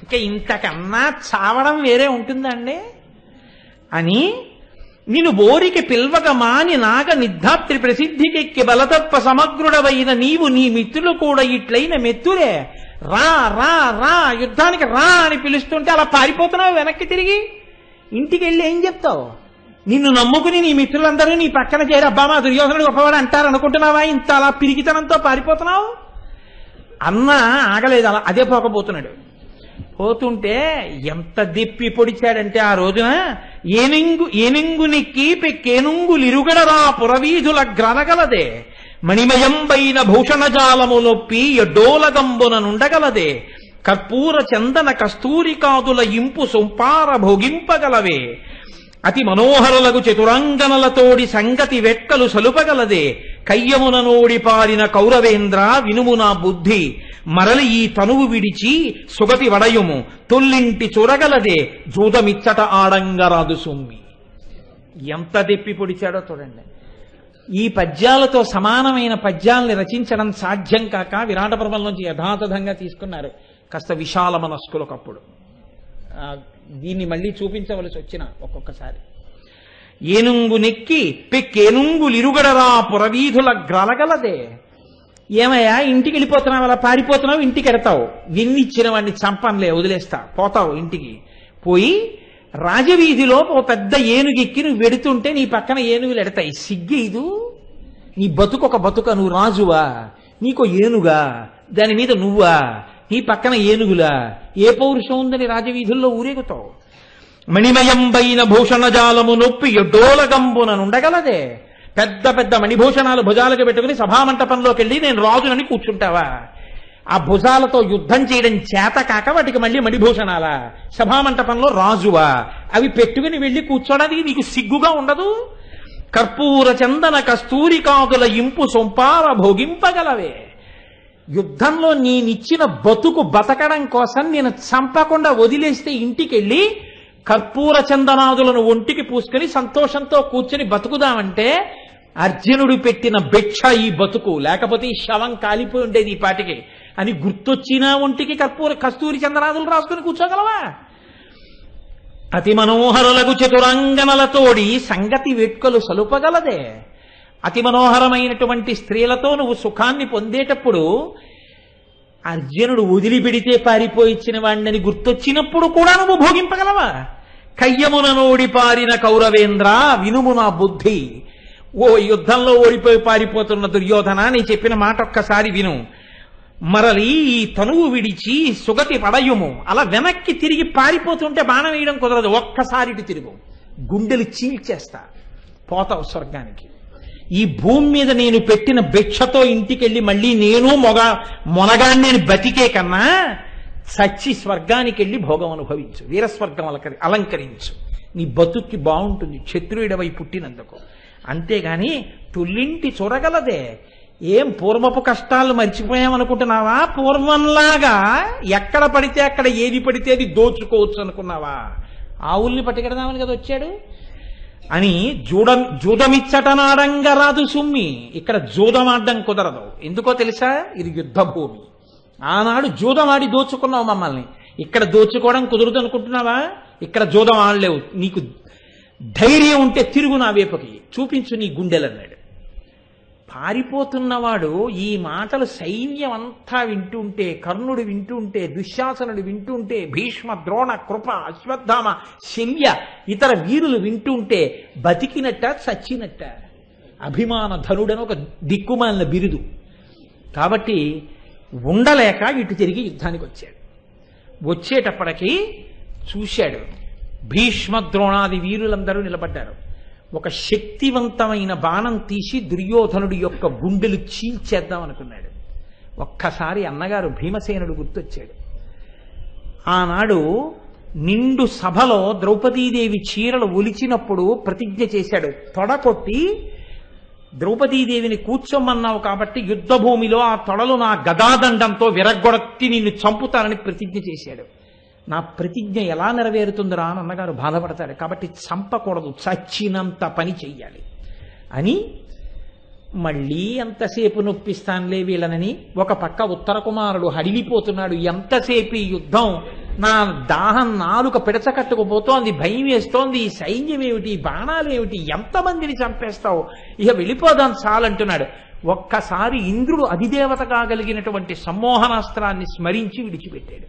Speaker 1: ఇంకా ఇంతకన్నా చావడం వేరే ఉంటుందండి అని. నిన్ను బోరికి పిల్వగ మాని నాగ నిద్ధాత్రి ప్రసిద్ధికెక్కి బలతత్వ సమగ్రుడవైన నీవు నీ మిత్రులు కూడా ఇట్లైన మెత్తురే. రా రా రా యుద్ధానికి రా అని పిలుస్తుంటే అలా పారిపోతున్నావు వెనక్కి తిరిగి. ఇంటికి వెళ్ళి ఏం చెప్తావు? నిన్ను నమ్ముకుని నీ మిత్రులందరూ నీ పక్కన చేరి అబ్బా మా దుర్యోధనుడు గొప్పవాడు అంటారు అనుకుంటున్నావా? ఇంత అలా పిరిగితనంతో పారిపోతున్నావు. అన్న ఆగలేదు, అలా అదే పోకపోతున్నాడు. పోతుంటే ఎంత దిప్పి పొడిచాడంటే ఆ రోజున ఏనుంగు పెక్కేనుంగులిరుగడరా పురవీధుల గ్రనగలదే, మణిమయంబైన భూషణజాలము నొప్పి ఎడ్డోలగంబున నుండగలదే, కర్పూర చందన కస్తూరికాదుల ఇంపు సొంపార భోగింపగలవే, అతి మనోహరులకు చతురంగనలతోడి సంగతి వెక్కలు సలుపగలదే, కయ్యమున నోడి పారిన కౌరవేంద్ర వినుము నా బుద్ధి, మరలి ఈ తనువు విడిచి సుగతి వడయుము, తొల్లింటి చూరగలదే జూదమిచ్చట ఆడంగరాదు సొమ్మి. ఎంత దెప్పి పొడిచాడో చూడండి. ఈ పద్యాలతో సమానమైన పద్యాల్ని రచించడం సాధ్యం కాక విరాట పర్వంలోంచి యథాతథంగా తీసుకున్నారు కాస్త విశాల మనస్కులకప్పుడు. దీన్ని మళ్ళీ చూపించవలసి వచ్చిన ఒక్కొక్కసారి. ఏనుంగు నెక్కి పెక్కేనుంగులిరుగడరా పురవీధుల గ్రలగలదే. ఏమయ్యా ఇంటికి వెళ్ళిపోతున్నావు, అలా పారిపోతున్నావు, ఇంటికి ఎడతావు. విన్నిచ్చిన వాడిని చంపంలే, వదిలేస్తా, పోతావు ఇంటికి. పోయి రాజవీధిలో ఓ పెద్ద ఏనుగెక్కి నువ్వు వెడుతుంటే నీ పక్కన ఏనుగులు ఎడతాయి. సిగ్గేదు నీ బతుకు ఒక బతుక. నువ్వు రాజువా, నీకో ఏనుగా, దాని మీద నువ్వా, నీ పక్కన ఏనుగులా? ఏ పౌరుషం ఉందని రాజవీధుల్లో ఊరేగుతావు? మణిమయంబైన భూషణజాలము నొప్పి ఎడ్డోలగంబున నుండగలదే. పెద్ద పెద్ద మణిభూషణాలు భుజాలకు పెట్టుకుని సభామంటపంలోకి వెళ్ళి నేను రాజునని కూర్చుంటావా? ఆ భుజాలతో యుద్ధం చేయడం చేత కాక వాటికి మళ్ళీ మణిభూషణాలా? సభామంటపంలో రాజువా? అవి పెట్టుకుని వెళ్ళి కూర్చోడానికి నీకు సిగ్గుగా ఉండదు? కర్పూర చందన కస్తూరికాదుల ఇంపు సొంపార భోగింపగలవే. యుద్ధంలో నేనిచ్చిన బతుకు బతకడం కోసం నేను చంపకుండా వదిలేస్తే ఇంటికెళ్ళి కర్పూర చందనాదులను ఒంటికి పూసుకొని సంతోషంతో కూర్చొని బతుకుదామంటే అర్జునుడు పెట్టిన భిక్ష ఈ బతుకు, లేకపోతే ఈ శవం కాలిపోయి ఉండేది ఈ పాటికి అని గుర్తొచ్చినా ఒంటికి కస్తూరి చందనాదులు రాసుకుని కూర్చోగలవా? అతి మనోహరులకు చతురంగనలతోడి సంగతి వేట్కలు సలుపగలదే. అతి మనోహరమైనటువంటి స్త్రీలతో నువ్వు సుఖాన్ని పొందేటప్పుడు అర్జునుడు వదిలిపెడితే పారిపోయిచ్చిన వాడిని గుర్తొచ్చినప్పుడు కూడా నువ్వు భోగింపగలవా? కయ్యమున నోడి పారిన కౌరవేంద్ర వినుము నా బుద్ధి. ఓ యుద్ధంలో ఓడిపోయి పారిపోతున్న దుర్యోధన, నీ చెప్పిన మాట ఒక్కసారి విను. మరలి ఈ తనువు విడిచి సుగతి పడయుము. అలా వెనక్కి తిరిగి పారిపోతుంటే బాణం వేయడం కుదరదు. ఒక్కసారి తిరుగు, గుండెలు చీల్చేస్తా, పోతావు స్వర్గానికి. ఈ భూమి మీద నేను పెట్టిన భిక్షతో ఇంటికెళ్ళి మళ్ళీ నేను మొనగాన్ని బతికే కన్నా చచ్చి స్వర్గానికి వెళ్ళి భోగం అనుభవించు, వీరస్వర్గం అలంకరించు. నీ బతుక్కి బాగుంటుంది క్షత్రియుడవై పుట్టినందుకు. అంతేగాని తుల్లింటి చూడగలదే. ఏం పూర్వపు కష్టాలు మర్చిపోయామనుకుంటున్నావా? పూర్వంలాగా ఎక్కడ పడితే అక్కడ ఏది పడితే అది దోచుకోవచ్చు అనుకున్నావా? ఆవుల్ని పట్టుకెడదామని కదా వచ్చాడు అని జూదమిచ్చటనాడంగా రాదు సుమ్మి. ఇక్కడ జూదమాడడం కుదరదు. ఎందుకో తెలుసా? ఇది యుద్ధ భూమి. ఆనాడు జూదమాడి దోచుకున్నావు మమ్మల్ని, ఇక్కడ దోచుకోవడం కుదరదు అనుకుంటున్నావా? ఇక్కడ జూదం ఆడలేవు. నీకు ధైర్యం ఉంటే తిరుగు నా వైపుకి, చూపించు నీ గుండెలన్నాడు. పారిపోతున్నవాడు ఈ మాటలు సైన్యం అంతా వింటుంటే, కర్ణుడు వింటుంటే, దుశ్శాసనుడు వింటుంటే, భీష్మ, ద్రోణ, కృప, అశ్వత్థామ, శల్య, ఇతర వీరులు వింటుంటే బతికినట్ట చచ్చినట్ట? అభిమాన ధనుడని ఒక దిక్కుమాలిన బిరుదు. కాబట్టి ఉండలేక ఇటు తిరిగి యుద్ధానికి వచ్చాడు. వచ్చేటప్పటికి చూశాడు, భీష్మ ద్రోణాది వీరులందరూ నిలబడ్డారు. ఒక శక్తివంతమైన బాణం తీసి దుర్యోధనుడి యొక్క గుండెలు చీల్చేద్దాం అనుకున్నాడు. ఒక్కసారి అన్నగారు భీమసేనుడు గుర్తొచ్చాడు. ఆనాడు నిండు సభలో ద్రౌపదీదేవి చీరలు ఒలిచినప్పుడు ప్రతిజ్ఞ చేశాడు. తొడకొట్టి ద్రౌపదీదేవిని కూర్చోమన్నావు కాబట్టి యుద్ధభూమిలో ఆ తొడలు నా గదాదండంతో విరగ్గొడత్తి నిన్ను చంపుతానని ప్రతిజ్ఞ చేశాడు. నా ప్రతిజ్ఞ ఎలా నెరవేరుతుందిరా అని అన్నగారు బాధపడతాడు. కాబట్టి చంపకూడదు, చచ్చినంత పని చెయ్యాలి అని మళ్ళీ ఎంతసేపు నొప్పిస్తానులే వీళ్ళనని ఒక పక్క ఉత్తర కుమారుడు హడిలిపోతున్నాడు. ఎంతసేపు ఈ యుద్ధం, నా దాహం నాలుక పిడచకట్టుకుపోతోంది, భయం వేస్తోంది, ఈ సైన్యం ఏమిటి, బాణాలు ఏమిటి, ఎంతమందిని చంపేస్తావు, ఇక వెళ్ళిపోదాం చాలంటున్నాడు. ఒక్కసారి ఇంద్రుడు అధిదేవత కాగలిగినటువంటి సమ్మోహనాస్త్రాన్ని స్మరించి విడిచిపెట్టాడు.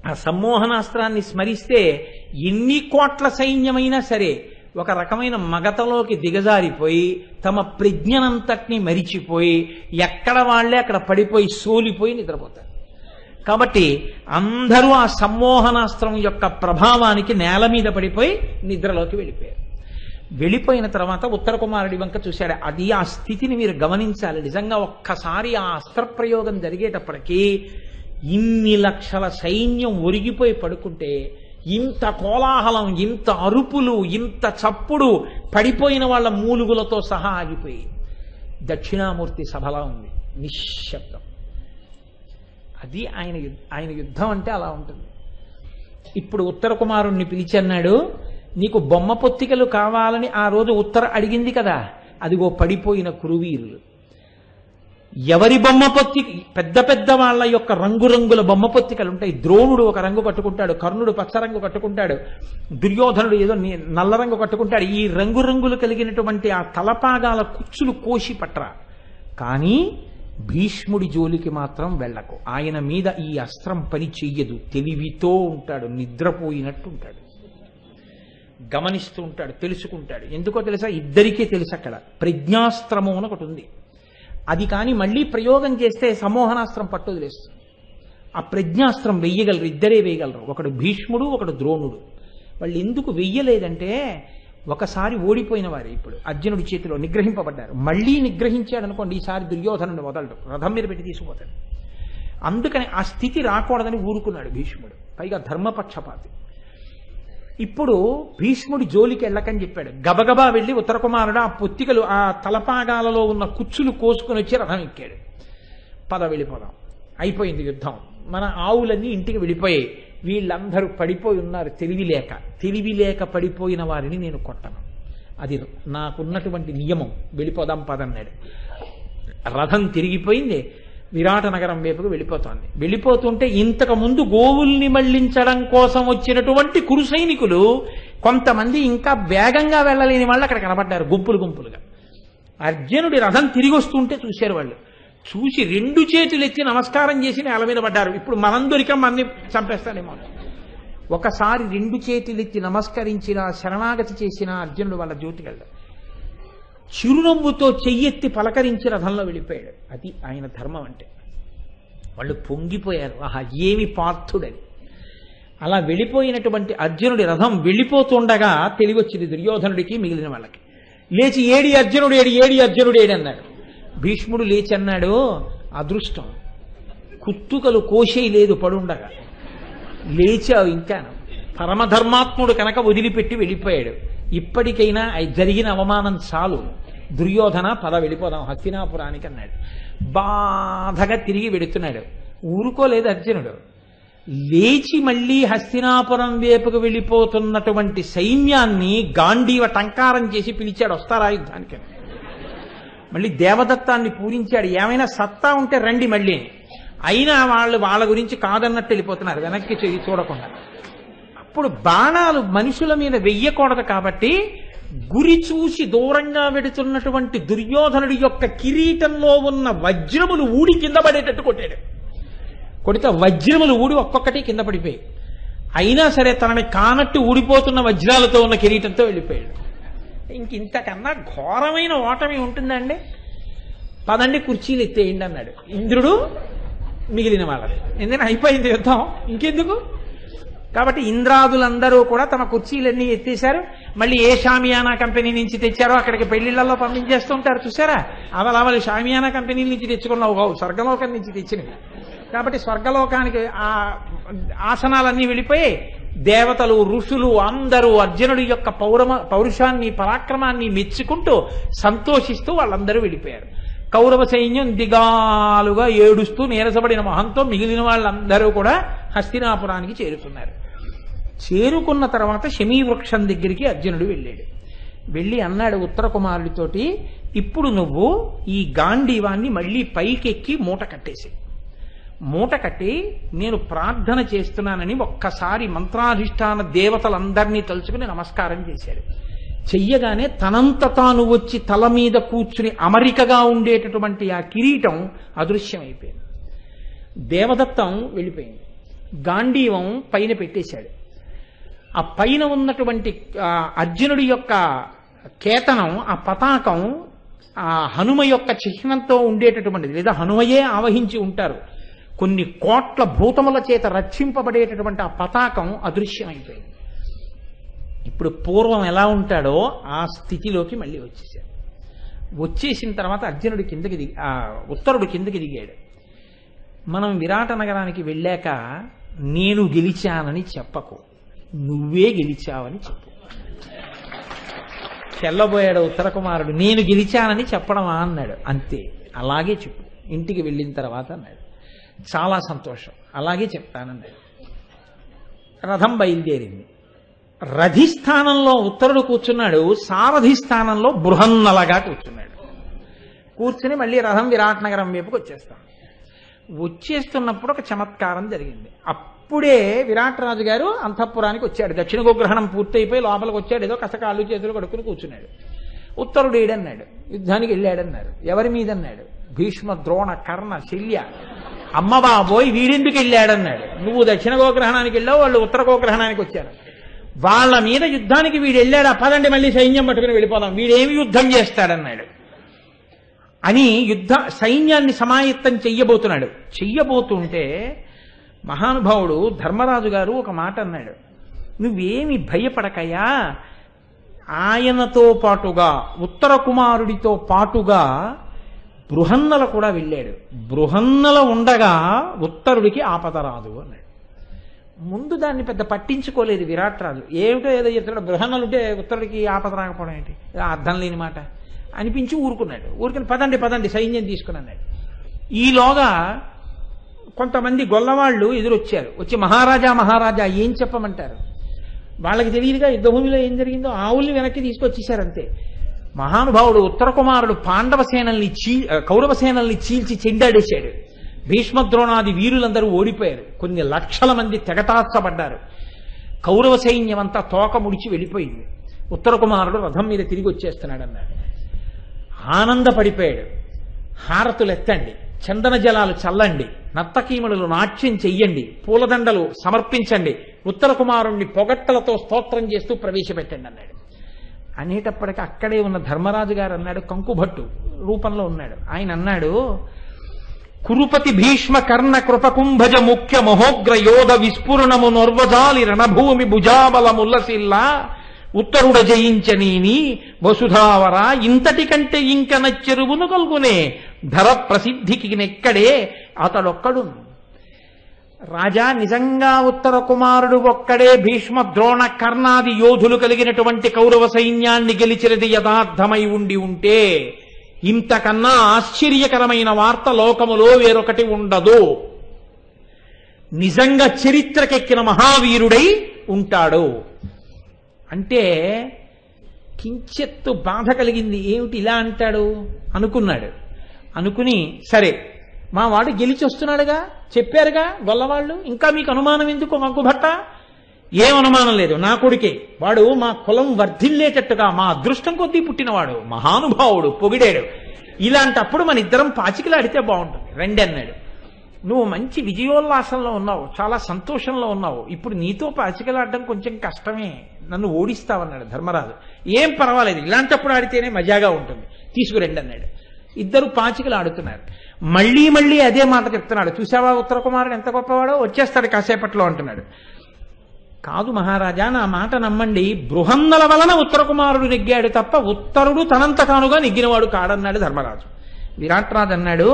Speaker 1: ఆ సమ్మోహనాస్త్రాన్ని స్మరిస్తే ఎన్ని కోట్ల సైన్యమైనా సరే ఒక రకమైన మగతలోకి దిగజారిపోయి తమ ప్రజ్ఞనంతటినీ మరిచిపోయి ఎక్కడ వాళ్లే అక్కడ పడిపోయి సోలిపోయి నిద్రపోతారు. కాబట్టి అందరూ ఆ సమ్మోహనాస్త్రం యొక్క ప్రభావానికి నేల మీద పడిపోయి నిద్రలోకి వెళ్ళిపోయారు. వెళ్ళిపోయిన తర్వాత ఉత్తర కుమారుడి వంక చూశాడు. అది ఆ స్థితిని మీరు గమనించాలి. నిజంగా ఒక్కసారి ఆ అస్త్రప్రయోగం జరిగేటప్పటికీ ఇన్ని లక్షల సైన్యం ఒరిగిపోయి పడుకుంటే ఇంత కోలాహలం, ఇంత అరుపులు, ఇంత చప్పుడు, పడిపోయిన వాళ్ళ మూలుగులతో సహా ఆగిపోయి దక్షిణామూర్తి సభలా ఉంది, నిశ్శబ్దం. అది ఆయన యుద్ధం అంటే అలా ఉంటుంది. ఇప్పుడు ఉత్తర కుమారుణ్ణి పిలిచి అన్నాడు, నీకు బొమ్మ పొత్తికలు కావాలని ఆ రోజు ఉత్తర అడిగింది కదా, అదిగో పడిపోయిన కురువీరులు. ఎవరి బొమ్మ పొత్తి, పెద్ద పెద్ద వాళ్ళ యొక్క రంగురంగుల బొమ్మ పొత్తికలు ఉంటాయి. ద్రోణుడు ఒక రంగు కట్టుకుంటాడు, కర్ణుడు పచ్చ రంగు కట్టుకుంటాడు, దుర్యోధనుడు ఏదో నల్ల రంగు కట్టుకుంటాడు. ఈ రంగురంగులు కలిగినటువంటి ఆ తలపాగాల కుచ్చులు కోసి పట్రా, కానీ భీష్ముడి జోలికి మాత్రం వెళ్ళకు. ఆయన మీద ఈ అస్త్రం పని చెయ్యదు. తెలివితో ఉంటాడు, నిద్రపోయినట్టు ఉంటాడు, గమనిస్తూ ఉంటాడు, తెలుసుకుంటాడు. ఎందుకో తెలుసా? ఇద్దరికీ తెలుసు. అక్కడ ప్రజ్ఞాస్త్రము అని ఒకటి ఉంది. అది కానీ మళ్ళీ ప్రయోగం చేస్తే సమ్మోహనాస్త్రం పట్టుదిలేస్తుంది. ఆ ప్రజ్ఞాస్త్రం వెయ్యగలరు, ఇద్దరే వేయగలరు. ఒకడు భీష్ముడు, ఒకడు ద్రోణుడు. వాళ్ళు ఎందుకు వెయ్యలేదంటే ఒకసారి ఓడిపోయిన వారే ఇప్పుడు అర్జునుడి చేతిలో నిగ్రహింపబడ్డారు. మళ్ళీ నిగ్రహించాడు అనుకోండి, ఈసారి దుర్యోధనుని వదలడు, రథం మీద పెట్టి తీసుకుపోతాడు. అందుకని ఆ స్థితి రాకూడదని ఊరుకున్నాడు భీష్ముడు. పైగా ధర్మపక్షపాతి. ఇప్పుడు భీష్ముడి జోలికి వెళ్ళకని చెప్పాడు. గబగబా వెళ్ళి ఉత్తర కుమారుడు ఆ పొత్తికలు, ఆ తలపాగాలలో ఉన్న కుచ్చులు కోసుకుని వచ్చి రథం ఎక్కాడు. పద వెళ్ళిపోదాం, అయిపోయింది యుద్ధం, మన ఆవులన్నీ ఇంటికి వెళ్ళిపోయాయి, వీళ్ళందరూ పడిపోయి ఉన్నారు తెలివి లేక పడిపోయిన వారిని నేను కొట్టను, అది నాకున్నటువంటి నియమం, వెళ్ళిపోదాం పదన్నాడు. రథం తిరిగిపోయింది. విరాట నగరం వైపుకు వెళ్ళిపోతోంది. వెళ్ళిపోతుంటే ఇంతకు ముందు గోవుల్ని మళ్లించడం కోసం వచ్చినటువంటి కురు సైనికులు కొంతమంది ఇంకా వేగంగా వెళ్ళలేని వాళ్ళు అక్కడ కనబడ్డారు గుంపులు గుంపులుగా. అర్జునుడి రథం తిరిగి వస్తుంటే చూశారు వాళ్ళు. చూసి 2 చేతులు ఎత్తి నమస్కారం చేసి నేల మీద పడ్డారు. ఇప్పుడు మనం దొరికాం అన్ని చంపేస్తాడేమో. ఒకసారి 2 చేతులు ఎత్తి నమస్కరించిన శరణాగతి చేసిన అర్జునుడు వాళ్ళ జ్యోతికెళ్ళ చిరునవ్వుతో చెయ్యెత్తి పలకరించి రథంలో వెళ్ళిపోయాడు. అది ఆయన ధర్మం అంటే. వాళ్ళు పొంగిపోయారు, ఆహా ఏమి పార్థుడని. అలా వెళ్ళిపోయినటువంటి అర్జునుడి రథం వెళ్ళిపోతుండగా తెలివొచ్చింది దుర్యోధనుడికి మిగిలిన వాళ్ళకి. లేచి ఏడి అర్జునుడు ఏడి, ఏడి అర్జునుడు ఏడి అన్నాడు. భీష్ముడు లేచి అన్నాడు, అదృష్టం కుత్తుకలు కోసేయి లేదు పడుండగా లేచావు, ఇంకా పరమధర్మాత్ముడు కనుక వదిలిపెట్టి వెళ్ళిపోయాడు. ఇప్పటికైనా జరిగిన అవమానం చాలు, దుర్యోధన పద వెళ్ళిపోదాం హస్తినాపురానికి అన్నాడు. బాధగా తిరిగి వెడుతున్నాడు. ఊరుకోలేదు అర్జునుడు. లేచి మళ్లీ హస్తినాపురం వైపుకు వెళ్ళిపోతున్నటువంటి సైన్యాన్ని గాంధీవ టంకారం చేసి పిలిచాడు, వస్తారా యుద్ధానికి. మళ్ళీ దేవదత్తాన్ని పూరించాడు, ఏమైనా సత్తా ఉంటే రండి మళ్ళీ. అయినా వాళ్ళ గురించి కాదన్నట్టు వెళ్ళిపోతున్నారు వెనక్కి చూడకుండా. అప్పుడు బాణాలు మనుషుల మీద వెయ్యకూడదు కాబట్టి గురి చూసి దూరంగా వెడుతున్నటువంటి దుర్యోధనుడి యొక్క కిరీటంలో ఉన్న వజ్రములు ఊడి కింద పడేటట్టు కొట్టాడు. కొడితే వజ్రములు ఊడి ఒక్కొక్కటి కింద పడిపోయాయి. అయినా సరే తనని కానట్టు ఊడిపోతున్న వజ్రాలతో ఉన్న కిరీటంతో వెళ్ళిపోయాడు. ఇంతకన్నా ఘోరమైన ఓటమి ఉంటుందండి. పదండి కుర్చీలు ఎత్తేయండి అన్నాడు ఇంద్రుడు మిగిలిన వాళ్ళని. ఎందుకంటే అయిపోయింది యుద్ధం, ఇంకెందుకు. కాబట్టి ఇంద్రాదులందరూ కూడా తమ కుర్చీలన్నీ ఎత్తేశారు. మళ్ళీ ఏ షామియానా కంపెనీ నుంచి తెచ్చారో అక్కడికి పెళ్లిళ్లలో పంపించేస్తుంటారు చూసారా, అవలవలు షామియానా కంపెనీ నుంచి తెచ్చుకున్నావు, స్వర్గలోకం నుంచి తెచ్చినవి. కాబట్టి స్వర్గలోకానికి ఆ ఆసనాలన్నీ వెళ్ళిపోయి దేవతలు ఋషులు అందరూ అర్జునుడి యొక్క పౌరుషాన్ని పరాక్రమాన్ని మెచ్చుకుంటూ సంతోషిస్తూ వాళ్ళందరూ వెళ్ళిపోయారు. కౌరవ సైన్యం దిగాలుగా ఏడుస్తూ నీరసపడిన మొహంతో మిగిలిన వాళ్ళందరూ కూడా హస్తినాపురానికి చేరుకున్నారు. చేరుకున్న తర్వాత శమీవృక్షం దగ్గరికి అర్జునుడు వెళ్ళాడు. వెళ్ళి అన్నాడు ఉత్తర కుమారుడితోటి, ఇప్పుడు నువ్వు ఈ గాంధీవాన్ని మళ్ళీ పైకెక్కి మూట కట్టేసి, మూట కట్టి నేను ప్రార్థన చేస్తున్నానని ఒక్కసారి మంత్రాధిష్టాన దేవతలందరినీ తలుచుకుని నమస్కారం చేశాడు. చెయ్యగానే తనంత తాను వచ్చి తల మీద కూర్చుని అమరికగా ఉండేటటువంటి ఆ కిరీటం అదృశ్యమైపోయింది. దేవదత్తం వెళ్ళిపోయింది. గాంధీవం పైన పెట్టేశాడు. ఆ పైన ఉన్నటువంటి అర్జునుడి యొక్క కేతనం, ఆ పతాకం ఆ హనుమ యొక్క చిహ్నంతో ఉండేటటువంటిది, లేదా హనుమయే ఆవహించి ఉంటారు. కొన్ని కోట్ల భూతముల చేత రక్షింపబడేటటువంటి ఆ పతాకం అదృశ్యమైపోయింది. ఇప్పుడు పూర్వం ఎలా ఉంటాడో ఆ స్థితిలోకి మళ్ళీ వచ్చేసాడు. వచ్చేసిన తర్వాత అర్జునుడి ఉత్తరుడు కిందకి దిగాడు. మనం విరాట నగరానికి వెళ్ళాక నేను గెలిచానని చెప్పకు, నువ్వే గెలిచావని చెప్పు. చెల్లబోయాడు ఉత్తర కుమారుడు. నేను గెలిచానని చెప్పడమా అన్నాడు. అంతే, అలాగే చెప్పు ఇంటికి వెళ్ళిన తర్వాత అన్నాడు. చాలా సంతోషం, అలాగే చెప్తానన్నాడు. రథం బయలుదేరింది. రథిస్థానంలో ఉత్తరుడు కూర్చున్నాడు, సారథి స్థానంలో బృహన్నలగా కూర్చున్నాడు. కూర్చుని మళ్ళీ రథం విరాట్ నగరం వైపుకి వచ్చేస్తున్నప్పుడు ఒక చమత్కారం జరిగింది. అప్పుడే విరాట్ రాజు గారు అంతఃపురానికి వచ్చాడు. దక్షిణ గోగ్రహణం పూర్తయిపోయి లోపలికి వచ్చాడు. ఏదో కస కాళ్ళు చేతులు కడుక్కుని కూర్చున్నాడు. ఉత్తరుడు ఏడన్నాడు, యుద్ధానికి వెళ్ళాడన్నారు. ఎవరి మీద అన్నాడు? భీష్మ, ద్రోణ, కర్ణ, శల్య. అమ్మ బాబోయ్ వీడెందుకు వెళ్ళాడన్నాడు. నువ్వు దక్షిణ గోగ్రహణానికి వెళ్ళావు, వాళ్ళు ఉత్తర గోగ్రహణానికి వచ్చారు. వాళ్ళ మీద యుద్ధానికి వీడు వెళ్ళాడా, పదండి మళ్ళీ సైన్యం పట్టుకుని వెళ్ళిపోదాం, వీడేమి యుద్ధం చేస్తాడన్నాడు అని సైన్యాన్ని సమాయత్తం చెయ్యబోతుంటే మహానుభావుడు ధర్మరాజు గారు ఒక మాట అన్నాడు. నువ్వేమి భయపడకయ్యా, ఆయనతో పాటుగా ఉత్తర కుమారుడితో పాటుగా బృహన్నల కూడా వెళ్ళాడు. బృహన్నల ఉండగా ఉత్తరుడికి ఆపద రాదు అన్నాడు. ముందు దాన్ని పెద్ద పట్టించుకోలేదు విరాట్ రాజు. ఏమిటో ఏదో చెప్తున్నాడు, బృహన్నలుంటే ఉత్తరుడికి ఆపద రాకపోవడం ఏంటి, అర్థం లేని మాట అనిపించి ఊరుకున్నాడు. ఊరుకుని పదండి సైన్యం తీసుకుని అన్నాడు. ఈలోగా కొంతమంది గొల్లవాళ్ళు ఎదురొచ్చారు. వచ్చి మహారాజా ఏం చెప్పమంటారు? వాళ్ళకి తెలియదుగా యుద్ధభూమిలో ఏం జరిగిందో. ఆవుల్ని వెనక్కి తీసుకొచ్చేసారంతే. మహానుభావుడు ఉత్తర కుమారుడు కౌరవ సేనల్ని చీల్చి చెండాడేశాడు. భీష్మద్రోణాది వీరులందరూ ఓడిపోయారు. కొన్ని లక్షల మంది తెగటార్చబడ్డారు. కౌరవ సైన్యం అంతా తోక ముడిచి వెళ్ళిపోయింది. ఉత్తర కుమారుడు రథం మీద తిరిగి వచ్చేస్తున్నాడు అన్నాడు. ఆనందపడిపోయాడు. హారతులు ఎత్తండి, చందన జలాలు చల్లండి, నర్తకీమణులు నాట్యం చెయ్యండి, పూలదండలు సమర్పించండి, ఉత్తర కుమారుణ్ణి పొగట్టలతో స్తోత్రం చేస్తూ ప్రవేశపెట్టండి అన్నాడు. అనేటప్పటికీ అక్కడే ఉన్న ధర్మరాజు గారు అన్నాడు, కంకుభట్టు రూపంలో ఉన్నాడు. ఆయన అన్నాడు, కురుపతి భీష్మ కర్ణ కృపకుంభజ ముఖ్య మహోగ్ర యోధ విస్ఫురణము నొర్వజాలి రణభూమి భుజాబలముల్లసిల్లా ఉత్తరుడ జయించనీని వసుధావర ఇంతటి కంటే ఇంక నచ్చెరువును కలుగునే ధర ప్రసిద్ధికి నెక్కడే అతడొక్కడు. రాజా, నిజంగా ఉత్తర కుమారుడు ఒక్కడే భీష్మ ద్రోణ కర్ణాది యోధులు కలిగినటువంటి కౌరవ సైన్యాన్ని గెలిచినది యథార్థమై ఉంటే ఇంతకన్నా ఆశ్చర్యకరమైన వార్త లోకములో వేరొకటి ఉండదు. నిజంగా చరిత్రకెక్కిన మహావీరుడై ఉంటాడు అంటే కించెత్తు బాధ కలిగింది. ఏమిటి ఇలా అంటాడు అనుకున్నాడు. అనుకుని, సరే మా వాడు గెలిచి వస్తున్నాడుగా, చెప్పారుగా గొల్లవాళ్ళు, ఇంకా మీకు అనుమానం ఎందుకు మగ్గుభట్ట? ఏం అనుమానం లేదు, నా కొడుకే వాడు, మా కులం వర్ధిల్లేటట్టుగా మా అదృష్టం కొద్దీ పుట్టినవాడు, మహానుభావుడు, పొగిడాడు. ఇలాంటప్పుడు మన ఇద్దరం పాచికలాడితే బాగుంటుంది, రండి అన్నాడు. నువ్వు మంచి విజయోల్లాసంలో ఉన్నావు, చాలా సంతోషంలో ఉన్నావు, ఇప్పుడు నీతో పాచికలాడడం కొంచెం కష్టమే, నన్ను ఓడిస్తావన్నాడు ధర్మరాజు. ఏం పర్వాలేదు, ఇలాంటప్పుడు ఆడితేనే మజాగా ఉంటుంది, తీసుకురండి అన్నాడు. ఇద్దరు పాచికలు ఆడుతున్నారు. మళ్లీ మళ్లీ అదే మాట చెప్తున్నాడు. చూసావా ఉత్తర కుమారుడు ఎంత గొప్పవాడో, వచ్చేస్తాడు కాసేపట్లో అంటున్నాడు. కాదు మహారాజా, నా మాట నమ్మండి, బృహన్నల వలన ఉత్తర కుమారుడు నెగ్గాడు తప్ప ఉత్తరుడు తనంత తానుగా నెగ్గినవాడు కాడన్నాడు ధర్మరాజు. విరాట్రాజు అన్నాడు,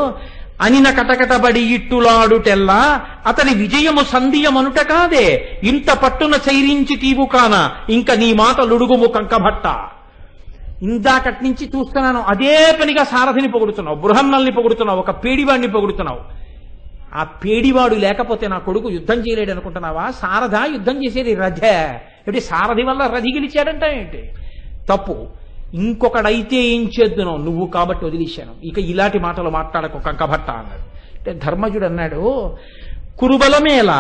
Speaker 1: అనిన కటకటబడి ఇట్టులాడుటెల్లా అతని విజయము సంధియమనుట కాదే, ఇంత పట్టున చైరించి తీవు కాన ఇంక నీ మాట లుడుగుము కంకభట్ట. ఇందాకటి నుంచి చూస్తున్నాను అదే పనిగా సారథిని పొగుడుతున్నావు, బృహన్నల్ని పొగుడుతున్నావు, ఒక పేడివాడిని పొగుడుతున్నావు. ఆ పేడివాడు లేకపోతే నా కొడుకు యుద్ధం చేయలేడు అనుకుంటున్నావా? సారథ యుద్ధం చేసేది రథ, ఏంటి సారథి వల్ల రథి గెలిచాడంట ఏంటి? తప్పు. ఇంకొకడైతే ఏం చేద్దునో, నువ్వు కాబట్టి వదిలేశాను, ఇక ఇలాంటి మాటలు మాట్లాడకు కంకభట్ట అన్నాడు. అంటే ధర్మజుడు అన్నాడు, కురుబలమేల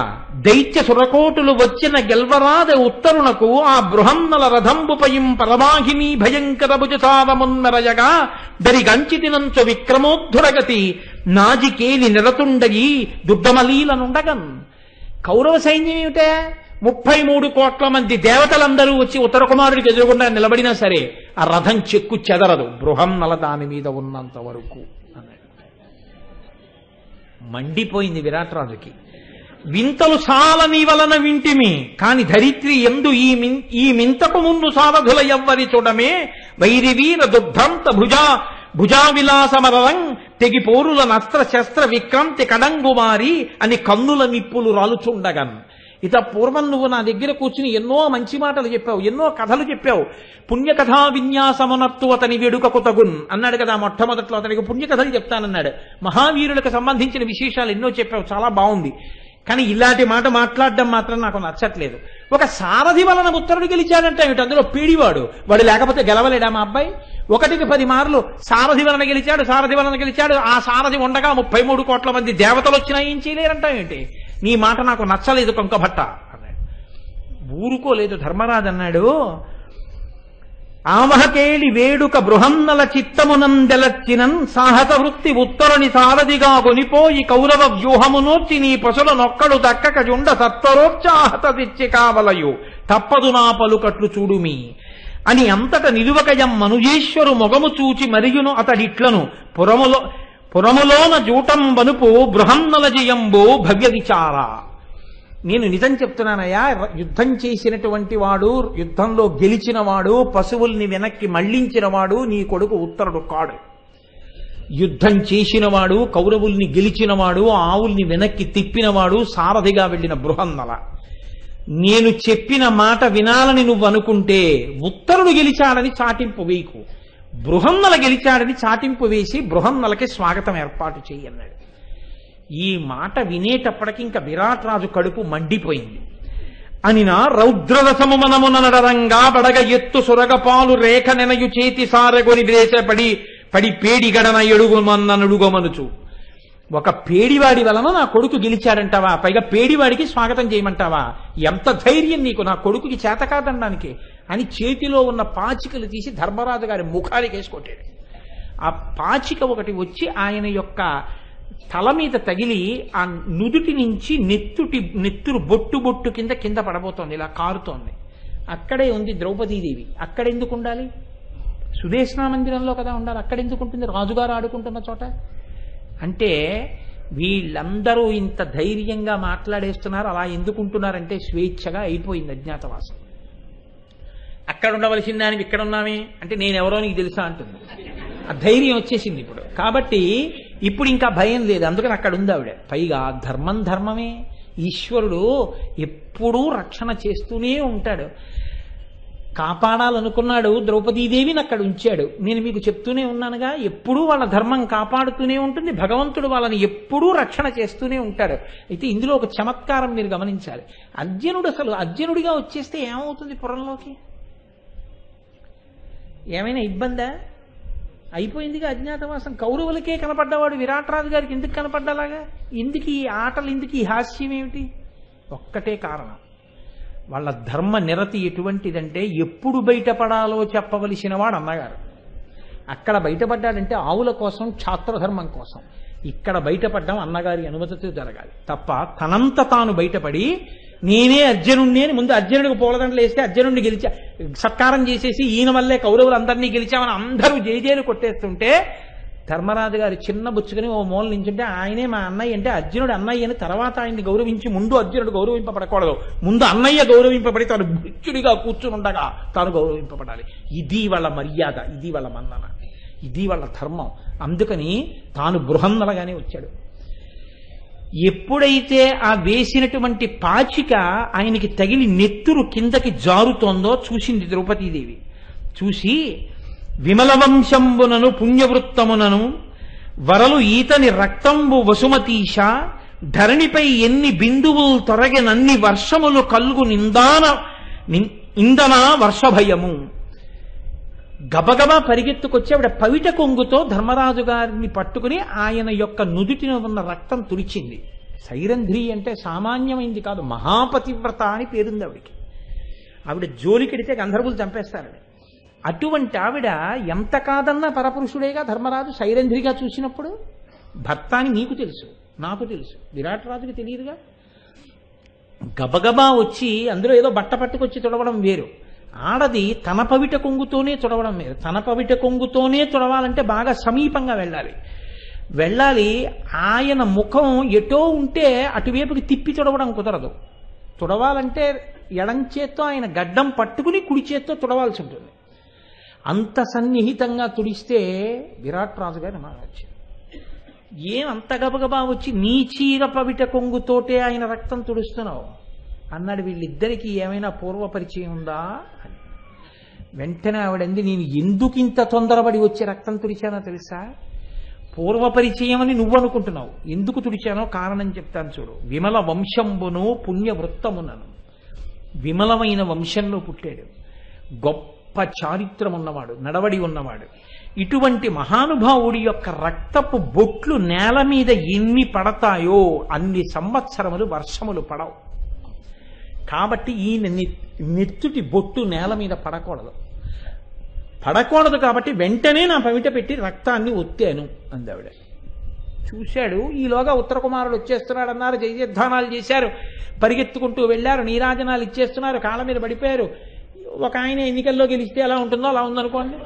Speaker 1: దైత్య సురకోటులు వచ్చిన గెల్వరాద ఉత్తరునకు ఆ బృహన్నల రథంబుపయం పరవాహిని భయంకర భుజసారమున్నరయగా దరిగంచితినంచు విక్రమోద్ధురగతి నాజికేలి నిరతుండయి దుర్గమలీలనుండగన్. కౌరవ సైన్యం ఏమిటే, 33 కోట్ల మంది దేవతలందరూ వచ్చి ఉత్తర కుమారుడికి ఎదురుగుండా నిలబడినా సరే ఆ రథం చెక్కు చెదరదు, బృహన్నల దాని మీద ఉన్నంత వరకు అన్నాడు. మండిపోయింది విరాట్రాజుకి. వింతలు సాల నీ వలన వింటిమి, కాని ధరిత్రి ఎందు ఈ మింతకు ముందు సారథుల ఎవ్వరి చూడమే వైరివీర దుర్భ్రంత భుజా విలాసమరం తెగిపోరుల నస్త్ర శస్త్ర విక్రాంతి కడంగుమారి అని కన్నుల నిప్పులు రాలుచుండగన్. ఇత పూర్వం నువ్వు నా దగ్గర కూర్చుని ఎన్నో మంచి మాటలు చెప్పావు, ఎన్నో కథలు చెప్పావు. పుణ్యకథా విన్యాసమునర్తు అతని వేడుకకు తగున్ అన్నాడు కదా మొట్టమొదట్లో, అతనికి పుణ్యకథలు చెప్తానన్నాడు. మహావీరులకు సంబంధించిన విశేషాలు ఎన్నో చెప్పావు, చాలా బాగుంది. కానీ ఇలాంటి మాట మాట్లాడడం మాత్రం నాకు నచ్చట్లేదు. ఒక సారథి వలన ఉత్తరుడు గెలిచాడంటే ఏమిటి? అందులో పీడివాడు, వాడు లేకపోతే గెలవలేడా మా అబ్బాయి? 1కి 10 మార్లు సారథి వలన గెలిచాడు. ఆ సారథి ఉండగా 33 కోట్ల మంది దేవతలు వచ్చినా ఏం చేయలేరంట ఏంటి? నీ మాట నాకు నచ్చలేదు కంకభట్ట అన్నాడు. ఊరుకోలేదు ధర్మరాజు. అన్నాడు, ఆమహకేళి వేడుక బృహన్నల చిత్తమునందెలచ్చినన్ సాహస వృత్తి ఉత్తరుని సారథిగా కొనిపోయి కౌరవ వ్యూహమునోర్చి నీ పశుల నొక్కడు దక్కక జుండ సత్వరోత్సాహత తెచ్చి కావలయు తప్పదు నా పలుకట్లు చూడుమి అని అంతట నిలువకయం మనుజేశ్వరు మొగము చూచి మరియును అతడిట్లను పురములోన జూటం వనుపు బృహన్నల జయంబో భవ్య విచార. నేను నిజం చెప్తున్నానయ్యా, యుద్ధం చేసినటువంటి వాడు, యుద్ధంలో గెలిచిన వాడు, పశువుల్ని వెనక్కి మళ్లించిన వాడు నీ కొడుకు ఉత్తరుడు కాడు. యుద్ధం చేసినవాడు, కౌరవుల్ని గెలిచినవాడు, ఆవుల్ని వెనక్కి తిప్పినవాడు సారథిగా వెళ్లిన బృహన్నల. నేను చెప్పిన మాట వినాలని నువ్వు అనుకుంటే ఉత్తరుడు గెలిచాడని చాటింపు వేయకు, బృహన్నల గెలిచాడని చాటింపు వేసి బృహన్నలకి స్వాగతం ఏర్పాటు చెయ్యన్నాడు. ఈ మాట వినేటప్పటికి ఇంకా విరాట్రాజు కడుపు మండిపోయింది. అనినా రౌద్రరసము మనమున నడరంగా బడగ ఎత్తు సురగపాలు రేఖ నెనయు చేతి సారెగొని వేసపడి పేడి గడన ఎడుగుమన్ననుడుగమనుచు ఒక పేడివాడి వలన నా కొడుకు గెలిచాడంటావా? పైగా పేడివాడికి స్వాగతం చేయమంటావా? ఎంత ధైర్యం నీకు నా కొడుకుకి చేత కాదనడానికి అని చేతిలో ఉన్న పాచికలు తీసి ధర్మరాజు గారి ముఖానికి వేసుకొట్టాడు. ఆ పాచిక ఒకటి వచ్చి ఆయన యొక్క తల మీద తగిలి ఆ నుదుటి నుంచి నెత్తురు బొట్టు కింద పడబోతోంది, ఇలా కారుతోంది. అక్కడే ఉంది ద్రౌపదీదేవి. అక్కడెందుకు ఉండాలి? సుదేశనా మందిరంలో కదా ఉండాలి. అక్కడెందుకు ఉంటుంది రాజుగారు ఆడుకుంటున్న చోట? అంటే వీళ్ళందరూ ఇంత ధైర్యంగా మాట్లాడేస్తున్నారు. అలా ఎందుకుంటున్నారంటే స్వేచ్ఛగా అయిపోయింది అజ్ఞాతవాసం. అక్కడ ఉండవలసిన దానికి ఇక్కడ ఉన్నామే అంటే నేనెవరో నీకు తెలుసా అంటుంది. ఆ ధైర్యం వచ్చేసింది ఇప్పుడు. కాబట్టి ఇప్పుడు ఇంకా భయం లేదు. అందుకని అక్కడ ఉంది ఆవిడ. పైగా ధర్మమే. ఈశ్వరుడు ఎప్పుడూ రక్షణ చేస్తూనే ఉంటాడు. కాపాడాలనుకున్నాడు ద్రౌపదీదేవిని అక్కడ ఉంచాడు. నేను మీకు చెప్తూనే ఉన్నానుగా, ఎప్పుడూ వాళ్ళ ధర్మం కాపాడుతూనే ఉంటుంది. భగవంతుడు వాళ్ళని ఎప్పుడూ రక్షణ చేస్తూనే ఉంటాడు. అయితే ఇందులో ఒక చమత్కారం మీరు గమనించాలి. అర్జునుడిగా వచ్చేస్తే ఏమవుతుంది? పురంలోకి ఏమైనా ఇబ్బందా? అయిపోయిందిగా అజ్ఞాతవాసం. కౌరవులకే కనపడ్డవాడు విరాట్రాజు గారికి ఎందుకు కనపడ్డలాగా? ఎందుకు ఈ ఆటలు, ఎందుకు ఈ హాస్యం ఏమిటి? ఒక్కటే కారణం, వాళ్ళ ధర్మ నిరతి ఎటువంటిదంటే ఎప్పుడు బయటపడాలో చెప్పవలసిన వాడు అన్నగారు. అక్కడ బయటపడ్డాడంటే ఆవుల కోసం, క్షాత్రధర్మం కోసం. ఇక్కడ బయటపడ్డం అన్నగారి అనుమతితో జరగాలి తప్ప తనంత తాను బయటపడి నేనే అర్జునుడిని అని ముందు అర్జునుడికి పూలదండలు వేస్తే అర్జునుడిని గెలిచా సత్కారం చేసేసి ఈయన వల్లే కౌరవులందరినీ గెలిచామని అందరూ జయజేలు కొట్టేస్తుంటే ధర్మరాజు గారు చిన్న బుచ్చుకుని ఓ మూల నించుంటే ఆయనే మా అన్నయ్య అంటే అర్జునుడు అన్నయ్య అని తర్వాత ఆయన్ని గౌరవించి ముందు అర్జునుడు గౌరవింపబడకూడదు. ముందు అన్నయ్య గౌరవింపబడి తాను బుచ్చుడిగా కూర్చుని ఉండగా తాను గౌరవింపబడాలి. ఇది వాళ్ళ మర్యాద, ఇది వాళ్ళ మన్నన, ఇది వాళ్ళ ధర్మం. అందుకని తాను బృహన్నలగానే వచ్చాడు. ఎప్పుడైతే ఆ వేసినటువంటి పాచిక ఆయనకి తగిలి నెత్తురు కిందకి జారుతోందో చూసింది ద్రౌపదీదేవి. చూసి విమల వంశంబునను పుణ్యవృత్తమునను వరలు ఈతని రక్తంబు వసుమతీశ ధరణిపై ఎన్ని బిందువులు తొరగినన్ని వర్షములు కల్గు ఇందన వర్షభయము. గబగబా పరిగెత్తుకొచ్చి ఆవిడ పవిట కొంగుతో ధర్మరాజు గారిని పట్టుకుని ఆయన యొక్క నుదుటిన ఉన్న రక్తం తుడిచింది. సైరంధ్రి అంటే సామాన్యమైంది కాదు, మహాపతివ్రత అని పేరుంది ఆవిడికి. ఆవిడ జోలికెడితే గంధర్వులు చంపేస్తారని. అటువంటి ఆవిడ ఎంత కాదన్నా పరపురుషుడేగా ధర్మరాజు సైరంధ్రిగా చూసినప్పుడు. భర్త అని నీకు తెలుసు, నాకు తెలుసు, విరాట్ రాజుకి తెలియదుగా. గబగబా వచ్చి అందులో ఏదో బట్ట పట్టుకొచ్చి తుడవడం వేరు, ఆడది తన పవిట కొంగుతోనే తుడవడం వేరు. తన పవిట కొంగుతోనే తుడవాలంటే బాగా సమీపంగా వెళ్ళాలి. ఆయన ముఖం ఎటో ఉంటే అటువైపుకి తిప్పి తుడవడం కుదరదు. తుడవాలంటే ఎడం చేత్తో ఆయన గడ్డం పట్టుకుని కుడి చేత్తో తుడవాల్సి ఉంటుంది. అంత సన్నిహితంగా తుడిస్తే విరాట్ రాజు గారి మాట వచ్చింది. ఏం అంత గబగబా వచ్చి నీ చీర పవిట కొంగుతోటే ఆయన రక్తం తుడుస్తున్నావు అన్నాడు. వీళ్ళిద్దరికీ ఏమైనా పూర్వ పరిచయం ఉందా అని. వెంటనే ఆవిడంది, నేను ఎందుకు ఇంత తొందరపడి వచ్చి రక్తం తుడిచానో తెలుసా? పూర్వ పరిచయం అని నువ్వు అనుకుంటున్నావు. ఎందుకు తుడిచానో కారణం చెప్తాను చూడు. విమల వంశంబును పుణ్యవృత్తమునను. విమలమైన వంశంలో పుట్టాడు, గొప్ప చారిత్రం ఉన్నవాడు, నడవడి ఉన్నవాడు. ఇటువంటి మహానుభావుడి యొక్క రక్తపు బొట్లు నేల మీద ఎన్ని పడతాయో అన్ని సంవత్సరములు వర్షములు పడవు. కాబట్టి ఈయన నెత్తుటి బొట్టు నేల మీద పడకూడదు కాబట్టి వెంటనే నా పవిట పెట్టి రక్తాన్ని ఒత్తాను అందావిడ. చూశాడు. ఈలోగా ఉత్తర కుమారుడు వచ్చేస్తున్నాడు అన్నారు. జయజద్ధానాలు చేశారు, పరిగెత్తుకుంటూ వెళ్ళారు, నీరాజనాలు ఇచ్చేస్తున్నారు, కాళ్ళ మీద పడిపోయారు. ఒక ఆయన ఎన్నికల్లో గెలిస్తే ఎలా ఉంటుందో అలా ఉందనుకోండి.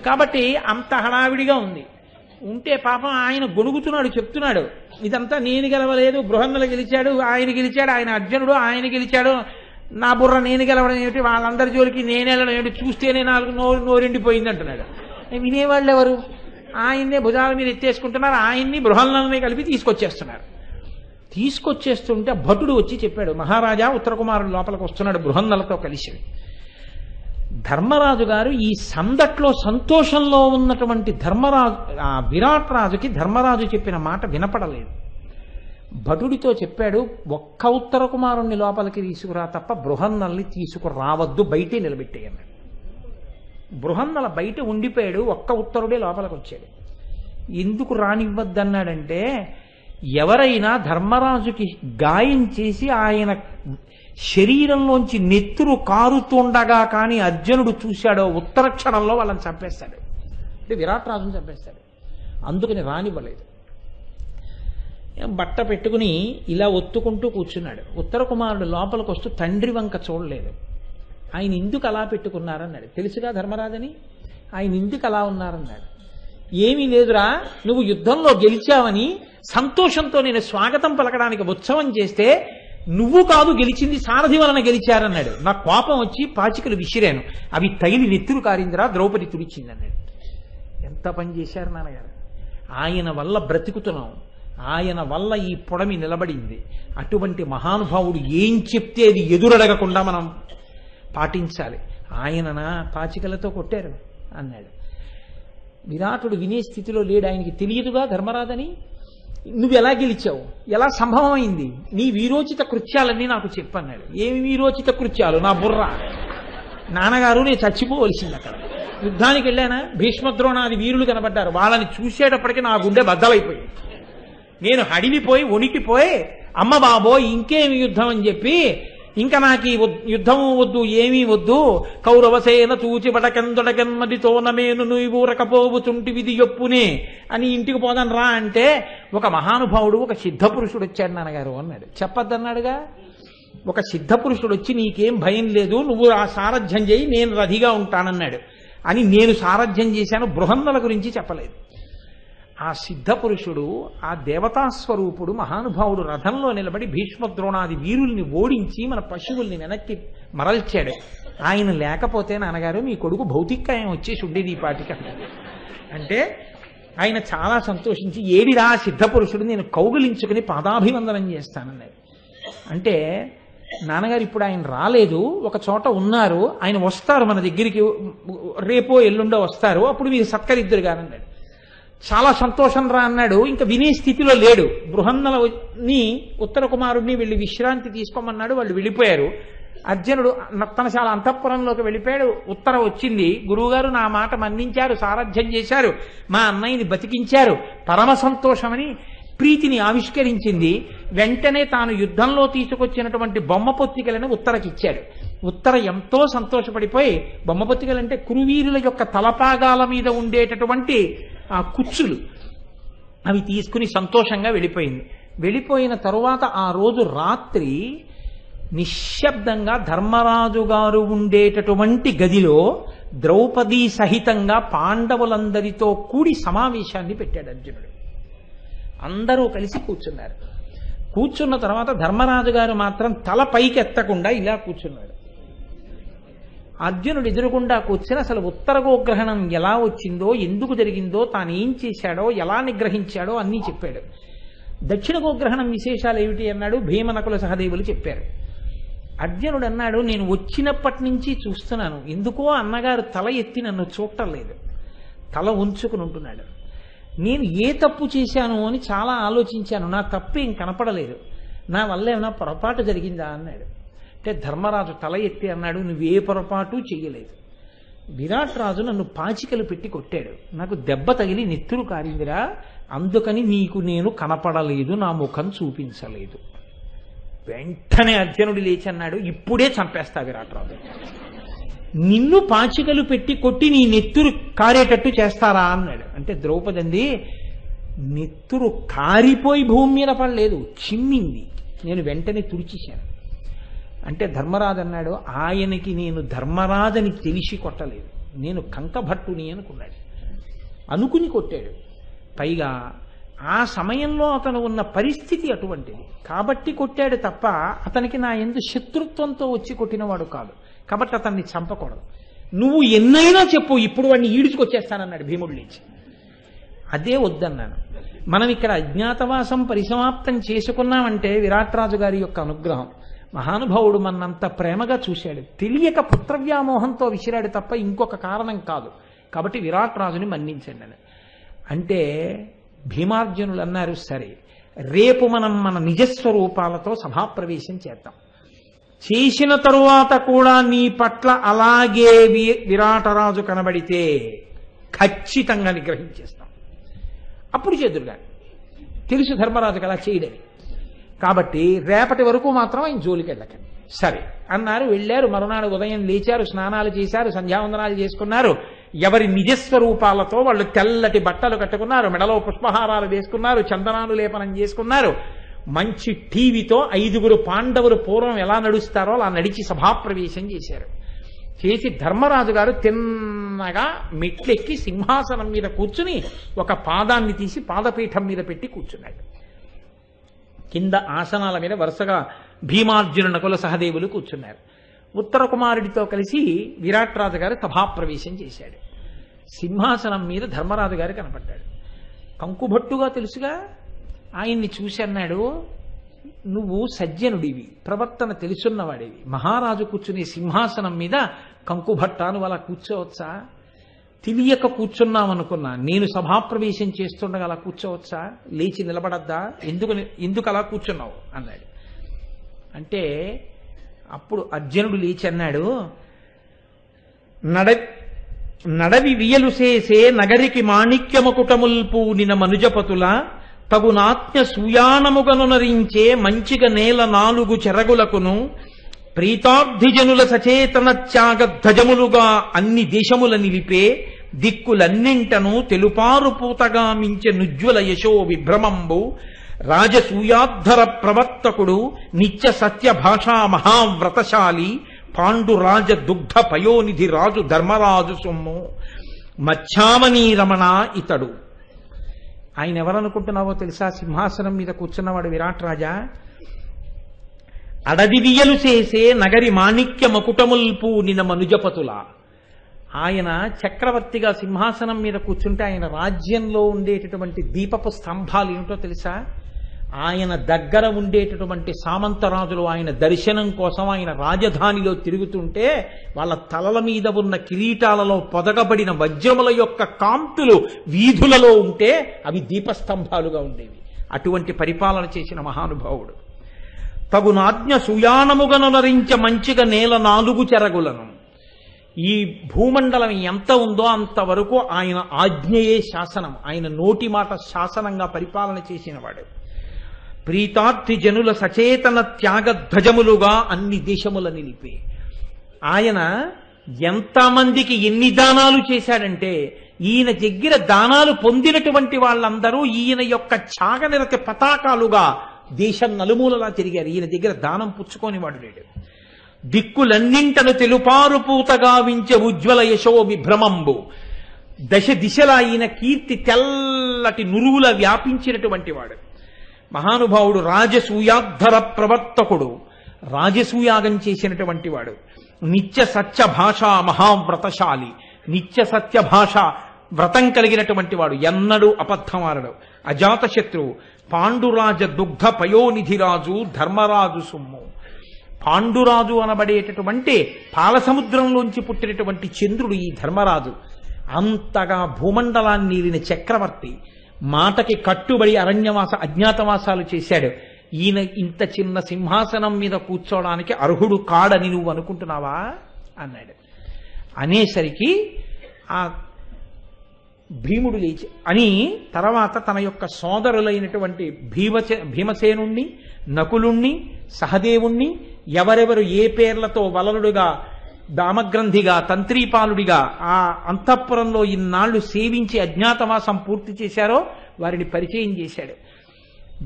Speaker 1: కాబట్టి అంత హడావిడిగా ఉంటే పాపం ఆయన గొణుగుతున్నాడు, చెప్తున్నాడు, ఇదంతా నేను గెలవలేదు, బృహన్నలు గెలిచాడు, ఆయన అర్జునుడు, ఆయన గెలిచాడు, నా బుర్ర నేను గెలవడం ఏమిటి, వాళ్ళందరి జోలికి నేనేళ్ళడం ఏమిటి, చూస్తేనే నాకు నోరిండిపోయింది అంటున్నాడు. వినేవాళ్ళు ఎవరు? ఆయన్నే భుజాల మీద ఎత్తేసుకుంటున్నారు, ఆయన్ని బృహన్నలని కలిపి తీసుకొచ్చేస్తుంటే భటుడు వచ్చి చెప్పాడు, మహారాజా ఉత్తర కుమారుడు లోపలికి వస్తున్నాడు బృహన్నలతో కలిసి. ధర్మరాజు గారు ఈ సందట్లో సంతోషంలో ఉన్నటువంటి విరాట్ రాజుకి ధర్మరాజు చెప్పిన మాట వినపడలేదు. భటుడితో చెప్పాడు, ఒక్క ఉత్తర కుమారుణ్ణి లోపలికి తీసుకురా తప్ప బృహన్నల్ని తీసుకురావద్దు, బయటే నిలబెట్టేయన్నాడు. బృహన్నల బయట ఉండిపోయాడు, ఒక్క ఉత్తరుడే లోపలికి వచ్చాడు. ఎందుకు రానివ్వద్దన్నాడంటే ఎవరైనా ధర్మరాజుకి గాయం చేసి ఆయన శరీరంలోంచి నెత్తురు కారుతుండగా కానీ అర్జునుడు చూశాడో ఉత్తర క్షణంలో వాళ్ళని చంపేస్తాడు. అంటే విరాట్ రాజుని చంపేస్తాడు. అందుకని రానివ్వలేదు. బట్ట పెట్టుకుని ఇలా ఒత్తుకుంటూ కూర్చున్నాడు. ఉత్తర కుమారుడు లోపలికి వస్తూ తండ్రి వంక చూడలేదు. ఆయన ఎందుకు అలా పెట్టుకున్నారన్నాడు. తెలుసుగా ధర్మరాజని. ఆయన ఎందుకు అలా ఉన్నారన్నాడు. ఏమీ లేదురా, నువ్వు యుద్ధంలో గెలిచావని సంతోషంతో నేను స్వాగతం పలకడానికి ఉత్సవం చేస్తే నువ్వు కాదు గెలిచింది, సారథి వలన గెలిచారన్నాడు. నా కోపం వచ్చి పాచికలు విసిరాను, అవి తగిలి నెత్తురు కారిందిరా, ద్రౌపది తుడిచిందన్నాడు. ఎంత పని చేశారు నాన్నగారు. ఆయన వల్ల బ్రతుకుతున్నాం, ఆయన వల్ల ఈ పొడమి నిలబడింది. అటువంటి మహానుభావుడు ఏం చెప్తే అది ఎదురడగకుండా మనం పాటించాలి. ఆయననా పాచికలతో కొట్టారు అన్నాడు. విరాటుడు వినే స్థితిలో లేడు. ఆయనకి తెలియదుగా ధర్మరాజని. నువ్వు ఎలా గెలిచావు, ఎలా సంభవం అయింది, నీ వీరోచిత కృత్యాలన్నీ నాకు చెప్పన్నాడు. ఏమి వీరోచిత కృత్యాలు, నా బుర్ర. నాన్నగారు నేను చచ్చిపోవలసింది. అక్కడ యుద్ధానికి వెళ్ళానా, భీష్మద్రోణాది వీరులు కనబడ్డారు. వాళ్ళని చూసేటప్పటికీ నా గుండె బద్దలైపోయింది. నేను హడిలిపోయి వణికిపోయి అమ్మ బాబోయ్ ఇంకేమి యుద్ధం అని చెప్పి, ఇంకా నాకు ఈ యుద్ధము వద్దు, ఏమీ వద్దు, కౌరవసేన తూచి బడకెందొడకెన్మదితో నమేను నువ్వురకపోవుతుంటి విధి యొప్పునే అని ఇంటికి పోదాను రా అంటే, ఒక మహానుభావుడు, ఒక సిద్ధపురుషుడు వచ్చాడు నాన్నగారు అన్నాడు. చెప్పద్దన్నాడుగా. ఒక సిద్ధపురుషుడు వచ్చి నీకేం భయం లేదు, నువ్వు ఆ సారథ్యం చేయి, నేను రథిగా ఉంటానన్నాడు. అని నేను సారథ్యం చేశాను. బృహన్నల గురించి చెప్పలేదు. ఆ సిద్ధపురుషుడు, ఆ దేవతాస్వరూపుడు మహానుభావుడు రథంలో నిలబడి భీష్మద్రోణాది వీరుల్ని ఓడించి మన పశువుల్ని వెనక్కి మరల్చాడు. ఆయన లేకపోతే నాన్నగారు మీ కొడుకు భౌతికాయం వచ్చేసి ఉండేది ఈ పాటికి అంటే ఆయన చాలా సంతోషించి, ఏడిరా సిద్ధపురుషుడు, నేను కౌగులించుకుని పాదాభివందనం చేస్తానన్నాడు. అంటే నాన్నగారు ఇప్పుడు ఆయన రాలేదు, ఒక చోట ఉన్నారు, ఆయన వస్తారు మన దగ్గరికి, రేపో ఎల్లుండో వస్తారు, అప్పుడు మీరు సత్కరిద్దరు కానన్నాడు. చాలా సంతోషం రా అన్నాడు. ఇంకా వినే స్థితిలో లేడు. బృహన్నలని ఉత్తర కుమారుడిని వెళ్ళి విశ్రాంతి తీసుకోమన్నాడు. వాళ్ళు వెళ్ళిపోయారు. అర్జునుడు తన చాలా అంతఃపురంలోకి వెళ్ళిపోయాడు. ఉత్తర వచ్చింది, గురువుగారు నా మాట మన్నించారు, సారథ్యం చేశారు, మా అన్నయ్యని బతికించారు, పరమ సంతోషమని ప్రీతిని ఆవిష్కరించింది. వెంటనే తాను యుద్ధంలో తీసుకొచ్చినటువంటి బొమ్మ పొత్తికలను ఉత్తరకిచ్చాడు. ఉత్తర ఎంతో సంతోషపడిపోయి, బొమ్మ పొత్తికలంటే కురువీరుల యొక్క తలపాగాల మీద ఉండేటటువంటి ఆ కుచ్చులు, అవి తీసుకుని సంతోషంగా వెళ్ళిపోయింది. వెళ్ళిపోయిన తరువాత ఆ రోజు రాత్రి నిశ్శబ్దంగా ధర్మరాజు గారు ఉండేటటువంటి గదిలో ద్రౌపదీ సహితంగా పాండవులందరితో కూడి సమావేశాన్ని పెట్టాడు అర్జునుడు. అందరూ కలిసి కూర్చున్నారు. కూర్చున్న తర్వాత ధర్మరాజు గారు మాత్రం తల పైకి ఎత్తకుండా ఇలా కూర్చున్నాడు. అర్జునుడు ఎదురుగుండా కూర్చుని అసలు ఉత్తర గోగ్రహణం ఎలా వచ్చిందో, ఎందుకు జరిగిందో, తాను ఏం చేశాడో, ఎలా నిగ్రహించాడో అన్నీ చెప్పాడు. దక్షిణ గోగ్రహణం విశేషాలు ఏమిటి అన్నాడు. భీమనకుల సహదేవులు చెప్పారు. అర్జునుడు అన్నాడు, నేను వచ్చినప్పటి నుంచి చూస్తున్నాను, ఎందుకో అన్నగారు తల ఎత్తి నన్ను చూడటం లేదు, తల ఉంచుకుని ఉంటున్నాడు. నేను ఏ తప్పు చేశాను అని చాలా ఆలోచించాను, నా తప్పేం కనపడలేదు, నా వల్ల ఏమైనా పొరపాటు జరిగిందా అన్నాడు. అంటే ధర్మరాజు తల ఎత్తి అన్నాడు, నువ్వే పొరపాటు చెయ్యలేదు. విరాట్ రాజు నన్ను పాచికలు పెట్టి కొట్టాడు, నాకు దెబ్బ తగిలి నెత్తురు కారిందిరా, అందుకని నీకు నేను కనపడలేదు, నా ముఖం చూపించలేదు. వెంటనే అర్జునుడు లేచి అన్నాడు, ఇప్పుడే చంపేస్తా విరాట్ రాజు, నిన్ను పాచికలు పెట్టి కొట్టి నీ నెత్తురు కారేటట్టు చేస్తారా అన్నాడు. అంటే ద్రౌపది అంది, నెత్తురు కారిపోయి భూమి మీద పడలేదు, చిమ్మింది, నేను వెంటనే తుడిచేశాను. అంటే ధర్మరాజు అన్నాడు, ఆయనకి నేను ధర్మరాజని తెలిసి కొట్టలేదు, నేను కంకభట్టుని అనుకున్నాడు, అనుకుని కొట్టాడు. పైగా ఆ సమయంలో అతను ఉన్న పరిస్థితి అటువంటిది కాబట్టి కొట్టాడు తప్ప అతనికి నా యందు శత్రుత్వంతో వచ్చి కొట్టినవాడు కాదు. కాబట్టి అతన్ని చంపకూడదు. నువ్వు ఎన్నైనా చెప్పు, ఇప్పుడు వాడిని ఈడ్చుకొచ్చేస్తానన్నాడు భీముడు లేచి. అదే వద్దన్నాను. మనం ఇక్కడ అజ్ఞాతవాసం పరిసమాప్తం చేసుకున్నామంటే విరాట్ రాజు గారి యొక్క అనుగ్రహం. మహానుభావుడు మనంత ప్రేమగా చూశాడు, తెలియక పుత్రవ్యామోహంతో విసిరాడు తప్ప ఇంకొక కారణం కాదు. కాబట్టి విరాట్ రాజుని మన్నించండి అని అంటే భీమార్జునులు అన్నారు, సరే రేపు మనం మన నిజస్వరూపాలతో సభాప్రవేశం చేద్దాం, చేసిన తరువాత కూడా నీ పట్ల అలాగే విరాటరాజు కనబడితే ఖచ్చితంగా నిగ్రహించేస్తాం, అప్పుడు చేదురుగా తెలుసు ధర్మరాజుకి అలా చేయడని. కాబట్టి రేపటి వరకు మాత్రం ఆయన జోలికి వెళ్ళకండి. సరే అన్నారు. వెళ్ళారు. మరునాడు ఉదయం లేచారు, స్నానాలు చేశారు, సంధ్యావందనాలు చేసుకున్నారు. ఎవరి నిజస్వరూపాలతో వాళ్ళు తెల్లటి బట్టలు కట్టుకున్నారు, మెడలో పుష్పహారాలు వేసుకున్నారు, చందనాలు లేపనం చేసుకున్నారు. మంచి టీవీతో 5 పాండవులు పూర్వం ఎలా నడుస్తారో అలా నడిచి సభాప్రవేశం చేశారు. చేసి ధర్మరాజు గారు తిన్నగా మెట్లెక్కి సింహాసనం మీద కూర్చుని ఒక పాదాన్ని తీసి పాదపీఠం మీద పెట్టి కూర్చున్నాడు. కింద ఆసనాల మీద వరుసగా భీమార్జున నకుల సహదేవులు కూర్చున్నారు. ఉత్తర కుమారుడితో కలిసి విరాట్ రాజు గారు సభాప్రవేశం చేశాడు. సింహాసనం మీద ధర్మరాజు గారు కనపడ్డాడు. కంకుభట్టుగా తెలుసుగా. ఆయన్ని చూసి అన్నాడు, నువ్వు సజ్జనుడివి, ప్రవర్తన తెలుసున్నవాడివి, మహారాజు కూర్చునే సింహాసనం మీద కంకుభట్ట నువ్వు అలా కూర్చోవచ్చా? తెలియక కూర్చున్నామనుకున్నా, నేను సభాప్రవేశం చేస్తుండగా అలా కూర్చోవచ్చా? లేచి నిలబడద్దా? ఎందుకు అలా కూర్చున్నావు అన్నాడు. అంటే అప్పుడు అర్జునుడు లేచి అన్నాడు, నడవి వియలు చేసే నగరికి మాణిక్యమకుటముల్ పూనిన మనుజపతుల తగునాత్మ సూయానముగనునరించే మంచిగ నేల 4 చెరగులకును ప్రీతార్థిజనుల సచేతన త్యాగ ధ్వజములుగా అన్ని దేశముల నిలిపే దిక్కులన్నింటను తెలుపారు పూతగా మించె నుజ్వల యశో విభ్రమంబు రాజసూయాద్ధర ప్రవర్తకుడు నిత్య సత్య భాషా మహావ్రతశాలి పాండురాజ దుగ్ధ పయోనిధి రాజు ధర్మరాజు సొమ్ము మచ్చామనీ రమణ ఇతడు. ఆయన ఎవరనుకుంటున్నావో తెలుసా? సింహాసనం మీద కూర్చున్నవాడు విరాట్ రాజా. అడదివియలు చేసే నగరి మాణిక్య మకుటముల్పు నిన మనుజపతుల. ఆయన చక్రవర్తిగా సింహాసనం మీద కూర్చుంటే ఆయన రాజ్యంలో ఉండేటటువంటి దీపపు స్తంభాలు ఏమిటో తెలుసా? ఆయన దగ్గర ఉండేటటువంటి సామంతరాజులు ఆయన దర్శనం కోసం ఆయన రాజధానిలో తిరుగుతుంటే వాళ్ళ తలల మీద ఉన్న కిరీటాలలో పొదగబడిన వజ్రముల యొక్క కాంతులు వీధులలో ఉంటే అవి దీపస్తంభాలుగా ఉండేవి. అటువంటి పరిపాలన చేసిన మహానుభావుడు. తగునాజ్ఞ సుయానముగనునరించ మంచిగా నేల 4 చెరగులను. ఈ భూమండలం ఎంత ఉందో అంతవరకు ఆయన ఆజ్ఞయే శాసనం, ఆయన నోటి మాట శాసనంగా పరిపాలన చేసినవాడు. ప్రీతార్థి జనుల సచేతన త్యాగ ధ్వజములుగా అన్ని దేశముల నిలిపే. ఆయన ఎంతమందికి ఎన్ని దానాలు చేశాడంటే, ఈయన దగ్గర దానాలు పొందినటువంటి వాళ్ళందరూ ఈయన యొక్క త్యాగనిరత పతాకాలుగా దేశం నలుమూలలా తిరిగారు. ఈయన దగ్గర దానం పుచ్చుకోని వాడు లేడు. దిక్కులన్నింటను తెలుపారు పూతగా వించే ఉజ్వల యశో విభ్రమంబు. దశ దిశలా ఈయన కీర్తి తెల్లటి నురువుల వ్యాపించినటువంటి వాడు మహానుభావుడు. రాజసూయాద్ధర ప్రవర్తకుడు, రాజసూయాగం చేసినటువంటి వాడు. నిత్య సత్య భాషా మహావ్రతశాలి, నిత్య సత్య భాష వ్రతం కలిగినటువంటి వాడు, ఎన్నడూ అబద్ధమారడు. అజాతశత్రువు, పాండురాజ దుగ్ధ పయోనిధిరాజు ధర్మరాజు సొమ్ము. పాండురాజు అనబడేటటువంటి పాలసముద్రంలోంచి పుట్టినటువంటి చంద్రుడు ఈ ధర్మరాజు. అంతగా భూమండలాన్ని ఏలిన చక్రవర్తి. మాటకి కట్టుబడి అజ్ఞాతవాసాలు చేశాడు. ఈయన ఇంత చిన్న సింహాసనం మీద కూర్చోవడానికి అర్హుడు కాడని నువ్వు అనుకుంటున్నావా అన్నాడు. అనేసరికి ఆ భీముడు లేచి అని తర్వాత తన యొక్క సోదరులైనటువంటి భీమసేనుణ్ణి, నకులుణ్ణి, సహదేవుణ్ణి ఎవరెవరు ఏ పేర్లతో వలలుడుగా, దామగ్రంథిగా, తంత్రీపాలుడిగా ఆ అంతఃపురంలో ఇన్నాళ్లు సేవించి అజ్ఞాతవాసం పూర్తి చేశారో వారిని పరిచయం చేశాడు.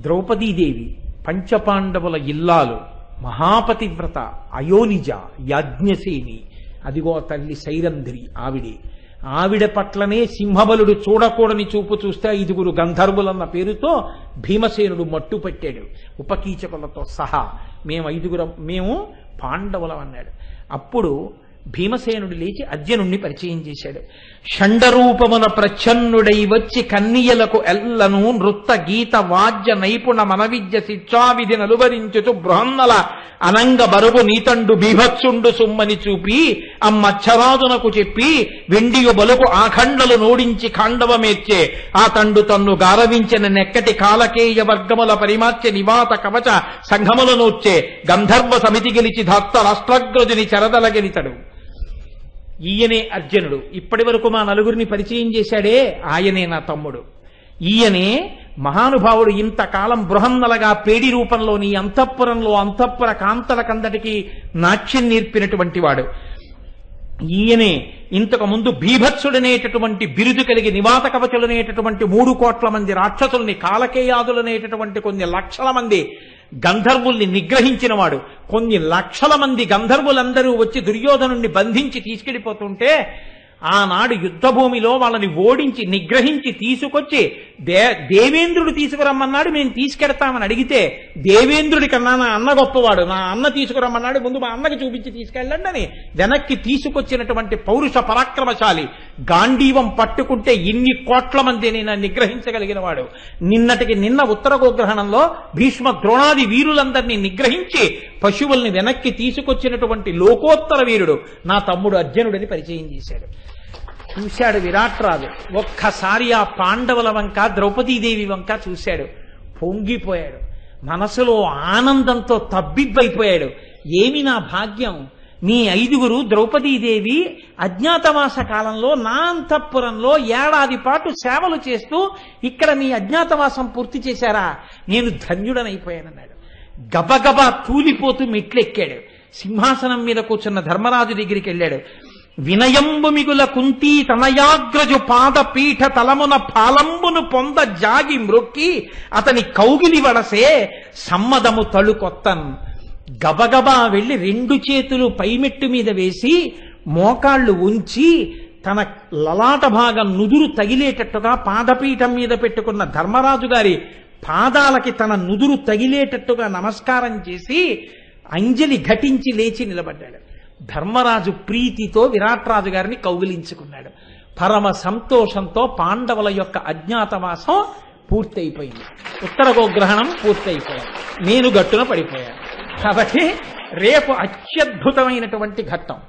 Speaker 1: ద్రౌపదీదేవి పంచపాండవుల ఇల్లాలు, మహాపతివ్రత, అయోనిజ, యాజ్ఞసేని, అదిగో తల్లి సైరంధ్రి ఆవిడ పట్లనే సింహబలుడు చూడకూడని చూపు చూస్తే 5 గంధర్వులన్న పేరుతో భీమసేనుడు మట్టు పెట్టాడు ఉపకీచకులతో సహా. మేము పాండవులం అన్నాడు. అప్పుడు భీమసేనుడు లేచి అర్జునుణ్ణి పరిచయం చేశాడు. షండరూపమున ప్రచ్ఛన్నుడై వచ్చి కన్నియలకు ఎల్లను నృత్త గీత వాద్య నైపుణ మనవిద్య శిక్షావిధి నలువరించుతూ బృహన్నల అనంగ బరువు నీతండు బీభత్సుండు సుమ్మని చూపి అమ్మచ్చరాజునకు చెప్పి వెండియు బలుకు ఆఖండలు నోడించి ఖాండవమేర్చే ఆ తండు తన్ను గారవించిన నెక్కటి కాలకేయ వర్గముల పరిమార్చె నివాత కవచ సంఘముల నోర్చే గంధర్వ సమితి గెలిచి ధత్త రాష్ట్రగ్రజుని చెరదలగెలితడు. ఈయనే అర్జునుడు. ఇప్పటి వరకు మా నలుగురిని పరిచయం చేశాడే ఆయనే నా తమ్ముడు. ఈయనే మహానుభావుడు ఇంతకాలం బృహన్నలగా పేడి రూపంలో నీ అంతఃపురంలో అంతఃపుర కాంతలకందటికీ నాట్యం నేర్పినటువంటి వాడు. ఈయనే ఇంతకు ముందు భీభత్సుడనేటటువంటి బిరుదు కలిగి నివాత కవచులనేటటువంటి 3 కోట్ల మంది రాక్షసుల్ని, కాలకేయాదులనేటటువంటి కొన్ని లక్షల మంది గంధర్వుల్ని నిగ్రహించిన వాడు. కొన్ని లక్షల మంది గంధర్వులందరూ వచ్చి దుర్యోధనుణ్ణి బంధించి తీసుకెళ్లిపోతుంటే ఆనాడు యుద్ధభూమిలో వాళ్ళని ఓడించి నిగ్రహించి తీసుకొచ్చి దేవేంద్రుడు తీసుకురమ్మన్నాడు, మేము తీసుకెడతామని అడిగితే దేవేంద్రుడి కన్నా నా అన్న గొప్పవాడు, నా అన్న తీసుకురమ్మన్నాడు, ముందు మా అన్నకి చూపించి తీసుకెళ్ళండి అని వెనక్కి తీసుకొచ్చినటువంటి పౌరుష పరాక్రమశాలి. గాంధీవం పట్టుకుంటే ఇన్ని కోట్ల మందిని నిగ్రహించగలిగిన వాడు. నిన్నటికి నిన్న ఉత్తర గోగ్రహణంలో భీష్మ ద్రోణాది వీరులందరినీ నిగ్రహించి పశువుల్ని వెనక్కి తీసుకొచ్చినటువంటి లోకోత్తర వీరుడు నా తమ్ముడు అర్జునుడని పరిచయం చేశాడు. చూశాడు విరాట్రాజు. ఒక్కసారి ఆ పాండవుల వంక, ద్రౌపదీదేవి వంక చూశాడు. పొంగిపోయాడు. మనసులో ఆనందంతో తబ్బిబ్బైపోయాడు. ఏమి నా భాగ్యం, మీ 5గురు ద్రౌపదీదేవి అజ్ఞాతవాస కాలంలో నా అంతఃపురంలో ఏడాది పాటు సేవలు చేస్తూ ఇక్కడ మీ అజ్ఞాతవాసం పూర్తి చేశారా, నేను ధన్యుడనైపోయానన్నాడు. గబగబా తూలిపోతూ మెట్లెక్కాడు. సింహాసనం మీద కూర్చున్న ధర్మరాజు దగ్గరికి వెళ్ళాడు. వినయంబు మిగుల కుంతీ తనయాగ్రజు పాదపీఠ తలమున పాలంబును పొంద జాగి మ్రొక్కి అతని కౌగిలి వడసే సమ్మదము తళుకొత్తన్. గబగబా వెళ్లి 2 చేతులు పైమెట్టు మీద వేసి మోకాళ్లు ఉంచి తన లలాట భాగం నుదురు తగిలేటట్టుగా పాదపీఠం మీద పెట్టుకున్న ధర్మరాజు గారి పాదాలకి తన నుదురు తగిలేటట్టుగా నమస్కారం చేసి అంజలి ఘటించి లేచి నిలబడ్డాడు. ధర్మరాజు ప్రీతితో విరాట్రాజు గారిని కౌగిలించుకున్నాడు. పరమ సంతోషంతో పాండవుల యొక్క అజ్ఞాతవాసం పూర్తయిపోయింది. ఉత్తర గోగ్రహణం పూర్తయిపోయాడు. నేను గట్టున పడిపోయాను. కాబట్టి రేపు అత్యద్భుతమైనటువంటి ఘట్టం.